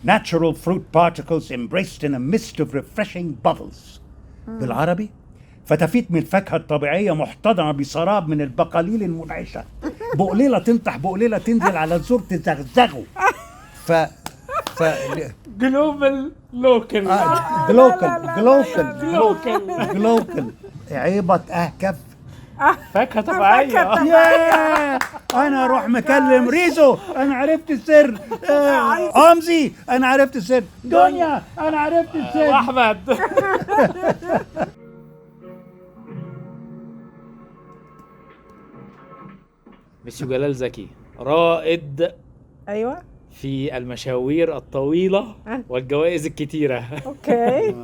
natural fruit particles embraced in a mist of refreshing bubbles. بالعربي فتفيت من الفاكهة الطبيعية محتضنة بسراب من البقاليل المنعشة، بقليلة تنطح بقليلة تنزل على الزور تزغزغه. جلوبال لوكال جلوكال عيبة أهكف فاكهة طبيعية. ياه انا اروح مكلم ريزو، انا عرفت السر. امزي انا عرفت السر. دنيا انا عرفت السر. واحمد مسيو جلال زكي رائد ايوه في المشاوير الطويلة والجوائز الكتيرة. اوكي.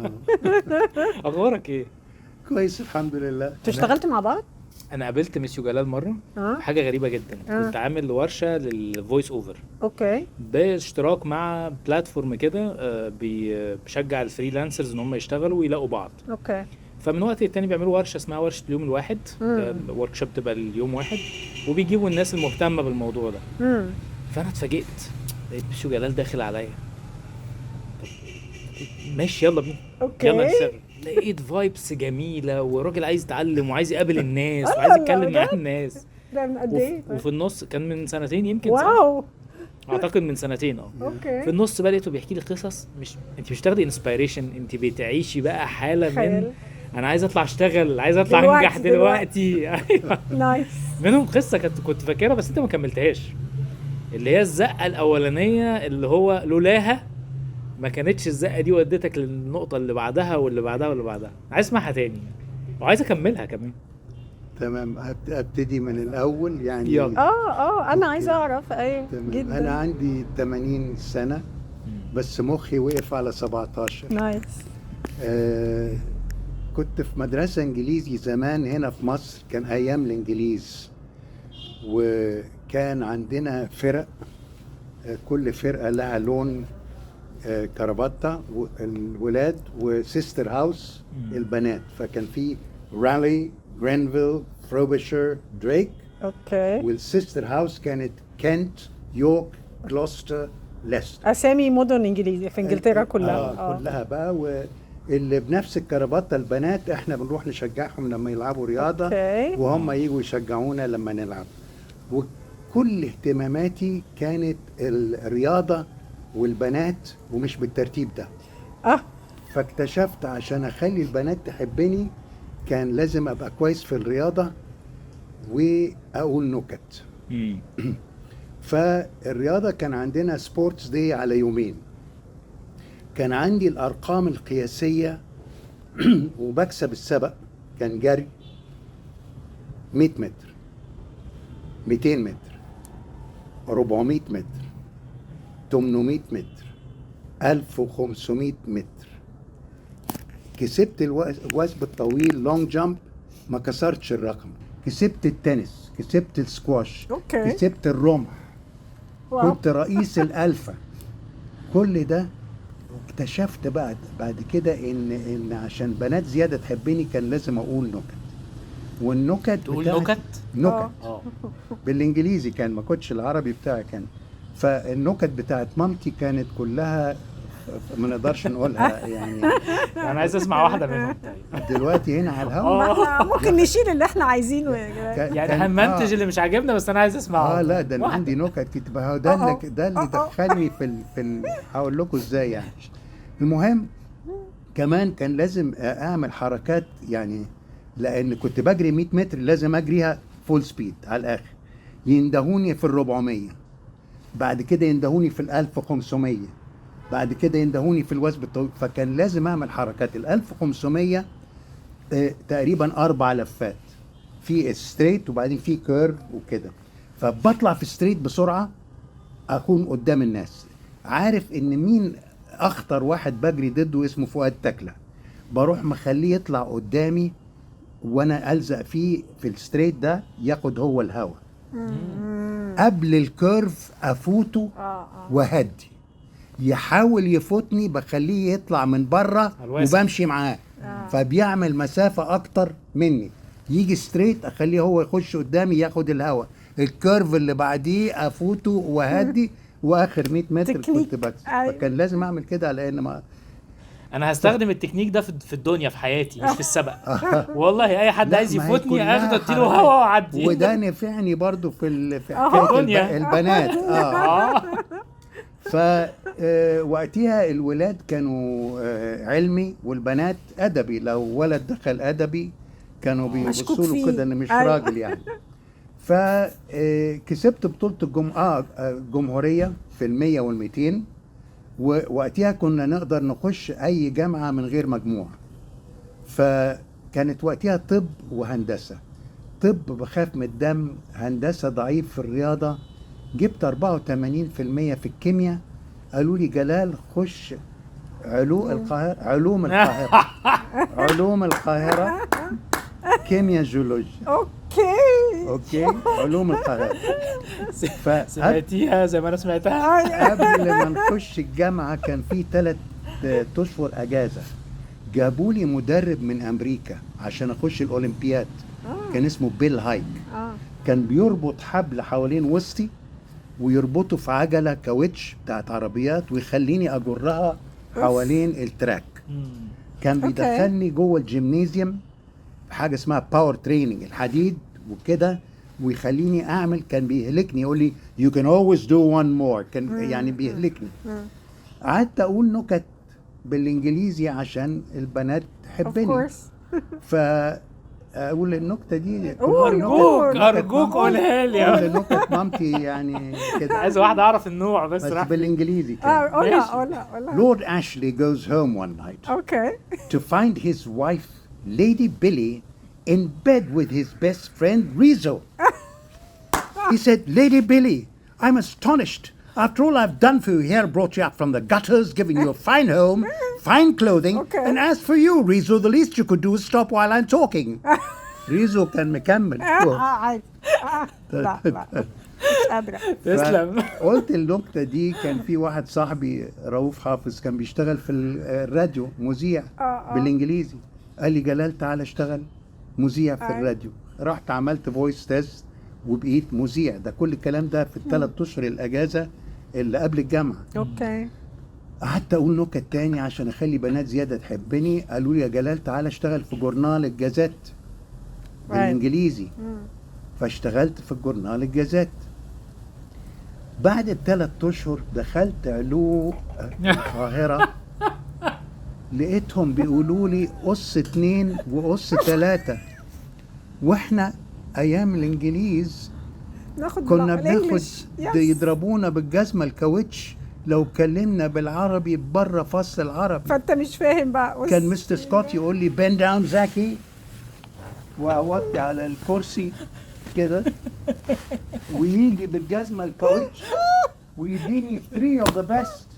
اخبارك ايه؟ كويس الحمد لله. انتوا اشتغلتوا مع بعض؟ انا قابلت مسيو جلال مرة اه حاجة غريبة جدا. كنت عامل ورشة للفويس اوفر اوكي باشتراك مع بلاتفورم كده بيشجع الفريلانسرز ان هم يشتغلوا ويلاقوا بعض. اوكي فمن وقت للتاني بيعملوا ورشه اسمها ورشه اليوم الواحد. ورك شوب تبقى اليوم واحد وبيجيبوا الناس المهتمه بالموضوع ده. فانا اتفاجئت لقيت مسيو جلال داخل عليا. ماشي يلا بينا اوكي يلا نشتغل. لقيت فايبس جميله وراجل عايز يتعلم وعايز يقابل الناس وعايز يتكلم مع الناس. ده من قد ايه؟ وفي النص كان من سنتين يمكن. واو اعتقد من سنتين اوكي. في النص بقى لقيته بيحكي لي قصص. انت مش تاخدي انسبيريشن، انت بتعيشي بقى حاله من انا عايز اطلع اشتغل، عايز اطلع انجح دلوقتي. ايوه نايس. منهم قصه كنت فاكرها بس انت ما كملتهاش، اللي هي الزقه الاولانيه اللي هو لولاها ما كانتش الزقه دي ودتك للنقطه اللي بعدها واللي بعدها واللي بعدها. عايز اسمعها تاني وعايز اكملها كمان. تمام ابتدي من الاول يعني. يلا. انا عايزه اعرف. ايوه جدا. انا عندي 80 سنه بس مخي وقف على 17. نايس. كنت في مدرسه انجليزي زمان هنا في مصر، كان ايام الانجليز، وكان عندنا فرق، كل فرقه لها لون كرافته، الولاد، وسيستر هاوس البنات. فكان في رالي، جرينفيل، فروبشر، دريك. اوكي. والسيستر هاوس كانت كنت، يورك، جلوستر، ليستر. اسامي مدن انجليزي في انجلترا كلها. كلها بقى. واللي بنفس الكرافته البنات احنا بنروح نشجعهم لما يلعبوا رياضه. أوكي. وهم يجوا يشجعونا لما نلعب. وكل اهتماماتي كانت الرياضه والبنات، ومش بالترتيب ده. فاكتشفت عشان اخلي البنات تحبني كان لازم ابقى كويس في الرياضه واقول نكت. فالرياضه كان عندنا سبورتس دي على يومين. كان عندي الارقام القياسيه وبكسب السبق. كان جري 100 متر، 200 متر، 400 متر، 800 متر، 1500 متر. كسبت الوثب الطويل لونج جامب، ما كسرتش الرقم. كسبت التنس، كسبت السكواش، أوكي. كسبت الرمح. واو. كنت رئيس الألفة. كل ده. اكتشفت بعد كده ان عشان بنات زيادة تحبني كان لازم اقول نكت. والنكت تقول نكت بالانجليزي كان، ما كنتش العربي بتاعي كان. فالنكت بتاعت مامتي كانت كلها ما نقدرش نقولها يعني. انا عايز اسمع واحده منهم دلوقتي هنا على الهواء ممكن نشيل اللي احنا عايزينه يعني هنمنتج اللي مش عاجبنا بس انا عايز اسمعه. لا ده انا عندي نكت كتبها. ده اللي دخلني في هقول لكم ازاي يعني. المهم كمان كان لازم اعمل حركات يعني، لان كنت بجري 100 متر لازم اجريها فول سبيد على الاخر. يندهوني في 400، بعد كده يندهوني في 1500، بعد كده يندهوني في الوثب الطويل. فكان لازم اعمل حركات 1500 تقريبا 4 لفات في ستريت وبعدين في كيرف وكده. فبطلع في ستريت بسرعه اكون قدام الناس. عارف ان مين اخطر واحد بجري ضده؟ اسمه فؤاد تكله. بروح مخليه يطلع قدامي وانا الزق فيه في الستريت ده، ياخد هو الهوا قبل الكيرف افوته وهدي. يحاول يفوتني بخليه يطلع من بره وبمشي معاه. فبيعمل مسافة اكتر مني. يجي ستريت اخليه هو يخش قدامي ياخد الهوا. الكيرف اللي بعديه افوته وهدي واخر 100 متر تكنيك. كنت بكسب. أيوة. فكان لازم اعمل كده لان ما انا هستخدم التكنيك ده في الدنيا في حياتي مش في السبق. والله اي حد لا، عايز ما هي يفوتني كلها اخده اديله حركات. هوا واعدي. وده نفعني برضو في أهو. حكايه دنيا. البنات. اه ف وقتها الولاد كانوا علمي والبنات ادبي. لو ولد دخل ادبي كانوا مشكوك بيبصوا له فيه. كده ان مش أيوة. راجل يعني. فكسبت بطولة الجمهورية في 100 وال200. ووقتها كنا نقدر نخش اي جامعة من غير مجموع. فكانت وقتها طب وهندسة. طب بخاف من الدم، هندسة ضعيف في الرياضة. جبت 84% في الكيمياء. قالوا لي جلال خش علوم القاهرة. علوم القاهرة كيمياء جيولوجيا. اوكي علوم القاهرة. سمعتيها زي ما انا سمعتها. قبل ما نخش الجامعة كان في 3 أشهر اجازة. جابوا لي مدرب من امريكا عشان اخش الاولمبياد. كان اسمه بيل هايك. كان بيربط حبل حوالين وسطي ويربطه في عجلة كاوتش بتاعت عربيات ويخليني اجرها حوالين التراك. كان بيدخلني جوه الجيمنيزيوم في حاجة اسمها باور تريننج، الحديد وكده، ويخليني اعمل. كان بيهلكني يقول لي you can always do one more. كان يعني بيهلكني. قعدت اقول نكت بالانجليزي عشان البنات تحبني. فاقول النكته دي ارجوك قولها لي. نكت مامتي يعني كده. عايز واحده اعرف النوع بس بس راح. بالانجليزي كده. قولها. Lord Ashley goes home one night to find his wife Lady Billy in bed with his best friend Rizzo. He said, Lady Billy, I'm astonished. After all I've done for you here, brought you up from the gutters, given you a fine home, fine clothing, and as for you, Rizzo, the least you could do is stop while I'm talking. Rizzo كان مكمل. عادي. لا مش قادرة. تسلم. قلت النكتة دي. كان في واحد صاحبي رؤوف حافظ كان بيشتغل في الراديو مذيع بالانجليزي. قال لي جلال تعالى اشتغل مذيع في الراديو. رحت عملت فويس تيست وبقيت مذيع. ده كل الكلام ده في ال3 أشهر الاجازة اللي قبل الجامعة. قعدت اقول نكت تاني عشان اخلي بنات زيادة تحبني. قالوا لي يا جلال تعالى اشتغل في جورنال الجازات بالانجليزي. فاشتغلت في الجورنال الجازات. بعد ال3 أشهر دخلت علوم القاهرة. لقيتهم بيقولوا لي قص 2 وقص 3. واحنا ايام الانجليز كنا بناخد يضربونا بالجزمة الكاوتش لو كلمنا بالعربي بره فصل العربي. فانت مش فاهم بقى. كان مستر سكوت يقول لي بين داون زاكي واوطي على الكرسي كده ويجي بالجزمة الكاوتش ويديني 3 of the best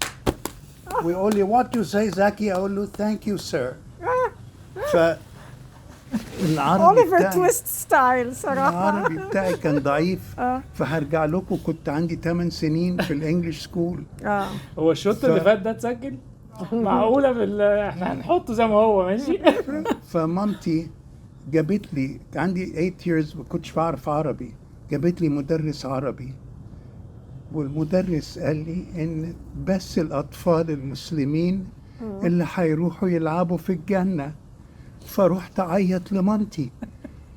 ويقول لي what you say زاكي. اقول له thank you sir. العربي اوليفر تويست ستايل صراحة. العربي بتاعي كان ضعيف. فهرجع لكم كنت عندي 8 سنين في الانجليش سكول. هو الشوط اللي فات ده اتسجل؟ معقولة احنا هنحطه زي ما هو ماشي. فمامتي جابت لي عندي 8 years ما كنتش بعرف عربي. جابت لي مدرس عربي. والمدرس قال لي ان بس الاطفال المسلمين اللي هيروحوا يلعبوا في الجنة. فروحت اعيط لمامتي.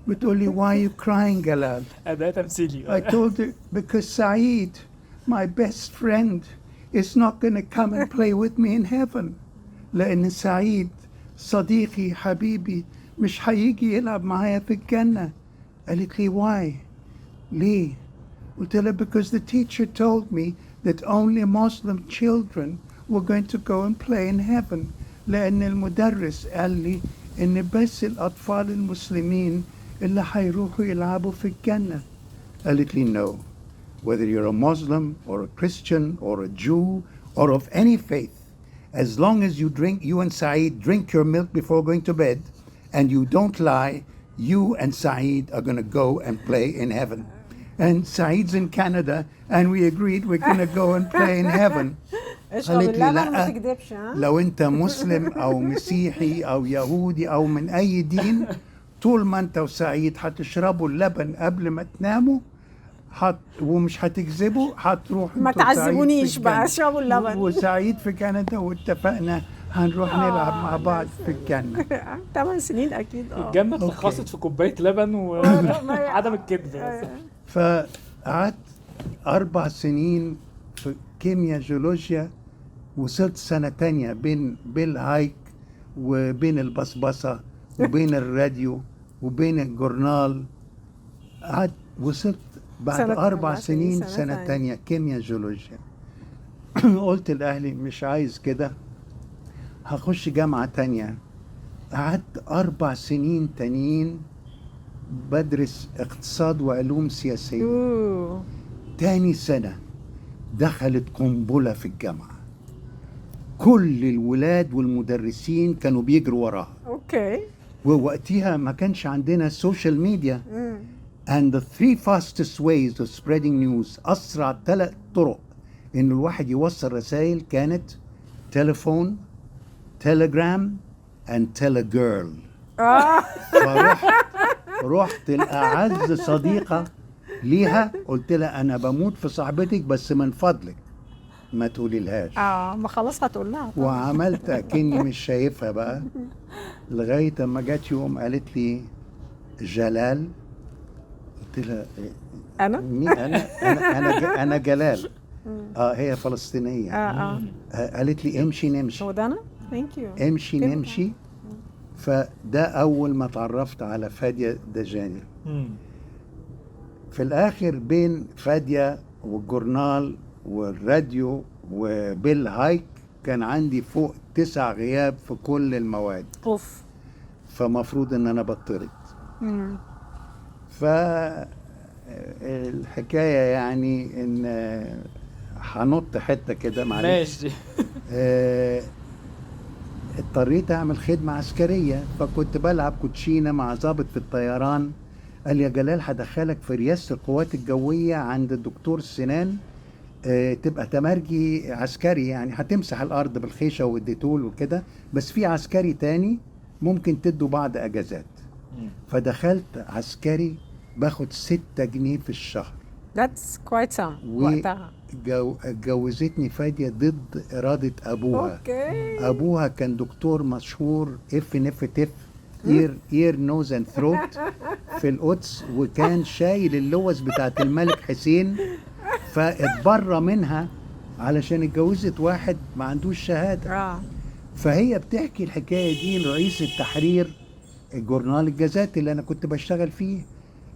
بتقول لي why you crying جلال؟ أداة تمثيلي. I told her because سعيد my best friend is not gonna come and play with me in heaven. لأن سعيد صديقي حبيبي مش هيجي يلعب معايا في الجنة. قالت لي why؟ ليه؟ قلت لها because the teacher told me that only Muslim children were going to go and play in heaven. لأن المدرس قال لي إن بس الأطفال المسلمين اللي هيروحوا يلعبوا في الجنة. قالت لي no. Whether you're a Muslim or a Christian or a Jew or of any faith, as long as you and Saeed drink your milk before going to bed and you don't lie, you and Saeed are going to go and play in heaven. And Saeed's in Canada and we agreed we're going to go and play in heaven. قالت لي لا لو انت مسلم او مسيحي او يهودي او من اي دين طول ما انت وسعيد هتشربوا اللبن قبل ما تناموا ومش هتكذبوا، هتروح ما انتوا سعيد تعذبونيش في بقى، الجنة. اشربوا اللبن. وسعيد في كندا، واتفقنا هنروح نلعب مع بعض في الجنة. 8 سنين اكيد. الجنة أوكي. اتلخصت في كوباية لبن ما هي- وعدم الكذب بس. فقعدت 4 سنين في كيمياء جيولوجيا. وصلت سنة تانية بين بالهايك وبين البصبصة وبين الراديو وبين الجورنال. قعدت وصلت بعد سنة 4 سنين سنة سنة تانية. تانية كيمياء جيولوجيا. قلت لأهلي مش عايز كده، هخش جامعة تانية. قعدت 4 سنين تانيين بدرس اقتصاد وعلوم سياسية. اوه تاني سنة دخلت قنبلة في الجامعة، كل الولاد والمدرسين كانوا بيجروا وراها، اوكي. ووقتها ما كانش عندنا سوشيال ميديا. مم. and the 3 fastest ways of spreading news، أسرع 3 طرق إن الواحد يوصل رسائل كانت تليفون، تيليجرام and تيليجيرل. فرحت لأعز صديقة ليها، قلت لها أنا بموت في صاحبتك بس من فضلك ما تقولي لهاش. ما خلاص هتقول لها طبعاً. وعملت أكني مش شايفها بقى، لغاية أما جت يوم قالت لي جلال. قلت لها انا مين أنا؟ أنا جلال. هي فلسطينية. قالت لي امشي نمشي، هو ده انا. ثانك يو. امشي نمشي. فده أول ما تعرفت على فادية دجاني. في الآخر بين فادية والجورنال والراديو وبيل هايك كان عندي فوق 9 غياب في كل المواد، اوف. فمفروض ان انا بطرد. مم. فالحكاية يعني ان هنط حتة كده معلش. ماشي. اضطريت اعمل خدمة عسكرية، فكنت بلعب كوتشينة مع ضابط في الطيران. قال لي يا جلال هدخلك في رئاسة القوات الجوية عند الدكتور سنان، تبقى تمرجي عسكري، يعني هتمسح الارض بالخيشة والديتول وكده، بس في عسكري تاني ممكن تدوا بعض اجازات. فدخلت عسكري باخد 6 جنيه في الشهر. That's quite some وقتها. اتجوزتني فادية ضد إرادة أبوها. اوكي. أبوها كان دكتور مشهور ear nose and throat في القدس، وكان شايل اللوز بتاعت الملك حسين، فاتبرى منها علشان اتجوزت واحد ما عندوش شهادة. فهي بتحكي الحكاية دي لرئيس التحرير الجورنال الجزائري اللي أنا كنت بشتغل فيه.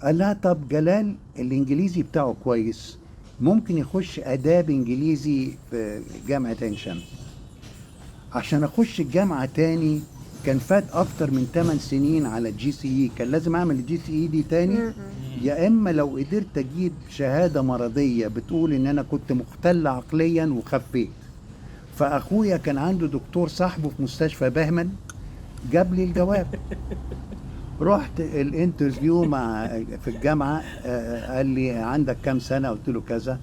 قال لها طب جلال الإنجليزي بتاعه كويس، ممكن يخش آداب إنجليزي في جامعة عين شمس. عشان أخش الجامعة تاني كان فات أكتر من 8 سنين على GCE، كان لازم أعمل GCE دي تاني، يا إما لو قدرت أجيب شهادة مرضية بتقول إن أنا كنت مختل عقليا وخفيت. فأخويا كان عنده دكتور صاحبه في مستشفى بهمن، جاب لي الجواب. رحت الانترفيو في الجامعة، قال لي عندك كام سنة؟ قلت له كذا.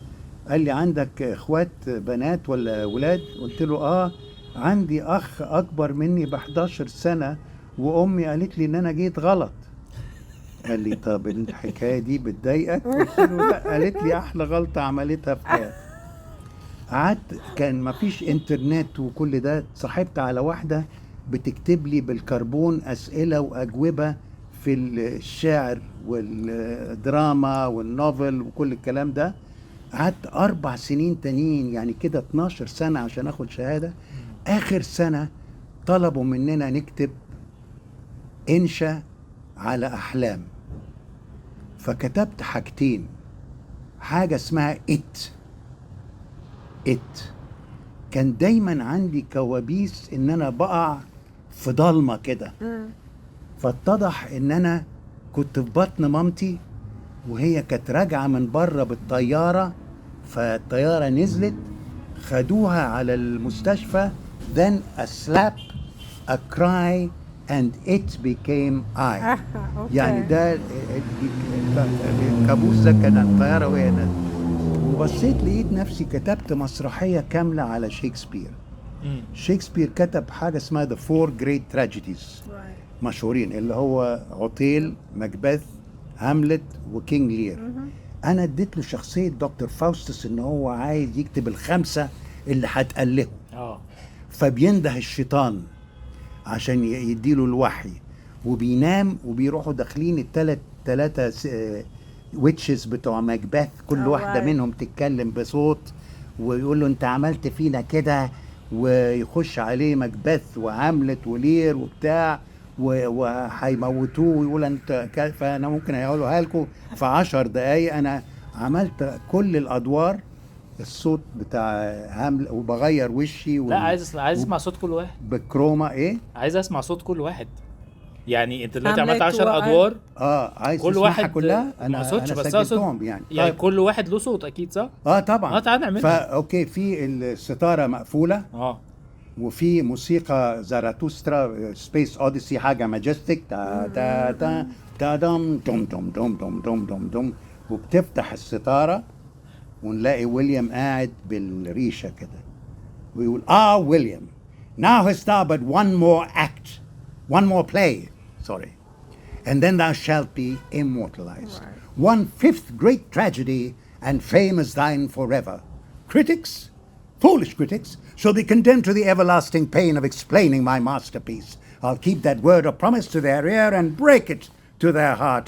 قال لي عندك اخوات بنات ولا ولاد؟ قلت له عندي اخ اكبر مني ب11 سنة وامي قالت لي ان انا جيت غلط. قال لي طب الحكاية دي بتضايقك؟ قلت له لا. قالت لي احلى غلطة عملتها في حياتي. قعدت، كان مفيش انترنت وكل ده، صاحبت على واحدة بتكتب لي بالكربون أسئلة وأجوبة في الشعر والدراما والنوفل وكل الكلام ده. قعدت 4 سنين تانيين، يعني كده 12 سنة عشان أخد شهادة. آخر سنة طلبوا مننا نكتب إنشاء على أحلام، فكتبت حاجتين، حاجة اسمها كان دايما عندي كوابيس ان انا بقع في ضلمه كده. فاتضح ان انا كنت في بطن مامتي وهي كانت راجعه من بره بالطياره، فالطياره نزلت خدوها على المستشفى. then a slap, a cry and it became I. يعني ده الكابوس ده كان الطياره وهي نازله. وبصيت لقيت نفسي كتبت مسرحية كاملة على شكسبير. شكسبير كتب حاجة اسمها The Four Great Tragedies مشهورين، اللي هو عطيل، مكبث، هاملت، وكينج لير. انا اديت له شخصيه دكتور فاوستس ان هو عايز يكتب الخمسه اللي هتألهه، فبينده الشيطان عشان يديله الوحي، وبينام وبيروحوا داخلين الثلاثه ويتشز بتوع ماكبث، كل واحده منهم تتكلم بصوت ويقول له انت عملت فينا كده، ويخش عليه ماكبث وهاملت ولير وبتاع وهيموتوه ويقول انت فانا ممكن اقولها لكم في 10 دقايق. انا عملت كل الادوار، الصوت بتاع هاملت وبغير وشي لا عايز اسمع صوت كل واحد بالكروما. ايه عايز اسمع صوت كل واحد. يعني انت دلوقتي هاملت عملت 10 ادوار، عايز كل تسمعها واحد كلها. ما صوتش بس سجلتهم يعني. يعني طيب. كل واحد له صوت اكيد صح؟ طبعا. تعال نعملها. اوكي، في الستاره مقفوله، وفي موسيقى زاراتوسترا سبيس اوديسي، حاجه ماجستيك، تا تا تا تا دم دم دم دم دم دم دم دم، وبتفتح الستاره ونلاقي ويليام قاعد بالريشه كده ويقول ويليام, now hast thou but one more act, one more play, sorry, and then thou shalt be immortalized. Right. 1/5 great tragedy, and fame is thine forever. Critics, foolish critics, shall be condemned to the everlasting pain of explaining my masterpiece. I'll keep that word of promise to their ear and break it to their heart.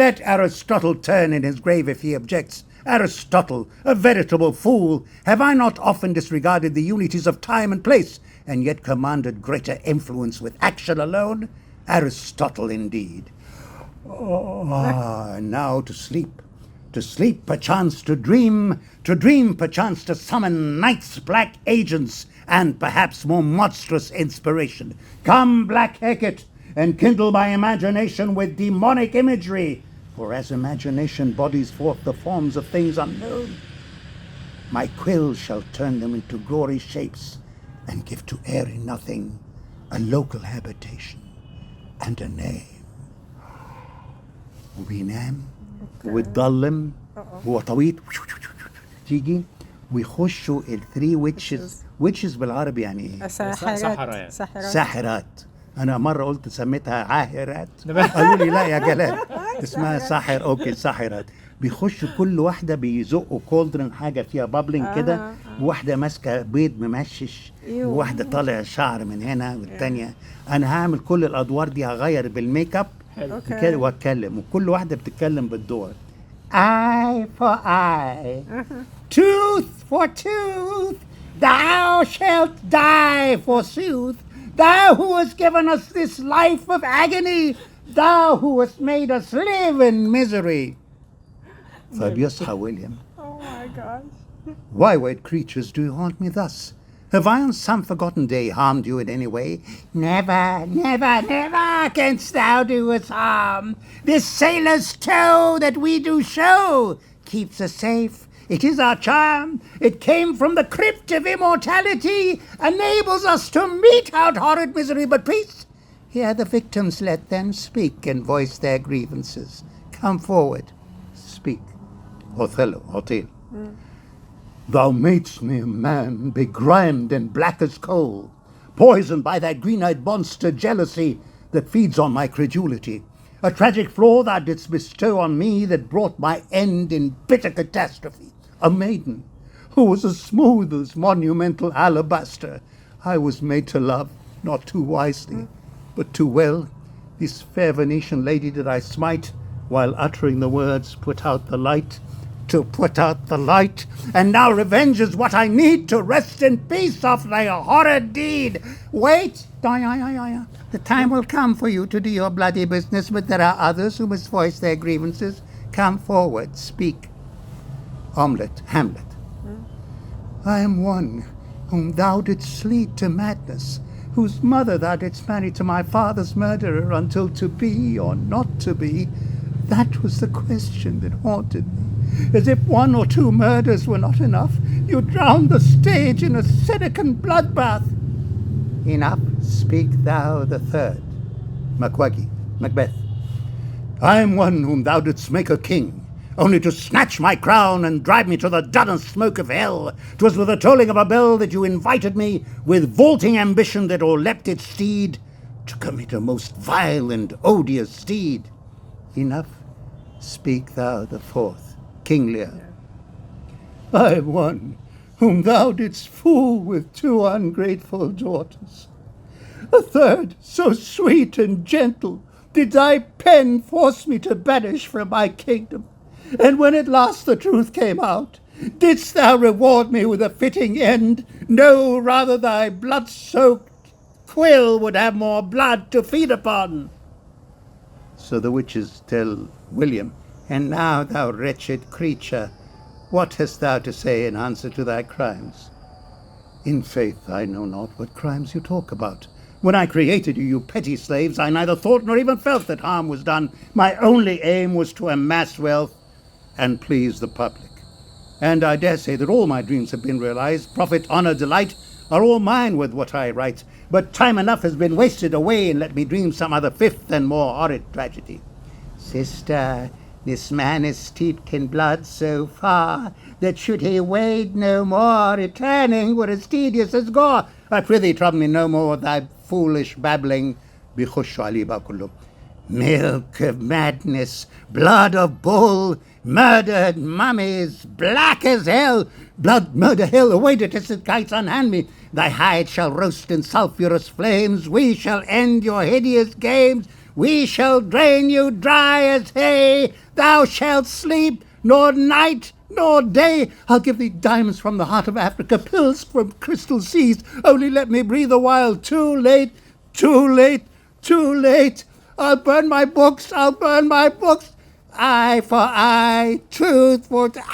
Let Aristotle turn in his grave if he objects. Aristotle, a veritable fool, have I not often disregarded the unities of time and place, and yet commanded greater influence with action alone? Aristotle indeed. And now to sleep. To sleep, perchance to dream, perchance to summon night's black agents, and perhaps more monstrous inspiration. Come, Black Hecate, and kindle my imagination with demonic imagery, for as imagination bodies forth the forms of things unknown, my quill shall turn them into gory shapes, and give to airy nothing a local habitation and a name. وبينام وتضلم، هو طويل، تيجي ويخشوا الثري ويتشز بالعربي يعني ايه؟ ساحرات. انا مره قلت سميتها عاهرات، قالوا لي لا يا جلال اسمها ساحر. اوكي، ساحرات. بيخشوا كل واحده بيزقوا كولدرن، حاجه فيها بابلينج كده، وواحده ماسكه بيض ممشش، وواحده طالع شعر من هنا والتانيه. انا هعمل كل الادوار دي، هغير بالميك اب كده واتكلم، وكل واحده بتتكلم بالدور. Eye for eye, tooth for tooth, thou shalt die forsooth. Thou who hast given us this life of agony, thou who hast made us live in misery. فبيصحى ويليام. Oh my gosh. Why, white creatures, do you haunt me thus? Have I on some forgotten day harmed you in any way? Never, never, never canst thou do us harm. This sailor's toe that we do show keeps us safe. It is our charm. It came from the crypt of immortality, enables us to mete out horrid misery. But peace, hear the victims, let them speak and voice their grievances. Come forward, speak. Othello. Thou madest me a man begrimed and black as coal, poisoned by that green-eyed monster jealousy that feeds on my credulity. A tragic flaw thou didst bestow on me that brought my end in bitter catastrophe. A maiden who was as smooth as monumental alabaster, I was made to love, not too wisely, but too well. This fair Venetian lady did I smite, while uttering the words, put out the light, to put out the light, and now revenge is what I need to rest in peace of thy horrid deed. Wait, the time will come for you to do your bloody business, but there are others who must voice their grievances. Come forward, speak. Hamlet. I am one whom thou didst lead to madness, whose mother thou didst marry to my father's murderer, until to be or not to be, that was the question that haunted me. As if 1 or 2 murders were not enough, you drowned the stage in a Senecan bloodbath. Enough, speak thou the third. Macbeth. I am one whom thou didst make a king, only to snatch my crown and drive me to the dun and smoke of hell. 'Twas with the tolling of a bell that you invited me, with vaulting ambition that o'erleapt its steed, to commit a most vile and odious deed. Enough, speak thou the fourth. King Lear. I am one whom thou didst fool with 2 ungrateful daughters. A third, so sweet and gentle, did thy pen force me to banish from my kingdom. And when at last the truth came out, didst thou reward me with a fitting end? No, rather thy blood-soaked quill would have more blood to feed upon. So the witches tell William, and now, thou wretched creature, what hast thou to say in answer to thy crimes? In faith, I know not what crimes you talk about. When I created you, you petty slaves, I neither thought nor even felt that harm was done. My only aim was to amass wealth and please the public. And I dare say that all my dreams have been realized. Profit, honor, delight are all mine with what I write. But time enough has been wasted away, and let me dream some other 5th and more horrid tragedy. Sister, this man is steeped in blood so far that should he wade no more, returning were as tedious as gore. I prithee trouble me no more with thy foolish babbling. بيخشوا عليه بقى كله. Milk of madness, blood of bull, murdered mummies, black as hell. Blood, murder, hell, away detested kites, unhand me. Thy hide shall roast in sulphurous flames. We shall end your hideous games. We shall drain you dry as hay. Thou shalt sleep, nor night, nor day. I'll give thee diamonds from the heart of Africa, pills from crystal seas. Only let me breathe a while. Too late, too late, too late. I'll burn my books, I'll burn my books. Eye for eye, tooth for tooth.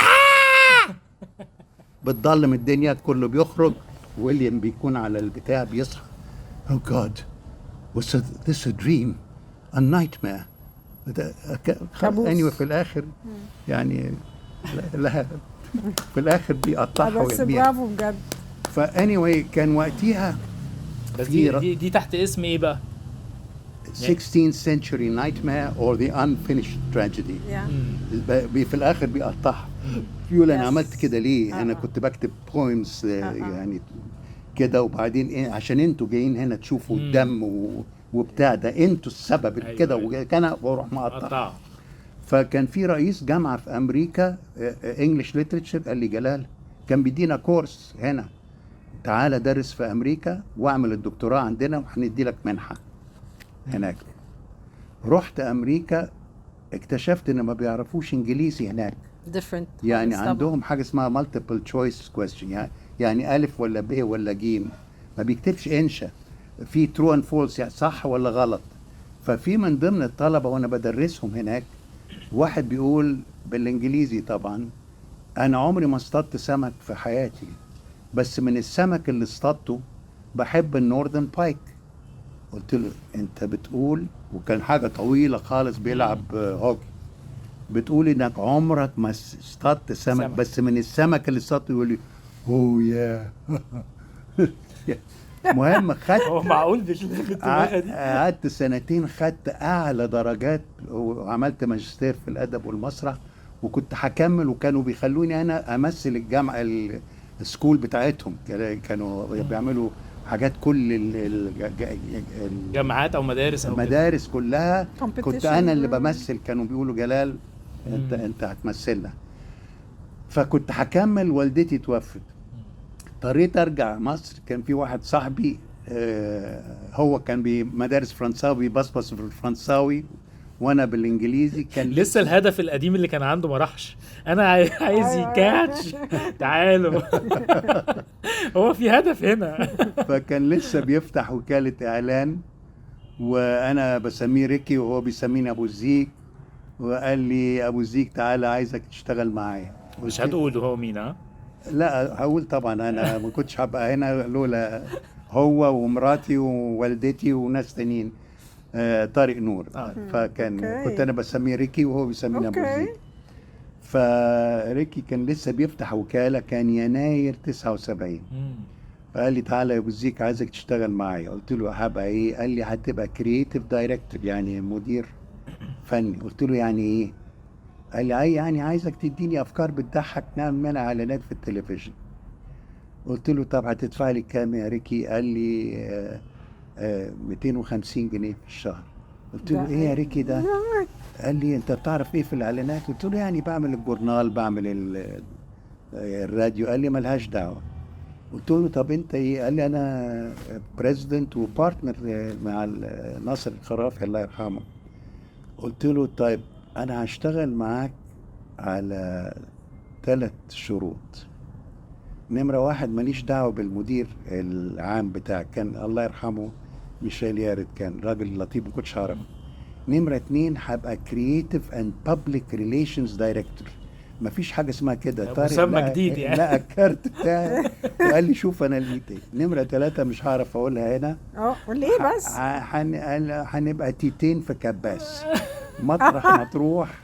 بتضلم الدنيا كله بيخرج. ويليام بيكون على البتاع بيصحى. Oh God, was this a dream? A nightmare? anyway في الآخر يعني لا في الآخر بيقطعوا بس برافو بجد. anyway كان وقتها بس دي تحت اسم ايه بقى؟ 16th century nightmare or the unfinished tragedy. في الآخر بيقطعها. يقول أنا عملت كده ليه؟ أنا كنت بكتب poems يعني كده، وبعدين عشان انتوا جايين هنا تشوفوا الدم وبتاع ده، انتوا السبب كده. وكان بروح مقطع. فكان في رئيس جامعة في أمريكا English literature قال لي جلال كان بيدينا كورس هنا، تعالى درس في أمريكا واعمل الدكتوراه عندنا وهندي لك منحة هناك. رحت أمريكا اكتشفت إن ما بيعرفوش إنجليزي هناك. different يعني عندهم حاجة اسمها multiple choice question، يعني ألف ولا ب ولا جيم، ما بيكتبش إنشا في true and false، يعني صح ولا غلط. ففي من ضمن الطلبة وأنا بدرسهم هناك واحد بيقول بالإنجليزي طبعا أنا عمري ما اصطدت سمك في حياتي، بس من السمك اللي اصطدته بحب النورذن بايك. قلت له أنت بتقول، وكان حاجة طويلة خالص بيلعب هوكي، بتقول إنك عمرك ما اصطدت سمك بس من السمك اللي اصطدته. يقول لي أوه يا مهم خدت هو معقول بالدماغ دي؟ قعدت 2 خدت اعلى درجات وعملت ماجستير في الادب والمسرح، وكنت هكمل، وكانوا بيخلوني انا امثل الجامعه السكول بتاعتهم. كانوا بيعملوا حاجات كل جامعات او مدارس او المدارس كلها كنت انا اللي بمثل. كانوا بيقولوا جلال انت هتمثلنا. فكنت هكمل. والدتي توفت، اضطريت ارجع مصر. كان في واحد صاحبي هو كان بمدارس فرنساوي بيبصبص في الفرنساوي وانا بالانجليزي. كان لسه الهدف القديم اللي كان عنده ما راحش. انا عايز يكاتش تعالوا هو في هدف هنا. فكان لسه بيفتح وكالة اعلان، وانا بسميه ريكي وهو بيسميني ابو زيك، وقال لي ابو زيك تعالى عايزك تشتغل معايا. مش هتقول هو مين؟ ها لا هقول طبعا. انا ما كنتش هبقى هنا لولا هو ومراتي ووالدتي وناس تانيين. طارق نور. فكان كنت انا بسميه ريكي وهو بيسميني ابو زيد. فريكي كان لسه بيفتح وكالة، كان يناير 79. فقال لي تعالى يا ابو زيك عايزك تشتغل معايا. قلت له هبقى ايه؟ قال لي هتبقى كرييتيف دايركتور، يعني مدير فني. قلت له يعني ايه؟ قال لي يعني عايزك تديني افكار بتضحك نعمل منها اعلانات في التلفزيون. قلت له طب هتدفع لي كام يا ريكي؟ قال لي 250 جنيه في الشهر. قلت له ايه يا ريكي ده؟ قال لي انت بتعرف ايه في الاعلانات؟ قلت له يعني بعمل الجورنال، بعمل الراديو. قال لي ملهاش دعوه. قلت له طب انت ايه؟ قال لي انا بريزيدنت وبارتنر مع ناصر الخرافي الله يرحمه. قلت له طيب انا هشتغل معاك على 3 شروط. نمرة 1 ماليش دعوة بالمدير العام بتاعك، كان الله يرحمه ميشيل يارد، كان راجل لطيف ما كنتش هعرف. نمرة 2 هبقى كرييتيف اند بابليك ريليشنز دايركتور. مفيش حاجة اسمها كده. طارق مسمى لقى- جديد يعني. لقى الكارت بتاعي وقال لي شوف انا لقيت ايه. نمرة 3 مش هعرف اقولها هنا. قول لي ايه بس. هنبقى تيتين في كباس، مطرح ما تروح.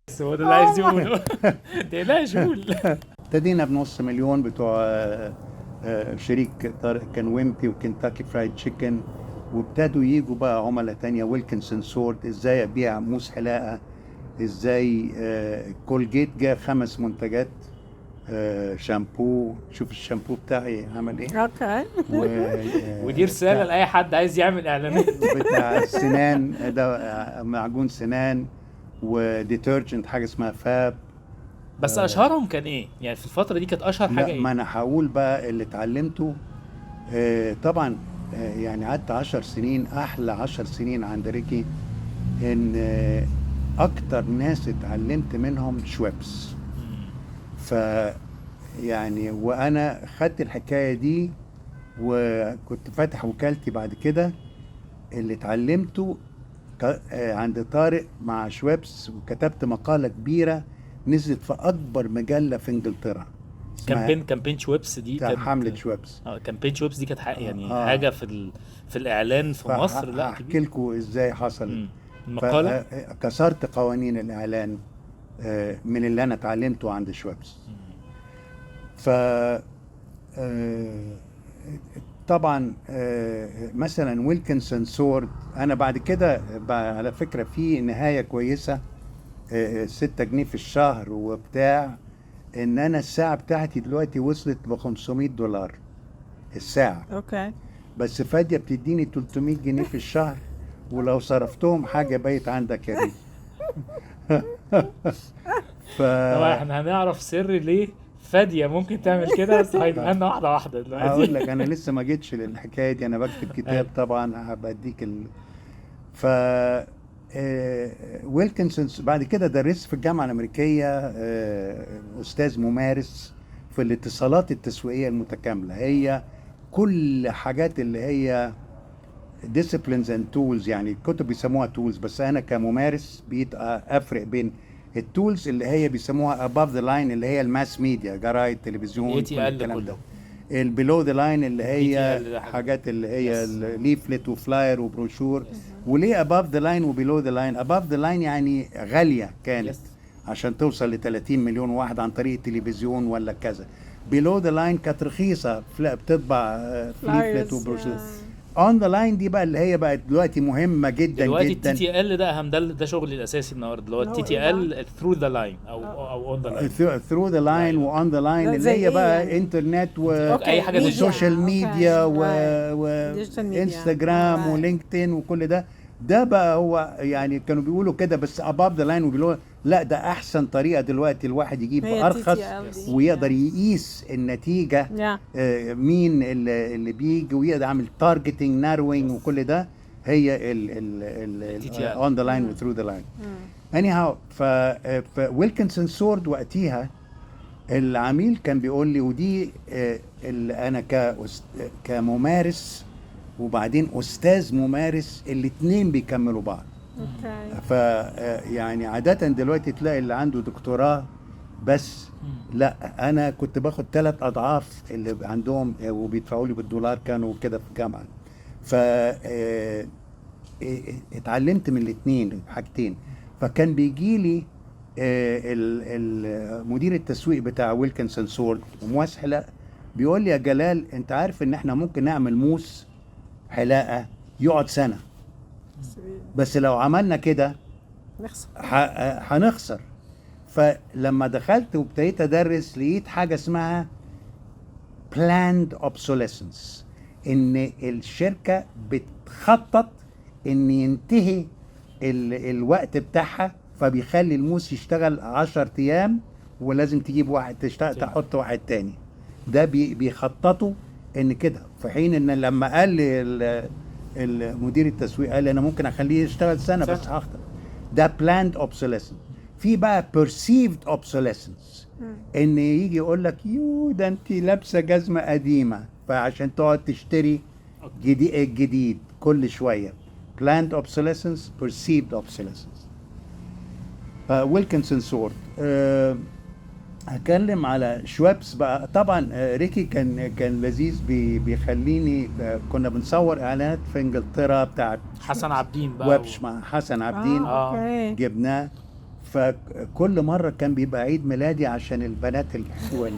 بس هو ده اللي عايز يقوله. تقلقش قول. ابتدينا بنص مليون بتوع شريك طارق كان ويمبي وكنتاكي فرايد تشيكن، وابتدوا يجوا بقى عملاء تانية، ويلكنسون سورد، ازاي ابيع موس حلاقة، ازاي كولجيت جاب 5 منتجات شامبو. شوف الشامبو بتاعي عمل ايه. اوكي. ودي رساله لاي حد عايز يعمل اعلانات. بتاع السنان ده معجون سنان، وديترجنت حاجه اسمها فاب. بس اشهرهم كان ايه يعني في الفتره دي؟ كانت اشهر حاجه لا ايه؟ ما انا هقول بقى اللي اتعلمته. طبعا يعني قعدت 10 سنين، احلى 10 سنين عند ريكي. ان اكتر ناس اتعلمت منهم شويبس. ف يعني وانا خدت الحكايه دي وكنت فاتح وكالتي بعد كده. اللي اتعلمته عند طارق مع شويبس، وكتبت مقاله كبيره نزلت في اكبر مجله في انجلترا. كامبين شويبس دي كانت حمله شويبس. كامبين شويبس دي كانت يعني حاجه في الاعلان في مصر. لا احكي لكم ازاي حصل. المقاله كسرت قوانين الاعلان من اللي انا اتعلمته عند شويبس. ف طبعا مثلا ويلكنسون سورد، انا بعد كده على فكره في نهايه كويسه 6 جنيه في الشهر وبتاع، ان انا الساعه بتاعتي دلوقتي وصلت ب $500 الساعه. اوكي. بس فاديه بتديني 300 جنيه في الشهر، ولو صرفتهم حاجه بقيت عندك يا ريت. طبعا احنا هنعرف سر ليه فاديه ممكن تعمل كده، بس هيبقى لنا واحده واحده دلوقتي. هقول لك انا لسه ما جيتش للحكايه دي، انا بكتب كتاب طبعا هبقى اديك ف ويلكنسون بعد كده درست في الجامعه الامريكيه، استاذ ممارس في الاتصالات التسويقيه المتكامله. هي كل حاجات اللي هي disciplines and tools، يعني الكتب بيسموها tools، بس انا كممارس بقيت افرق بين التولز اللي هي بيسموها above the line اللي هي الماس ميديا، جرايد، تلفزيون، كل الكلام ده. البيلو ذا لاين اللي هي حاجات اللي هي الليفلت وفلاير وبروشور. وليه above the line وبيلو ذا لاين؟ above the line يعني غالية كانت عشان توصل ل 30 مليون واحد عن طريق التلفزيون ولا كذا. بيلو ذا لاين كانت رخيصة، بتطبع ليفلت وبروشور. اون ذا لاين دي بقى اللي هي بقت دلوقتي مهمه جدا دلوقتي جدا. التي تي ال ده اهم، ده شغلي الاساسي النهارده، اللي هو التي تي ال ثرو ذا لاين او اون ذا لاين. ثرو ذا لاين واون ذا لاين اللي هي بقى يعني انترنت اي حاجه وسوشيال ميديا وانستغرام ولينكدين وكل ده. ده بقى هو يعني كانوا بيقولوا كده بس above the line، وبيقولوا لا ده احسن طريقه دلوقتي الواحد يجيب ارخص ويقدر يقيس النتيجه. مين اللي بيجي ويقدر يعمل تارجتنج ناروينج وكل ده. هي ال on the line و through the line. anyhow ويلكنسون سورد وقتها العميل كان بيقول لي، ودي اللي انا كممارس وبعدين استاذ ممارس الاثنين بيكملوا بعض. ف يعني عاده دلوقتي تلاقي اللي عنده دكتوراه بس، لا انا كنت باخد 3 أضعاف اللي عندهم وبيدفعوا لي بالدولار كانوا كده في الجامعه. ف اتعلمت من الاثنين حاجتين. فكان بيجي لي مدير التسويق بتاع ويلكنسون سورد ومواس حلاقه بيقول لي يا جلال انت عارف ان احنا ممكن نعمل موس حلاقه يقعد سنه، بس لو عملنا كده هنخسر. فلما دخلت وابتديت ادرس لقيت حاجه اسمها planned obsolescence، ان الشركه بتخطط ان ينتهي الوقت بتاعها، فبيخلي الموس يشتغل 10 ايام ولازم تجيب واحد تشتغل تحط واحد تاني. ده بيخططوا ان كده، في حين ان لما قال لي المدير التسويق قال لي انا ممكن اخليه يشتغل سنه بس هخطط. ده planned obsolescence. في بقى perceived obsolescence، ان يجي يقول لك يو ده انت لابسه جزمه قديمه فعشان تقعد تشتري جديد كل شويه. planned obsolescence perceived obsolescence. ويلكنسون سورت. هتكلم على شوابس بقى. طبعا ريكي كان لذيذ، بيخليني كنا بنصور اعلانات في انجلترا بتاعت حسن عابدين بقى ويبش مع حسن عابدين. اوكي. جبناه، فكل مره كان بيبقى عيد ميلادي عشان البنات الحلوه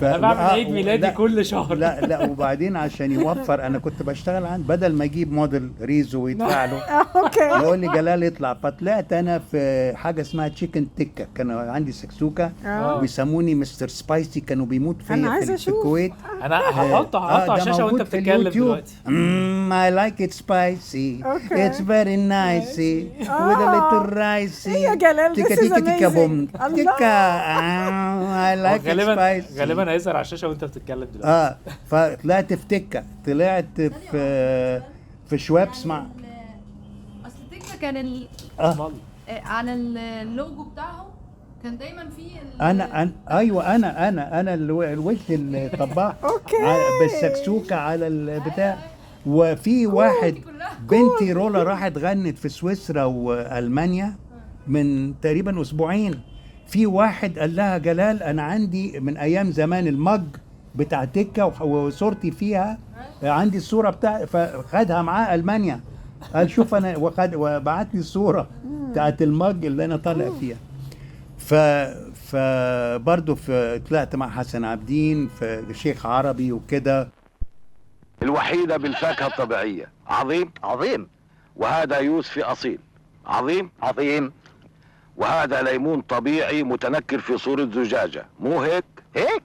انا بعمل عيد ميلادي كل شهر. لا وبعدين عشان يوفر انا كنت بشتغل عند، بدل ما اجيب موديل ريزو ويدفع له اوكي. يقول لي جلال يطلع. فطلعت انا في حاجه اسمها تشيكن تكه، كان عندي سكسوكه ويسموني مستر سبايسي، كانوا بيموت أنا فيا عايزة في الكويت. انا هحطه على الشاشه وانت بتتكلم دلوقتي. I like it spicy. It's very nice. With a little rice. يا جلال this is amazing. I like it spicy. غالبا هيظهر على الشاشه وانت بتتكلم دلوقتي. فطلعت في تكه، طلعت في شوابس مع اصل تكه كان على اللوجو بتاعهم كان دايما فيه انا الوجه الطباع اوكي بالسكسوكه على البتاع. وفي واحد بنتي رولا راحت غنت في سويسرا والمانيا من تقريبا اسبوعين. في واحد قال لها جلال انا عندي من ايام زمان المج بتاع تكه وصورتي فيها، عندي الصوره بتاع، فخدها معاه المانيا. قال شوف انا وبعت لي الصوره بتاعت المج اللي انا طالع فيها. فبرضه طلعت مع حسن عابدين في شيخ عربي وكده. الوحيدة بالفاكهة الطبيعية. عظيم عظيم. وهذا يوسفي أصيل. عظيم عظيم. وهذا ليمون طبيعي متنكر في صورة زجاجة، مو هيك؟ هيك.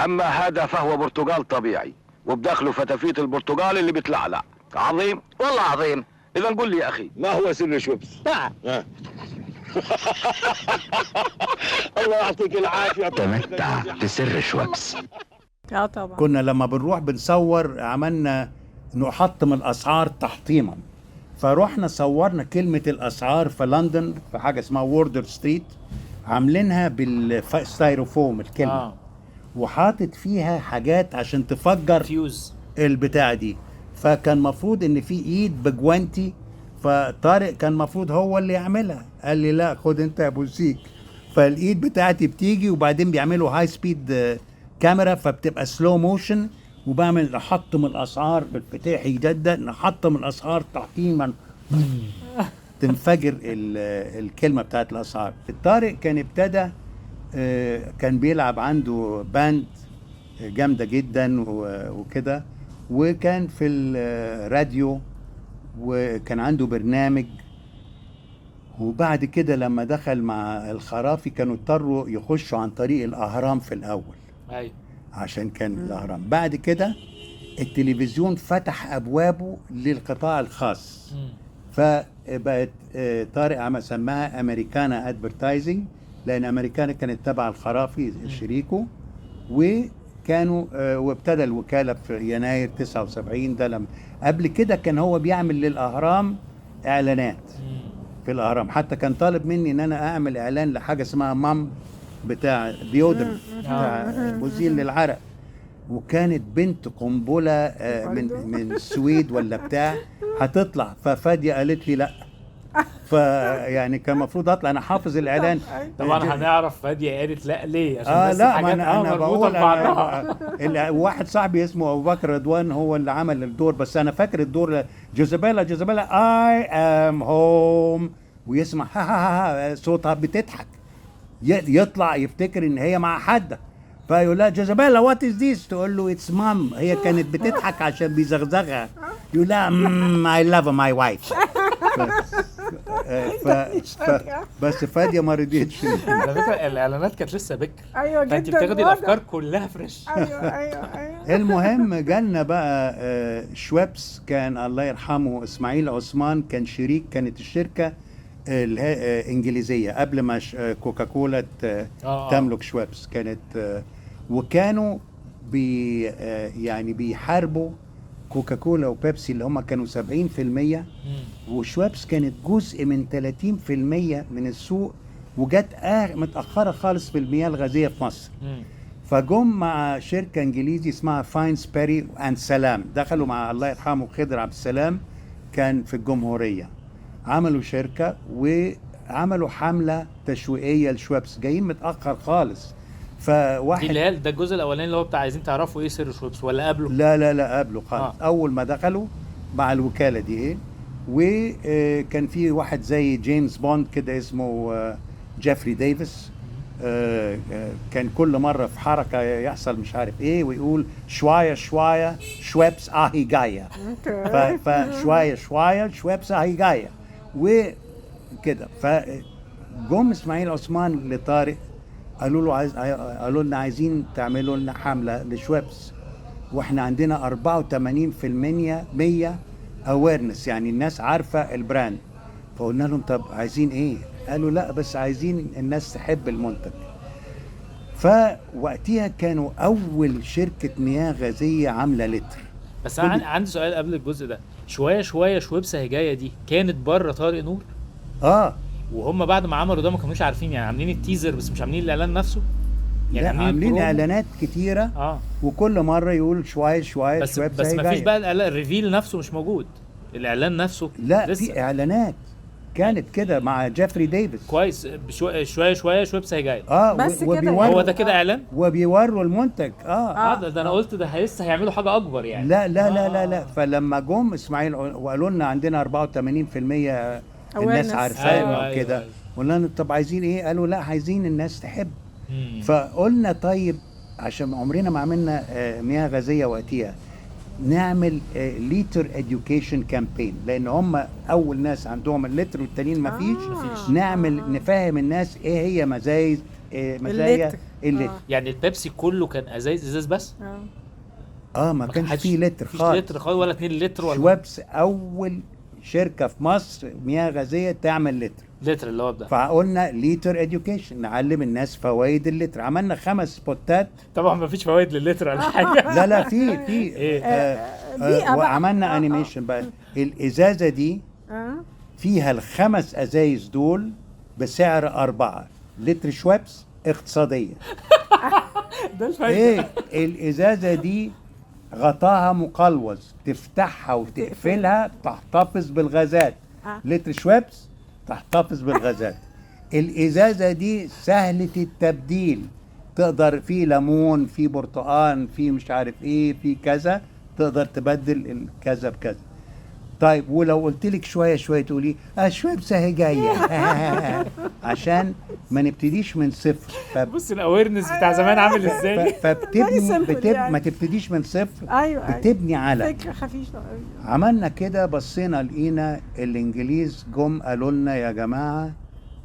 أما هذا فهو برتقال طبيعي وبداخله فتافيت البرتقال اللي بتلعلع. عظيم والله عظيم. إذا قل لي يا أخي ما هو سر شوبس؟ الله يعطيك العافية. تمتع بسر شوبس. طبعا. كنا لما بنروح بنصور عملنا نحطم الاسعار تحطيما، فروحنا صورنا كلمة الاسعار في لندن في حاجة اسمها ووردر ستريت، عاملينها بالستايروفوم الكلمة وحاطت فيها حاجات عشان تفجر فيوز البتاع دي. فكان مفروض ان في ايد بجوانتي، فطارق كان مفروض هو اللي يعملها. قال لي لا خد انت يا ابو سيك. فالايد بتاعتي بتيجي وبعدين بيعملوا هاي سبيد كاميرا فبتبقى سلو موشن، وبعمل نحطم الاسعار بالفتاح جدا، نحطم الاسعار تحطيما تنفجر الكلمه بتاعت الاسعار. الطارق كان ابتدى كان بيلعب عنده باند جامده جدا وكده، وكان في الراديو وكان عنده برنامج. وبعد كده لما دخل مع الخرافي كانوا اضطروا يخشوا عن طريق الاهرام في الاول. ايوه عشان كان الاهرام. بعد كده التلفزيون فتح ابوابه للقطاع الخاص، فبقت طارق عم سماها امريكانا ادفرتايزنج، لان امريكانا كانت تبع الخرافي شريكه، وكانوا وابتدى الوكاله في يناير 79. ده لما قبل كده كان هو بيعمل للاهرام اعلانات في الاهرام. حتى كان طالب مني ان انا اعمل اعلان لحاجه اسمها مام بتاع ديودر بتاع مزيل للعرق، وكانت بنت قنبله من السويد ولا بتاع هتطلع، ففاديه قالت لي لا. فيعني كان المفروض اطلع انا حافظ الاعلان. طبعا هنعرف فاديه قالت لا ليه عشان بس لا حاجات انا بقول ببعضها. واحد صاحبي اسمه ابو بكر رضوان هو اللي عمل الدور، بس انا فاكر الدور جوزابيلا اي ام هوم، ويسمع ها ها ها صوتها بتضحك، يطلع يفتكر ان هي مع حد، فيقول لها جوزابيلا وات از ذيس، تقول له اتس مام. هي كانت بتضحك عشان بيزغزغها، يقول لها اي لاف ماي وايف. بس فاديه ما رضيتش. على فكره الاعلانات كانت لسه بكر، ايوه فانت جدا بتاخدي واضح. الافكار كلها فريش. ايوه المهم جالنا بقى شويبس، كان الله يرحمه اسماعيل عثمان كان شريك، كانت الشركه انجليزيه قبل ما كوكاكولا تملك شويبس، كانت وكانوا يعني بيحاربوا كوكاكولا وبيبسي اللي هم كانوا 70%، وشويبس كانت جزء من 30% من السوق، وجت متأخرة خالص في المياه الغازية في مصر. فجم مع شركة انجليزي اسمها فاينز بيري اند سلام، دخلوا مع الله يرحمه خضر عبد السلام، كان في الجمهورية، عملوا شركة وعملوا حملة تشويقية لشويبس، جايين متأخر خالص. فواحد دي اللي هي ده الجزء الاولاني اللي هو بتاع عايزين تعرفوا ايه سر شويبس، ولا قبله؟ لا قبله خالص. اول ما دخلوا مع الوكالة دي ايه، وكان في واحد زي جيمس بوند كده اسمه جيفري ديفيس، كان كل مرة في حركة يحصل مش عارف ايه ويقول شوية شويبس اهي جاية، فشوية شويبس اهي جاية وكده. فجم اسماعيل عثمان لطارق قالوا لنا عايزين تعملوا لنا حملة لشويبس، واحنا عندنا 84% awareness، يعني الناس عارفة البراند. فقلنا لهم طب عايزين ايه؟ قالوا لا بس عايزين الناس تحب المنتج. فوقتها كانوا اول شركة مياه غازية عاملة لتر. بس انا عندي سؤال قبل الجزء ده. شوية شويبس هي جاية دي كانت بره طارق نور؟ وهم بعد ما عملوا ده ما كانوش عارفين، يعني عاملين التيزر بس مش عاملين الاعلان نفسه؟ يعني عاملين اعلانات كتيرة وكل مرة يقول شوية بس شويبس بس ما فيش بقى الريفيل نفسه مش موجود، الاعلان نفسه لا لسه. في اعلانات كانت كده مع جيفري ديفيس كويس. شوية شويبس هي جاية بس كده هو ده كده اعلان وبيوروا المنتج. ده انا قلت ده لسه هيعملوا حاجة اكبر يعني. لا. فلما جم اسماعيل وقالوا لنا عندنا 84% الناس عارفانا وكده، قلنا لهم طب عايزين ايه؟ قالوا لا عايزين الناس تحب. فقلنا طيب عشان عمرنا ما عملنا مياه غازية وقتها، نعمل ليتر اديوكيشن كامبين، لان هم اول ناس عندهم اللتر والتانيين ما فيش. نعمل نفهم الناس ايه هي مزايا اللتر. يعني البيبسي كله كان ازاز بس؟ ما كانش فيه لتر خالص. لتر خالص ولا 2 لتر ولا شويبس اول شركة في مصر مياه غازية تعمل لتر اللي هو ده. فقلنا ليتر اديوكيشن، نعلم الناس فوائد اللتر. عملنا 5 سبوتات. طبعا ما فيش فوائد للتر ولا حاجه. لا في وعملنا انيميشن بقى. الازازه دي فيها ال5 ازايز دول بسعر 4 لتر شويبس اقتصاديه. ده الفايده. الازازه دي غطاها مقلوص، تفتحها وتقفلها تحتفظ بالغازات. لتر شويبس تحتفظ بالغازات. الازازه دي سهله التبديل، تقدر في ليمون، في برتقان، في مش عارف ايه، في كذا، تقدر تبدل الكذا بكذا. طيب ولو قلت لك شويه تقولي شويبس اهي جايه. عشان ما نبتديش من صفر. بص الاويرنس بتاع زمان عامل ازاي. فبتبني ما تبتديش من صفر. بتبني على فكره خفيفه قوي. عملنا كده، بصينا لقينا الانجليز جم قالوا لنا يا جماعه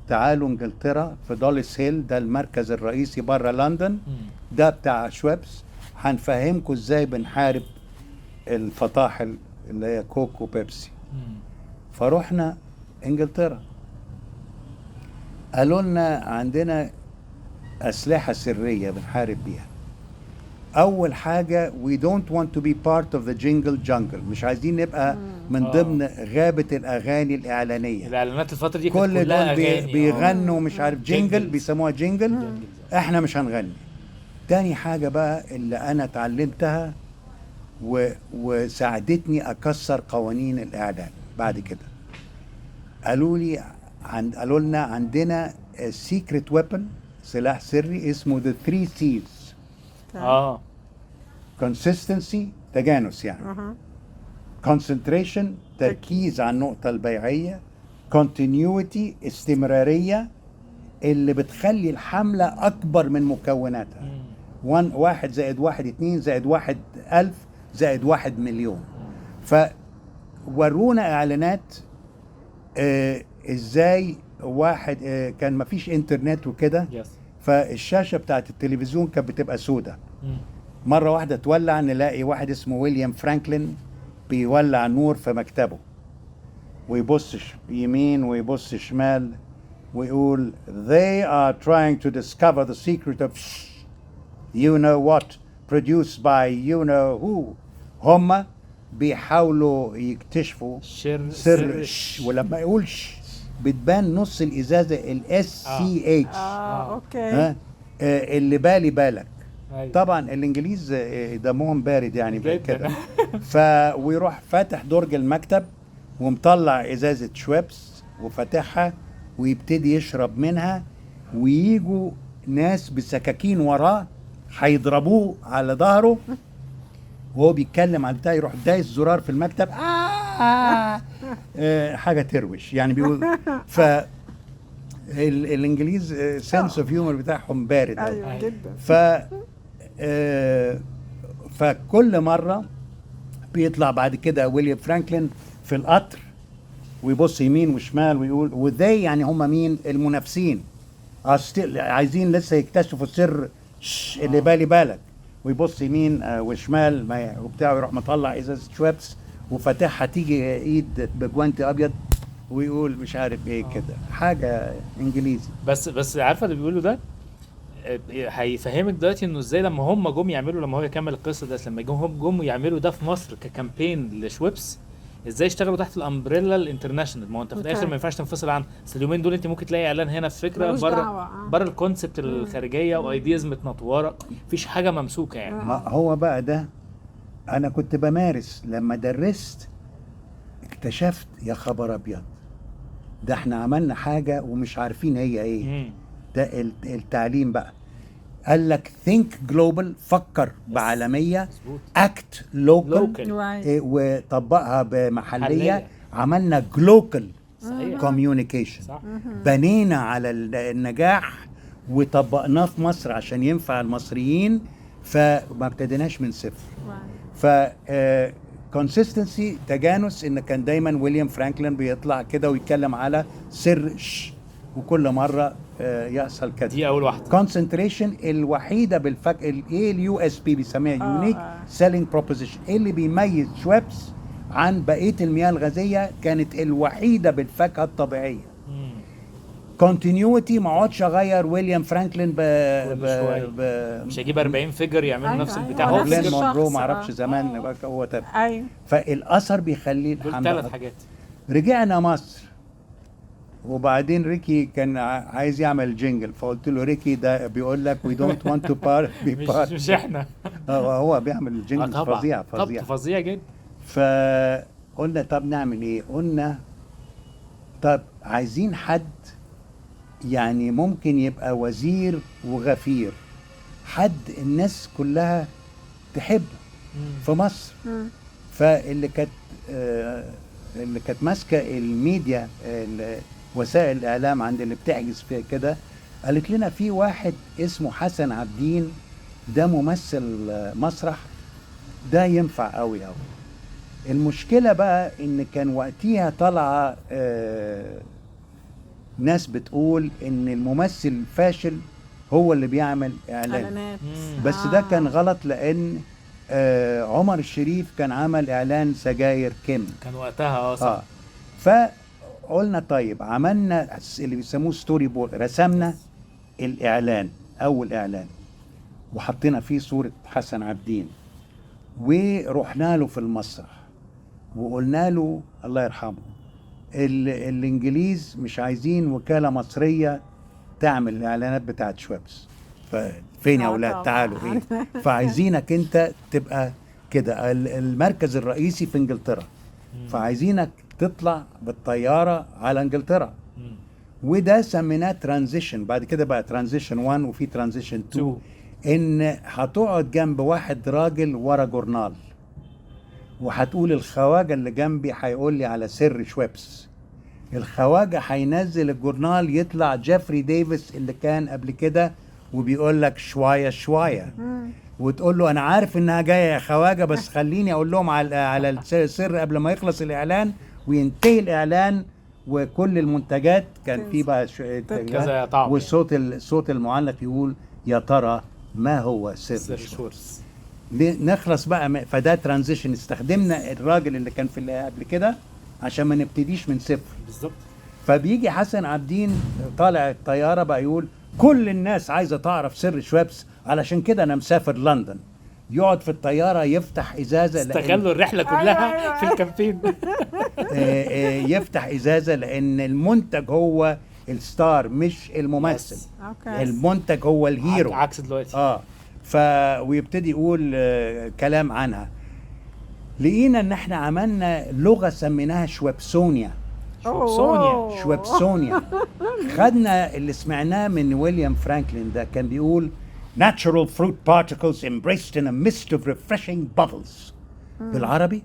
تعالوا انجلترا في دوليس هيل، ده المركز الرئيسي بره لندن، ده بتاع شويبس، هنفهمكم ازاي بنحارب الفطاحل اللي هي كوك وبيبسي. فروحنا انجلترا، قالوا لنا عندنا اسلحه سريه بنحارب بيها. اول حاجه we don't want to be part of the jingle jungle، مش عايزين نبقى من ضمن غابه الاغاني الاعلانيه. الاعلانات الفتره دي كانت كل كلها دول اغاني بيغنوا مش عارف جينجل، بيسموها جينجل. احنا مش هنغني. تاني حاجه بقى اللي انا اتعلمتها وساعدتني اكسر قوانين الاعلان بعد كده، قالوا لنا عندنا سيكريت ويبن، سلاح سري اسمه the 3 C's. consistency تجانس يعني، concentration تركيز على النقطة البيعية، continuity استمرارية اللي بتخلي الحملة أكبر من مكوناتها. 1 زائد 1 2 زائد 1 1000 زائد 1 مليون. فورونا إعلانات ازاي واحد كان مفيش انترنت وكده، يس. فالشاشة بتاعت التلفزيون كانت بتبقى سودة. مرة واحدة تولع، نلاقي واحد اسمه ويليام فرانكلين بيولع نور في مكتبه، ويبص يمين ويبص شمال ويقول they are trying to discover the secret of you know what produced by you know who. هما بيحاولوا يكتشفوا سر ولما يقول بتبان نص الازازه الاس سي اتش اوكي اللي بالي بالك. أيوة. طبعا الانجليز دمهم بارد يعني جداً. كده. ويروح فاتح درج المكتب ومطلع ازازه شويبس وفاتحها ويبتدي يشرب منها، وييجوا ناس بسكاكين وراه هيضربوه على ظهره وهو بيتكلم على بتاع، يروح دايس زرار في المكتب حاجه تروش يعني بيقول. الانجليز سنس اوف هيومر بتاعهم بارد. ايوه جدا. فكل مره بيطلع بعد كده ويليام فرانكلين في القطر ويبص يمين وشمال ويقول وذي يعني هم مين؟ المنافسين عايزين لسه يكتشفوا السر اللي بالي بالك، ويبص يمين وشمال وبتاع، ويروح مطلع ازازه شويبس وفاتحها، تيجي ايد بجوانتي ابيض ويقول مش عارف ايه كده، حاجه انجليزي. بس عارفه اللي بيقولوا ده هيفهمك دلوقتي انه ازاي لما هم جم يعملوا، لما هو يكمل القصه ده، لما جم يعملوا ده في مصر ككامبين لشويبس، ازاي اشتغلوا تحت الامبريلا الانترناشونال. ما هو انت في الاخر ما ينفعش تنفصل عن اليومين دول. انت ممكن تلاقي اعلان هنا في فكره بره الكونسبت الخارجيه وايدياز متنطوره، مفيش حاجه ممسوكه يعني. ما هو بقى ده انا كنت بمارس لما درست، اكتشفت يا خبر ابيض ده احنا عملنا حاجه ومش عارفين هي ايه. ده التعليم بقى. قال لك think global، فكر بعالمية، act local وطبقها بمحلية. عملنا global communication، بنينا على النجاح وطبقناه في مصر عشان ينفع المصريين، فما ابتديناش من صفر. ف consistency، تجانس، ان كان دايما ويليام فرانكلين بيطلع كده ويتكلم على سر وكل مرة يحصل كده. دي اول واحده. كونسنتريشن الوحيده ايه اليو اس بي بيسميها يونيك سيلينج بروبوزيشن، اللي بيميز شويبس عن بقيه المياه الغازيه، كانت الوحيده بالفاكهه الطبيعيه. كونتينيوتي، ما اقعدش اغير ويليام فرانكلين مش هجيب 40 فيجر يعملوا نفس البتاع. هو لين مونرو ما اعرفش زمان هو تبع. ايوه، فالاثر بيخليه الحمد لله. 3 حاجات. رجعنا مصر، وبعدين ريكي كان عايز يعمل جينجل، فقلت له ريكي ده بيقول لك we don't want to be مش احنا. هو بيعمل جينجل فظيع فظيع جدا. فقلنا طب نعمل ايه؟ قلنا طب عايزين حد يعني ممكن يبقى وزير وغفير، حد الناس كلها تحبه في مصر. فاللي كانت ماسكه الميديا، وسائل الاعلام عند اللي بتحجز فيها كده، قالت لنا في واحد اسمه حسن عابدين، ده ممثل مسرح، ده ينفع قوي قوي. المشكله بقى ان كان وقتها طالعه ناس بتقول ان الممثل الفاشل هو اللي بيعمل اعلانات. بس ده كان غلط، لان عمر الشريف كان عمل اعلان سجاير كيم كان وقتها صح. فقلنا طيب، عملنا اللي بيسموه ستوري بورد، رسمنا الاعلان، اول اعلان، وحطينا فيه صورة حسن عابدين، ورحنا له في المسرح وقلنا له الله يرحمه الانجليز مش عايزين وكالة مصرية تعمل الاعلانات بتاعت شويبس، فين يا اولاد تعالوا ايه، فعايزينك انت تبقى كده المركز الرئيسي في انجلترا، فعايزينك تطلع بالطيارة على انجلترا. وده سميناه ترانزيشن، بعد كده بقى ترانزيشن 1 وفي ترانزيشن 2، ان هتقعد جنب واحد راجل ورا جورنال، وهتقول الخواجة اللي جنبي هيقول لي على سر شويبس، الخواجة هينزل الجورنال يطلع جيفري ديفيس اللي كان قبل كده وبيقول لك شوية شوية، وتقول له انا عارف انها جاية يا خواجة، بس خليني اقول لهم على السر قبل ما يخلص الاعلان وينتهي الاعلان، وكل المنتجات كان في بقى كذا طعم والصوت الصوت المعلق يقول يا ترى ما هو سر شورس. نخلص بقى فده ترانزيشن. استخدمنا الراجل اللي كان في اللي قبل كده عشان ما نبتديش من صفر بالظبط. فبيجي حسن عابدين طالع الطياره بقى يقول كل الناس عايزه تعرف سر شويبس، علشان كده انا مسافر لندن. يقعد في الطياره يفتح ازازه استغلوا الرحله كلها في الكامبين. يفتح ازازه لان المنتج هو الستار مش الممثل. اوكي. المنتج هو الهيرو عكس دلوقتي. ويبتدي يقول كلام عنها. لقينا ان احنا عملنا لغه سميناها شويبسونيا. شويبسونيا. خدنا اللي سمعناه من ويليام فرانكلين، ده كان بيقول natural fruit particles embraced in a mist of refreshing bubbles. بالعربي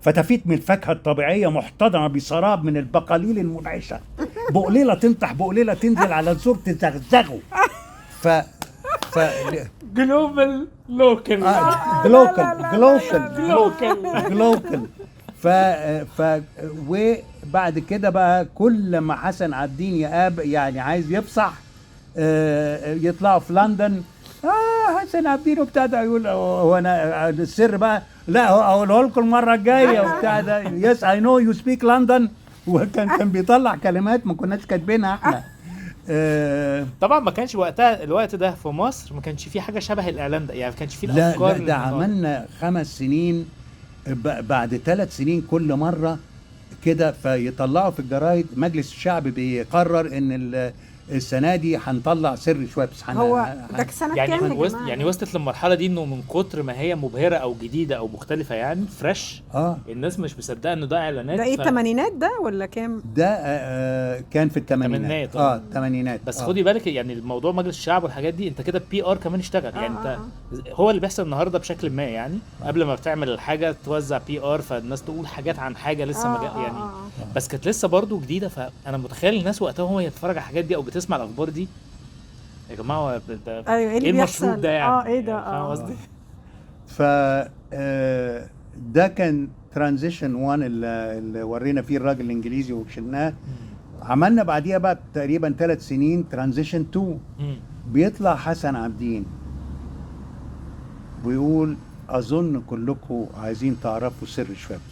فتفيت من الفاكهة الطبيعية محتضنة بسراب من البقاليل المنعشة، بقليلة تنطح بقليلة تنزل على الزور تزغزغه. ف جلوبال لوكال. جلوكال. وبعد كده بقى كل ما حسن عابدين يعني عايز يفصح يطلعوا في لندن حسن عابدين وبتاع ده يقول هو انا السر بقى لا هقوله لكم المره الجايه وبتاع ده. يس اي نو يو سبيك لندن. وكان بيطلع كلمات ما كناش كاتبينها احنا. طبعا ما كانش وقتها الوقت ده في مصر ما كانش في حاجه شبه الاعلان ده، يعني ما كانش في الافكار. لا ده عملنا 5 سنين بعد 3 سنين كل مره كده، فيطلعوا في الجرايد مجلس الشعب بيقرر ان السنه دي هنطلع سر شويبس. هو ده سنه يعني كام يا جماعه؟ يعني وصلت للمرحله دي انه من كتر ما هي مبهره او جديده او مختلفه يعني فريش الناس مش مصدقه انه ده اعلانات. ده ايه الثمانينات ده ولا كام؟ ده كان في الثمانينات. الثمانينات. بس خدي بالك يعني الموضوع مجلس الشعب والحاجات دي انت كده بي ار كمان اشتغل. يعني انت هو اللي بيحصل النهارده بشكل ما، يعني قبل ما بتعمل الحاجه توزع بي ار فالناس تقول حاجات عن حاجه لسه ما يعني بس كانت لسه برضو جديده. فانا متخيل الناس وقتها هو يتفرج على الحاجات دي او بتسمع الاخبار دي يا جماعه ده ايوه ايه المشروب ده يعني ايه ده فاهم قصدي؟ ف ده كان ترانزيشن 1 اللي ورينا فيه الراجل الانجليزي وشلناه. عملنا بعديها بقى تقريبا 3 سنين ترانزيشن 2. بيطلع حسن عابدين بيقول اظن كلكم عايزين تعرفوا سر شويبس،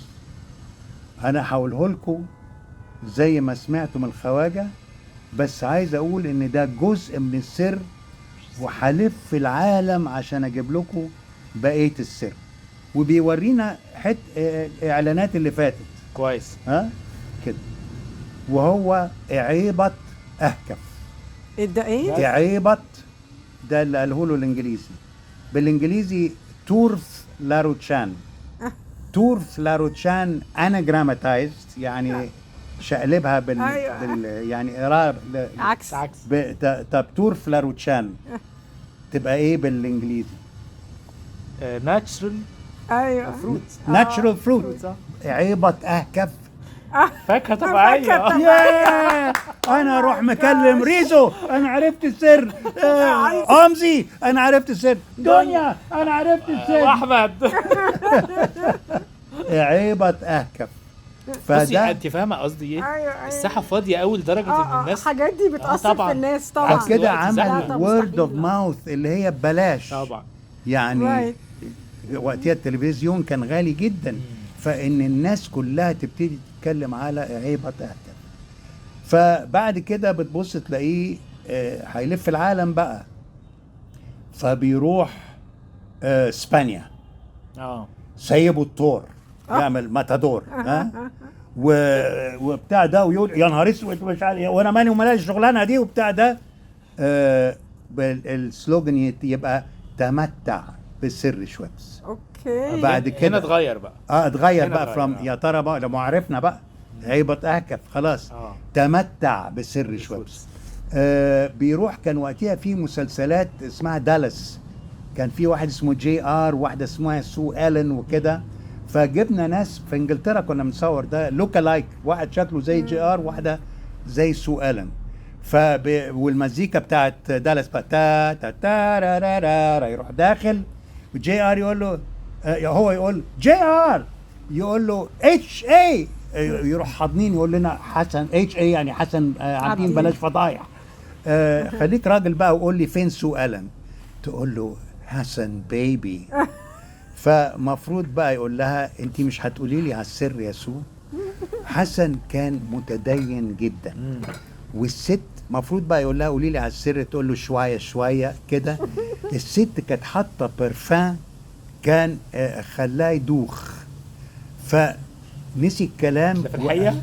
انا هقوله لكم زي ما سمعتوا من الخواجه، بس عايز اقول ان ده جزء من السر وهلف في العالم عشان اجيب لكم بقيه السر. وبيورينا اعلانات اللي فاتت كويس كده. وهو عيبة اهكف. ده ايه؟ عيبة ده اللي قاله له الانجليزي. بالانجليزي تورث لاروتشان. تورث لاروتشان اناجراماتايزد يعني شقلبها يعني عكس طب تورث لاروتشان تبقى ايه بالانجليزي؟ ناتشرال فروت. ناتشرال فروت. عيبة اهكف فاكهه طبيعيه. انا اروح مكلم ريزو انا عرفت السر. امزي انا عرفت السر. دنيا انا عرفت السر. واحمد عيبة اهكف. فده انت فاهمه قصدي ايه؟ الساحه فاضيه قوي لدرجه ان الناس الحاجات دي بتاثر في الناس طبعا. فكده عمل وورد اوف ماوث اللي هي ببلاش طبعا يعني. وقتها التلفزيون كان غالي جدا فان الناس كلها تبتدي تتكلم على عيبة اهكف. فبعد كده بتبص تلاقيه هيلف العالم بقى، فبيروح اسبانيا سيبوا الطور يعمل ماتادور وبتاع ده ويقول يا نهار اسود مش عارف وانا مالي ومالي الشغلانه دي وبتاع ده. السلوجن يبقى تمتع بالسر شويبس. اوكي بعد كده هنا اتغير بقى. اتغير بقى فروم يا ترى بقى لما عرفنا بقى عيبة اهكف خلاص. تمتع بالسر شويبس. بيروح كان وقتها في مسلسلات اسمها دالاس، كان في واحد اسمه جي ار واحده اسمها سو الين وكده. فجبنا ناس في انجلترا كنا بنصور ده لوكا لايك، واحد شكله زي جي ار واحده زي سو الين. والمزيكا بتاعت دالاس بقى تا تا تا يروح داخل وجي ار يقول له هو يقول جي ار يقول له اتش اي يروح حاضنين يقول لنا حسن اتش اي يعني حسن عابدين عابدين. بلاش فضايح. خليك راجل بقى وقول لي فين سو ألن، تقول له حسن بيبي. فمفروض بقى يقول لها انت مش هتقولي لي على السر يا سو. حسن كان متدين جدا، والست مفروض بقى يقول لها قولي لي على السر، تقول له شويه شويه كده. الست كانت حاطه برفان كان خلاه يدوخ، فنسي الكلام ده في الحقيقه.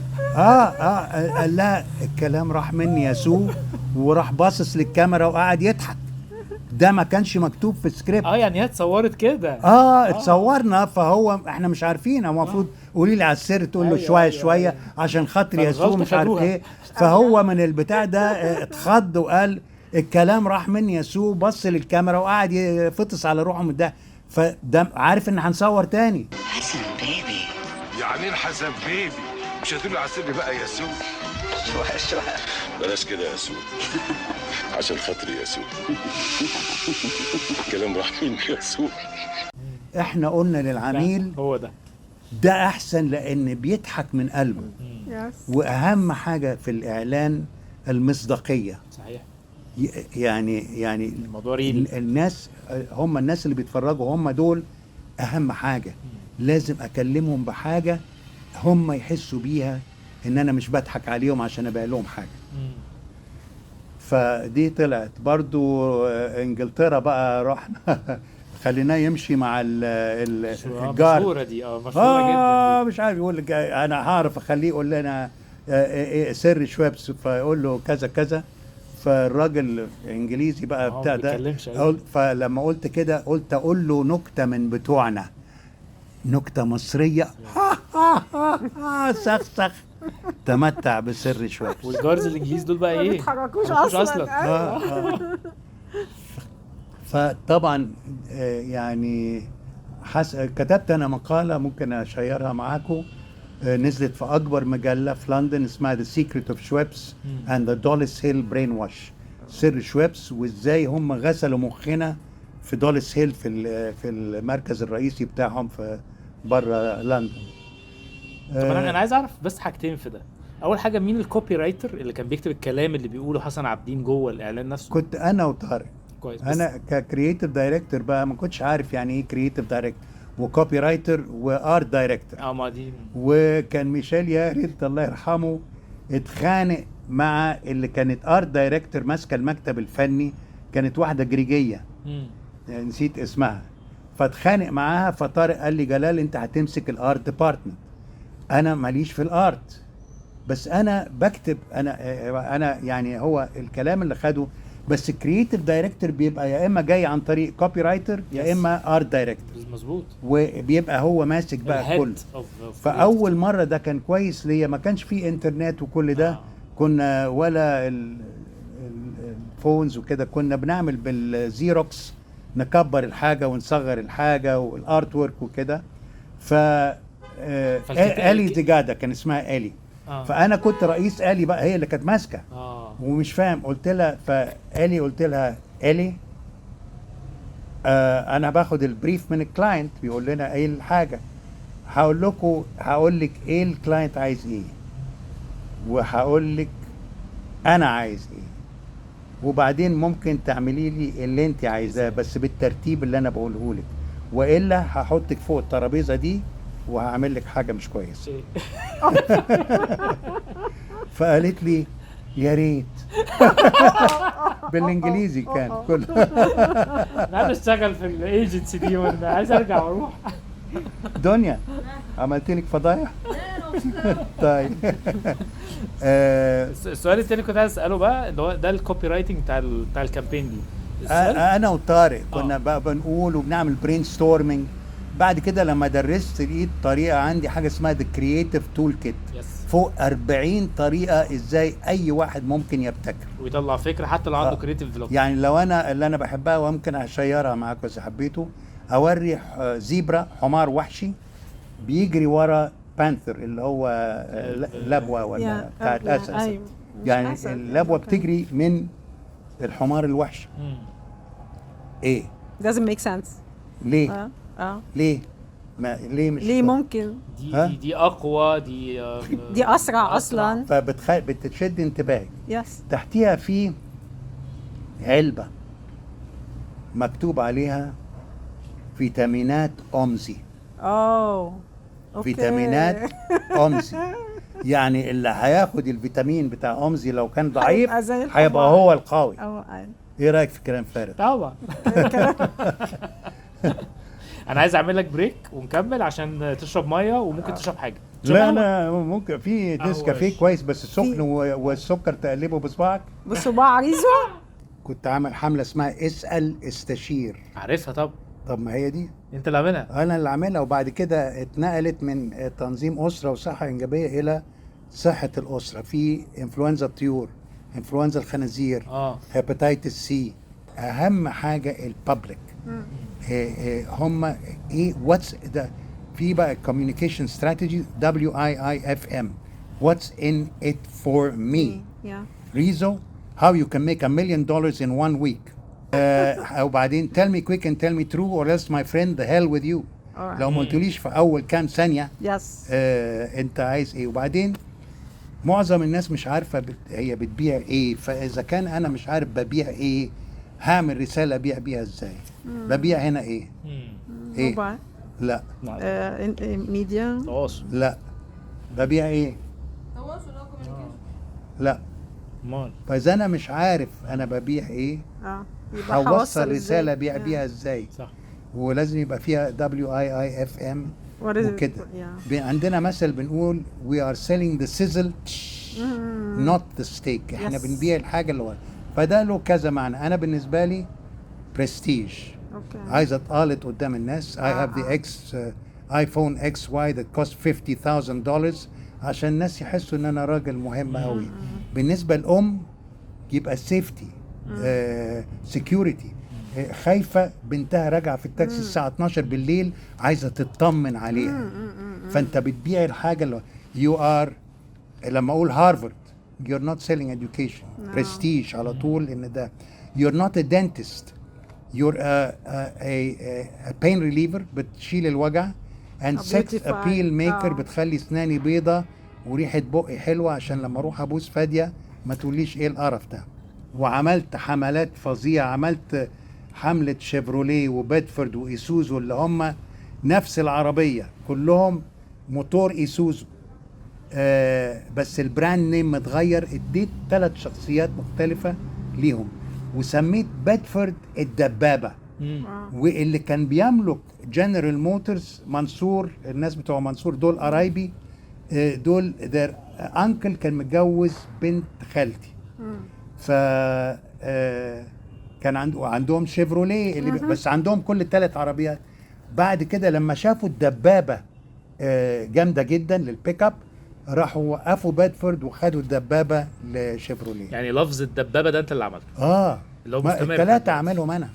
قال لها الكلام راح مني يا سو، وراح باصص للكاميرا وقعد يضحك. ده ما كانش مكتوب في السكريبت. يعني هي اتصورت كده. اتصورنا، فهو احنا مش عارفين. هو المفروض قولي لي على السر، تقول له أيوة، شويه أيوة، شويه أيوة. عشان خاطر يسوع فالغلطة مش عارف خدوها. ايه. فهو من البتاع ده اتخض وقال الكلام راح مني يسوع، بص للكاميرا وقعد يفطس على روحه من ده. فده عارف ان هنصور تاني. حسن بيبي. يعني ايه حسن بيبي؟ مش هتقول على السر بقى يا سو؟ شوية بلاش كده يا سو، عشان خاطري يا سو. الكلام راح مني يا سو. احنا قلنا للعميل هو ده. ده احسن لان بيضحك من قلبه. يس. واهم حاجه في الاعلان المصداقيه. صحيح. يعني الموضوع ريل. الناس هم الناس اللي بيتفرجوا هم دول اهم حاجه. لازم اكلمهم بحاجه هم يحسوا بيها ان انا مش بضحك عليهم عشان ابيع لهم حاجه. فدي طلعت برضو انجلترا بقى رحنا خليناه يمشي مع الجار. مشهوره دي. مشهوره جدا. مش عارف يقول لك انا هعرف اخليه يقول لنا سر شويبس، فيقول له كذا كذا. فالراجل انجليزي بقى بتاع ده فلما قلت كده قلت اقول له نكته من بتوعنا، نكته مصريه. سخ تمتع بسر شويبس. والجارز الانجليز دول بقى ما ايه؟ بيتحركوش ما اصلا. فطبعا يعني كتبت انا مقاله ممكن اشيرها معاكم، نزلت في اكبر مجله في لندن اسمها The Secret of Schweppes and the Dollis Hill Brainwash. سر شويبس وازاي هم غسلوا مخنا في دوليس هيل في المركز الرئيسي بتاعهم في بره لندن. طب انا عايز اعرف بس حاجتين في ده. اول حاجه مين الكوبي رايتر اللي كان بيكتب الكلام اللي بيقوله حسن عابدين جوه الاعلان نفسه؟ كنت انا وطارق. كويس. انا ككرييتيف دايركتور بقى ما كنتش عارف يعني ايه كرييتيف دايركتور وكوبي رايتر وارت دايركتور. ما دي. وكان ميشيل يارد الله يرحمه اتخانق مع اللي كانت ارت دايركتور ماسكه المكتب الفني، كانت واحده جريجيه يعني نسيت اسمها. فاتخانق معاها، فطارق قال لي جلال انت هتمسك الارت ديبارتمنت. انا ماليش في الارت، بس انا بكتب. انا يعني هو الكلام اللي خده. بس الكرييتيف دايركتور بيبقى يا اما جاي عن طريق كوبي رايتر يا اما ارت دايركتور. مظبوط. وبيبقى هو ماسك بقى كل. فاول مره ده كان كويس ليا، ما كانش فيه انترنت وكل ده. كنا ولا الفونز وكده، كنا بنعمل بالزيروكس نكبر الحاجه ونصغر الحاجه والارت ورك وكده. آلي زجاده كان اسمها آلي. فانا كنت رئيس آلي بقى، هي اللي كانت ماسكه. ومش فاهم، قلت لها فآلي قلت لها آلي انا باخد البريف من الكلاينت بيقول لنا ايه الحاجه، هقول لك ايه الكلاينت عايز ايه، وهقول لك انا عايز ايه، وبعدين ممكن تعملي لي اللي انت عايزاه بس بالترتيب اللي انا بقوله لك، والا هحطك فوق الترابيزه دي وهعمل لك حاجه مش كويسه. فقالت لي يا ريت. بالانجليزي كان كله. انا عايز اشتغل في الايجنسي دي وانا عايز ارجع واروح. دنيا عملت لك فضايح. طيب. السؤال التاني كنت عايز اساله بقى اللي هو ده الكوبي رايتنج بتاع الكامبين دي. انا وطارق كنا بقى بنقول وبنعمل برين ستورمنج. بعد كده لما درست لقيت طريقه عندي حاجه اسمها ذا كرييتيف تول كيت، فوق 40 طريقه ازاي اي واحد ممكن يبتكر ويطلع فكره حتى لو عنده كرييتيف بلوك. يعني لو انا اللي انا بحبها وممكن اشيرها معاكم اذا حبيتوا، اوري زيبرا حمار وحشي بيجري ورا بانثر اللي هو لبوه ولا بتاعت اسد. يعني اللبوه بتجري من الحمار الوحشي. ايه doesn't make sense. ليه؟ ليه؟ ليه مش ليه ممكن ها؟ دي اقوى دي اسرع اصلا. بتشد انتباهك. يس. تحتيها في علبة مكتوب عليها فيتامينات أومزي. اوه اوكي. فيتامينات أومزي، يعني اللي هياخد الفيتامين بتاع أومزي لو كان ضعيف هيبقى زي هيبقى الحمار. هو القوي. أيوة. ايه رأيك في كلام فارغ؟ طبعا. انا عايز اعمل لك بريك ونكمل عشان تشرب ميه وممكن تشرب حاجه. لا لا، ممكن في نسكافيه قهوة. كويس بس سخن والسكر تقلبه بصباعك. بصباع ريزو. كنت عامل حملة اسمها اسأل استشير. عارفها طب. طب ما هي دي انت اللي عاملها. انا اللي عاملها، وبعد كده اتنقلت من تنظيم اسره وصحه انجابيه الى صحه الاسره، في انفلونزا الطيور، انفلونزا الخنازير، هيباتيتس سي. اهم حاجه الببليك. هم ايه واتس ده، في بقى communication strategy WIIFM what's in it for me. Rizzo how you can make $1 million in 1 week. وبعدين tell me quick and tell me true or else my friend the hell with you. لو ما قلتليش في اول كام ثانيه انت عايز ايه. وبعدين معظم الناس مش عارفه هي بتبيع ايه، فاذا كان انا مش عارف ببيع ايه هعمل رساله ابيع بيها ازاي. ببيع هنا ايه؟ ايه؟ لا ميديا. تواصل. لا. ببيع ايه؟ تواصل او كوميونيكيشن. لا. امال فاذا انا مش عارف انا ببيع ايه هوصل رساله ابيع بيها ازاي. صح. ولازم يبقى فيها WIIFM وكده. عندنا مثل بنقول we are selling the sizzle not the steak. احنا بنبيع الحاجه اللي هو، فده له كذا معنى. انا بالنسبه لي برستيج. عايز اتقالط قدام الناس. I have the iPhone XY that cost $50,000 عشان الناس يحسوا ان انا راجل مهم قوي. بالنسبه للام يبقى السيفتي، سكيورتي. خايفه بنتها راجعه في التاكسي الساعه 12 بالليل عايزه تطمن عليها. فانت بتبيع الحاجه اللي you are. لما اقول هارفارد you're not selling education. prestige على طول ان ده. you're not a dentist. you're a pain reliever بتشيل الوجع. and sex appeal maker بتخلي اسناني بيضة وريحة بقي حلوة عشان لما اروح ابوس فادية ما تقوليش ايه القرف ده. وعملت حملات فظيعة. عملت حملة شيفروليه وبيدفورد وايسوزو اللي هم نفس العربية كلهم موتور ايسوزو، بس البراند نيم متغير. اديت 3 شخصيات مختلفة ليهم وسميت بيدفورد الدبابة. واللي كان بيملك جنرال موتورز منصور. الناس بتوع منصور دول قرايبي. دول their uncle كان متجوز بنت خالتي. ف كان عندهم شيفروليه اللي بس عندهم كل ال3 عربيات. بعد كده لما شافوا الدبابة جامدة جدا للبيك اب راحوا وقفوا بيدفورد وخدوا الدبابة لشيفروليه. يعني لفظ الدبابة ده انت اللي عملته. اللي هو مستمر. ال3 اعملهم انا.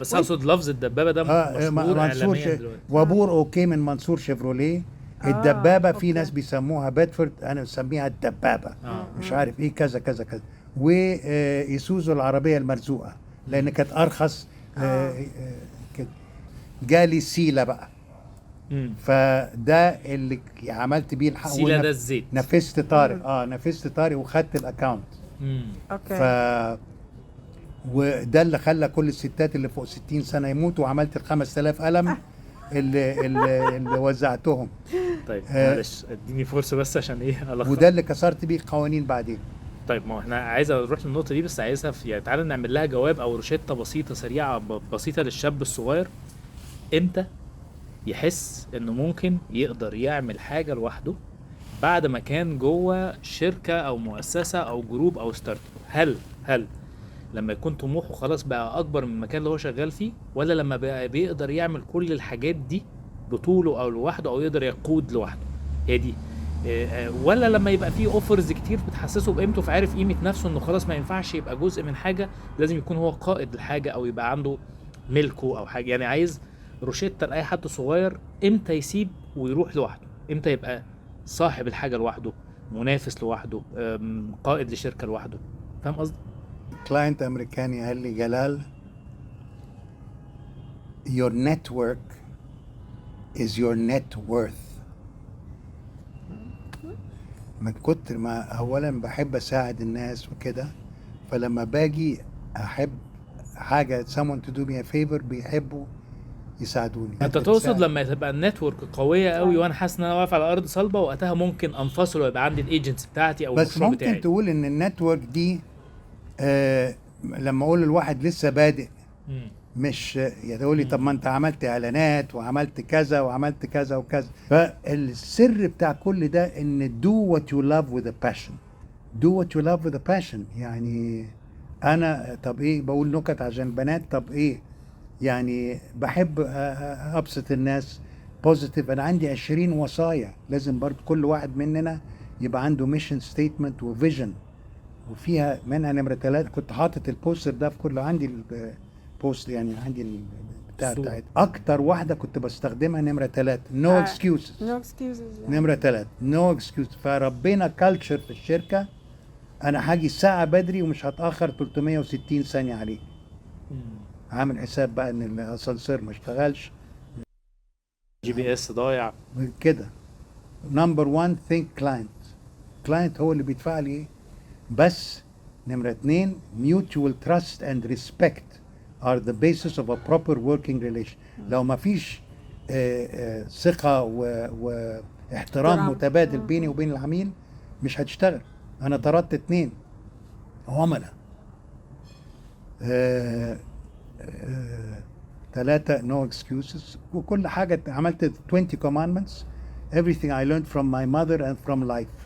بس اقصد لفظ الدبابة ده مشهور اعلاميا دلوقتي. وابور اوكي من منصور شيفروليه. الدبابة في ناس بيسموها بيدفورد، انا بسميها الدبابة. مش عارف ايه كذا كذا كذا. ويسوزو العربية المرزوقة لان كانت ارخص. جالي سيلا بقى. فده اللي عملت بيه الحق. سيلا ده الزيت. نفست طارق. نفست طارق وخدت الاكاونت. وده اللي خلى كل الستات اللي فوق 60 سنة يموتوا. وعملت 5000 قلم اللي وزعتهم. طيب معلش اديني فرصة بس عشان ايه ألخص. وده اللي كسرت بيه قوانين بعدين. طيب ما احنا عايز اروح للنقطة دي بس عايزها يعني تعالى نعمل لها جواب او روشتة بسيطة سريعة بسيطة للشاب الصغير. امتى يحس انه ممكن يقدر يعمل حاجة لوحده بعد ما كان جوه شركة او مؤسسة او جروب او ستارت اب؟ هل لما يكون طموحه خلاص بقى اكبر من المكان اللي هو شغال فيه، ولا لما بقى بيقدر يعمل كل الحاجات دي بطوله او لوحده او يقدر يقود لوحده؟ هي دي. ولا لما يبقى فيه اوفرز كتير بتحسسه بقيمته فعارف قيمة نفسه انه خلاص ما ينفعش يبقى جزء من حاجة، لازم يكون هو قائد الحاجة او يبقى عنده ملكه او حاجة. يعني عايز روشتة لأي حد صغير امتى يسيب ويروح لوحده، امتى يبقى صاحب الحاجة لوحده، منافس لوحده، قائد لشركة لوحده. فاهم قصدي؟ كلاينت امريكاني قال لي جلال your network is your net worth. من كتر ما اولا بحب اساعد الناس وكده، فلما باجي احب حاجه someone to do me a favor بيحبوا يساعدوني. انت تقصد لما تبقى النتورك قويه قوي وانا حاسس ان انا واقف على ارض صلبه، وقتها ممكن انفصل ويبقى عندي الايجنتس بتاعتي او بس المشروع ممكن بتاعي. تقول ان النتورك دي لما اقول للواحد لسه بادئ مم. مش يقول لي طب ما انت عملت اعلانات وعملت كذا وعملت كذا وكذا. فالسر بتاع كل ده ان do what you love with a passion. do what you love with a passion. يعني انا طب ايه بقول نكت عشان بنات، طب ايه يعني بحب ابسط الناس بوزيتيف. انا عندي 20 وصايا، لازم برضه كل واحد مننا يبقى عنده ميشن ستيتمنت وفيجن، وفيها منها نمرة 3. كنت حاطط البوستر ده في كل، عندي البوست يعني عندي البتاع بتاعت اكتر واحدة كنت بستخدمها نمرة 3 no excuses. No excuses. نمرة 3 no excuses. فربنا كالتشر في الشركة، انا هاجي ساعة بدري ومش هتأخر 360 ثانية عليك. عامل حساب بقى ان الاسانسير ما اشتغلش، GPS ضايع كده. نمبر 1 think client هو اللي بيدفع لي ايه بس. نمرة 2 mutual trust and respect are the basis of a proper working relation. لو ما فيش ثقة واحترام متبادل بيني وبين العميل مش هتشتغل. انا طردت 2 عملاء. 3 no excuses. وكل حاجة عملت 20 commandments. everything I learned from my mother and from life.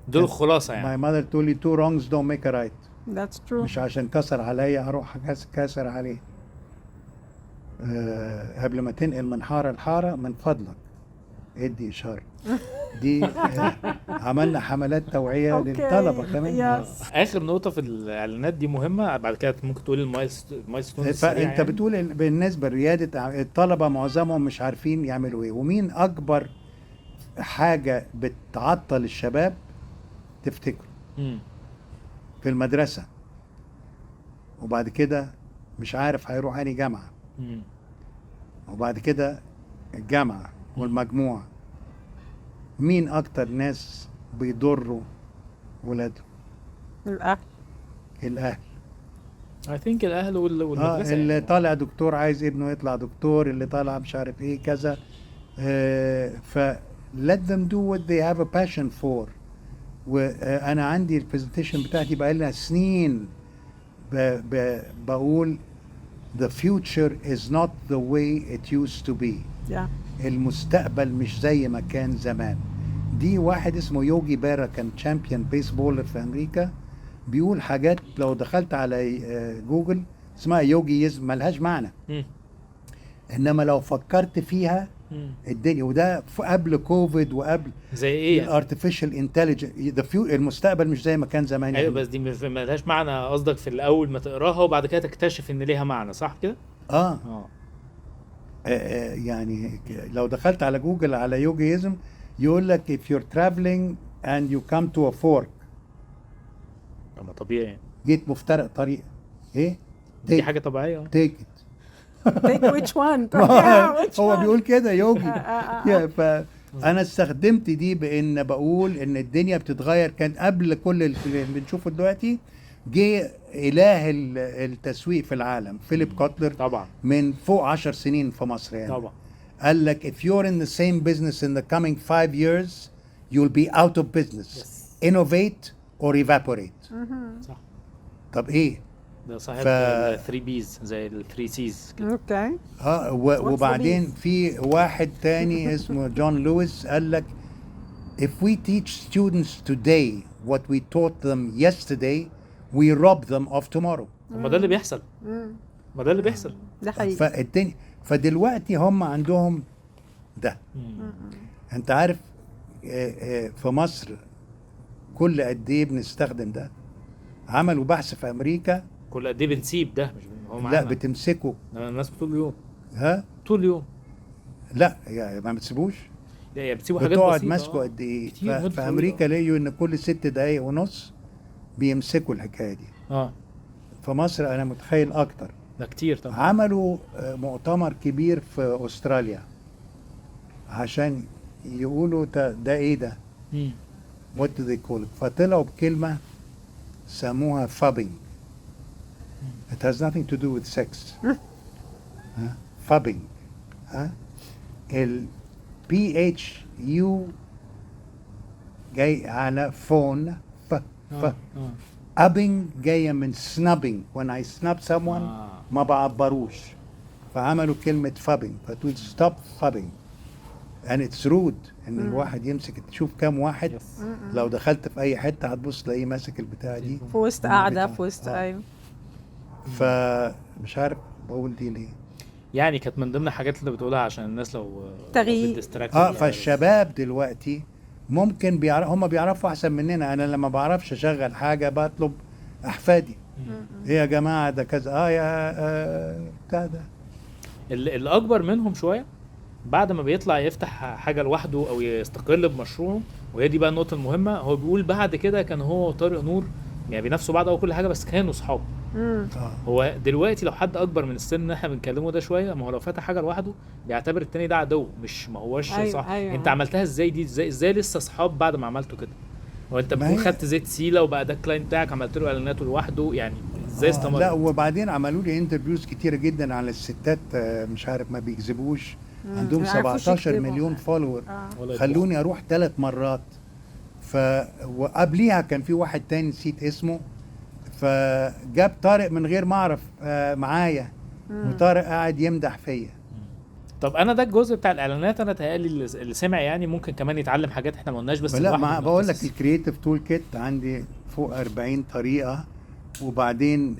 دول الخلاصة يعني. My mother told me 2 wrongs don't make a right. That's true. مش عشان كسر عليا هروح كسر عليه. قبل ما تنقل من حارة لحارة من فضلك ادي إشارة. دي عملنا حملات توعية للطلبة كمان. آخر نقطة في الإعلانات دي مهمة، بعد كده ممكن تقول المايلستون فأنت يعني. بتقول بالنسبة لريادة الطلبة معظمهم مش عارفين يعملوا ايه. ومين أكبر حاجة بتعطل الشباب تفتكروا؟ في المدرسة، وبعد كده مش عارف هيروح أي جامعة، وبعد كده الجامعة والمجموع. مين أكتر ناس بيضروا ولادهم؟ الأهل. I think الأهل والمدرسة. اللي يعني. طالع دكتور عايز ابنه يطلع دكتور، اللي طالع مش عارف ايه كذا. ف let them do what they have a passion for. وانا عندي البرزنتيشن بتاعتي بقى لها سنين بقول the future is not the way it used to be. المستقبل مش زي ما كان زمان. دي واحد اسمه يوجي بيرا كان تشامبيون بيسبول في امريكا، بيقول حاجات لو دخلت على جوجل اسمها يوجيزم ملهاش معنى، انما لو فكرت فيها الدنيا. وده قبل كوفيد وقبل زي ايه الارتفيشال انتليجنس. المستقبل مش زي ما كان زمان. ايوه بس دي ملهاش معنى قصدك في الاول ما تقراها وبعد كده تكتشف ان ليها معنى، صح كده؟ يعني لو دخلت على جوجل على يوجيزم يقول لك if you're traveling and you come to a fork. ما طبيعي. جيت مفترق طريق ايه؟ دي حاجة طبيعية. take it. take which one؟ هو بيقول كده يوجي. فأنا استخدمت دي بإن بقول إن الدنيا بتتغير. كان قبل كل اللي بنشوفه دلوقتي جه إله التسويق في العالم فيليب كوتلر طبعا من فوق 10 سنين في مصر يعني. طبعا قال لك if you're in the same business in the coming 5 years you'll be out of business. Innovate or evaporate. صح. طب إيه؟ ده صحيح. 3 بيز زي ال 3 سيز كده. اوكي. وبعدين في واحد تاني اسمه جون لويس قال لك if we teach students today what we taught them yesterday we rob them of tomorrow. ما ده اللي بيحصل. ما ده اللي بيحصل. ده حقيقي. فالدنيا فدلوقتي هم عندهم ده. انت عارف في مصر كل قد ايه بنستخدم ده؟ عملوا بحث في امريكا كل قد ايه بنسيب ده مش هو معانا. لا بتمسكه. الناس طول اليوم. ها؟ طول اليوم. لا يعني ما بتسيبوش. لا بتسيبوا حاجات بسيطة. بتقعد ماسكه قد ايه؟ في امريكا طويلة. لقيوا ان كل 6 دقايق ونص بيمسكوا الحكايه دي. في مصر انا متخيل اكتر ده كتير طبعا. عملوا مؤتمر كبير في استراليا عشان يقولوا ده ايه ده مم. what do they call it. فطلعوا بكلمة سموها fubbing. It has nothing to do with sex. fubbing. ال PHU جاي على فون Ubbing جاية من snubbing. When I snub someone ما بعبروش، فعملوا كلمة fubbing. فتقول stop fubbing. and it's rude ان الواحد يمسك. تشوف كام واحد لو دخلت في اي حتة هتبص تلاقيه ماسك البتاع دي في وسط قاعدة في وسط أيوة. فمش عارف بقول دي ليه. يعني كانت من ضمن الحاجات اللي بتقولها عشان الناس لو تغيير. فالشباب دلوقتي ممكن هم بيعرفوا احسن مننا. انا لما بعرفش اشغل حاجة بطلب احفادي ايه يا جماعة ده كذا يا بتاع ده. الاكبر منهم شويه بعد ما بيطلع يفتح حاجه لوحده او يستقل بمشروعه، وهي دي بقى النقطه المهمه. هو بيقول بعد كده كان هو وطارق نور يعني بينافسوا بعض او كل حاجه، بس كانوا صحاب. هو دلوقتي لو حد اكبر من السن اللي احنا بنكلمه ده شويه، ما هو لو فتح حاجه لوحده بيعتبر التاني ده عدو، مش ما هوش أيوة صح. أيوة. انت عملتها ازاي دي؟ ازاي لسه صحاب بعد ما عملته كده؟ هو انت بتكون خدت زيت سيله وبقى ده الكلاينت بتاعك، عملت له اعلاناته لوحده، يعني ازاي استمر؟ لا وبعدين عملوا لي انترفيوز كتيره جدا على الستات مش عارف ما بيكذبوش. عندهم 17 مليون فولور. خلوني اروح 3 مرات. وقبليها كان في واحد تاني نسيت اسمه، فجاب طارق من غير ما اعرف معايا، وطارق قاعد يمدح فيا. طب انا ده الجزء بتاع الاعلانات انا تهيألي اللي سمع يعني ممكن كمان يتعلم حاجات احنا ما قلناش. بس لا ما بقول لك الكرييتيف تول كيت عندي فوق 40 طريقه. وبعدين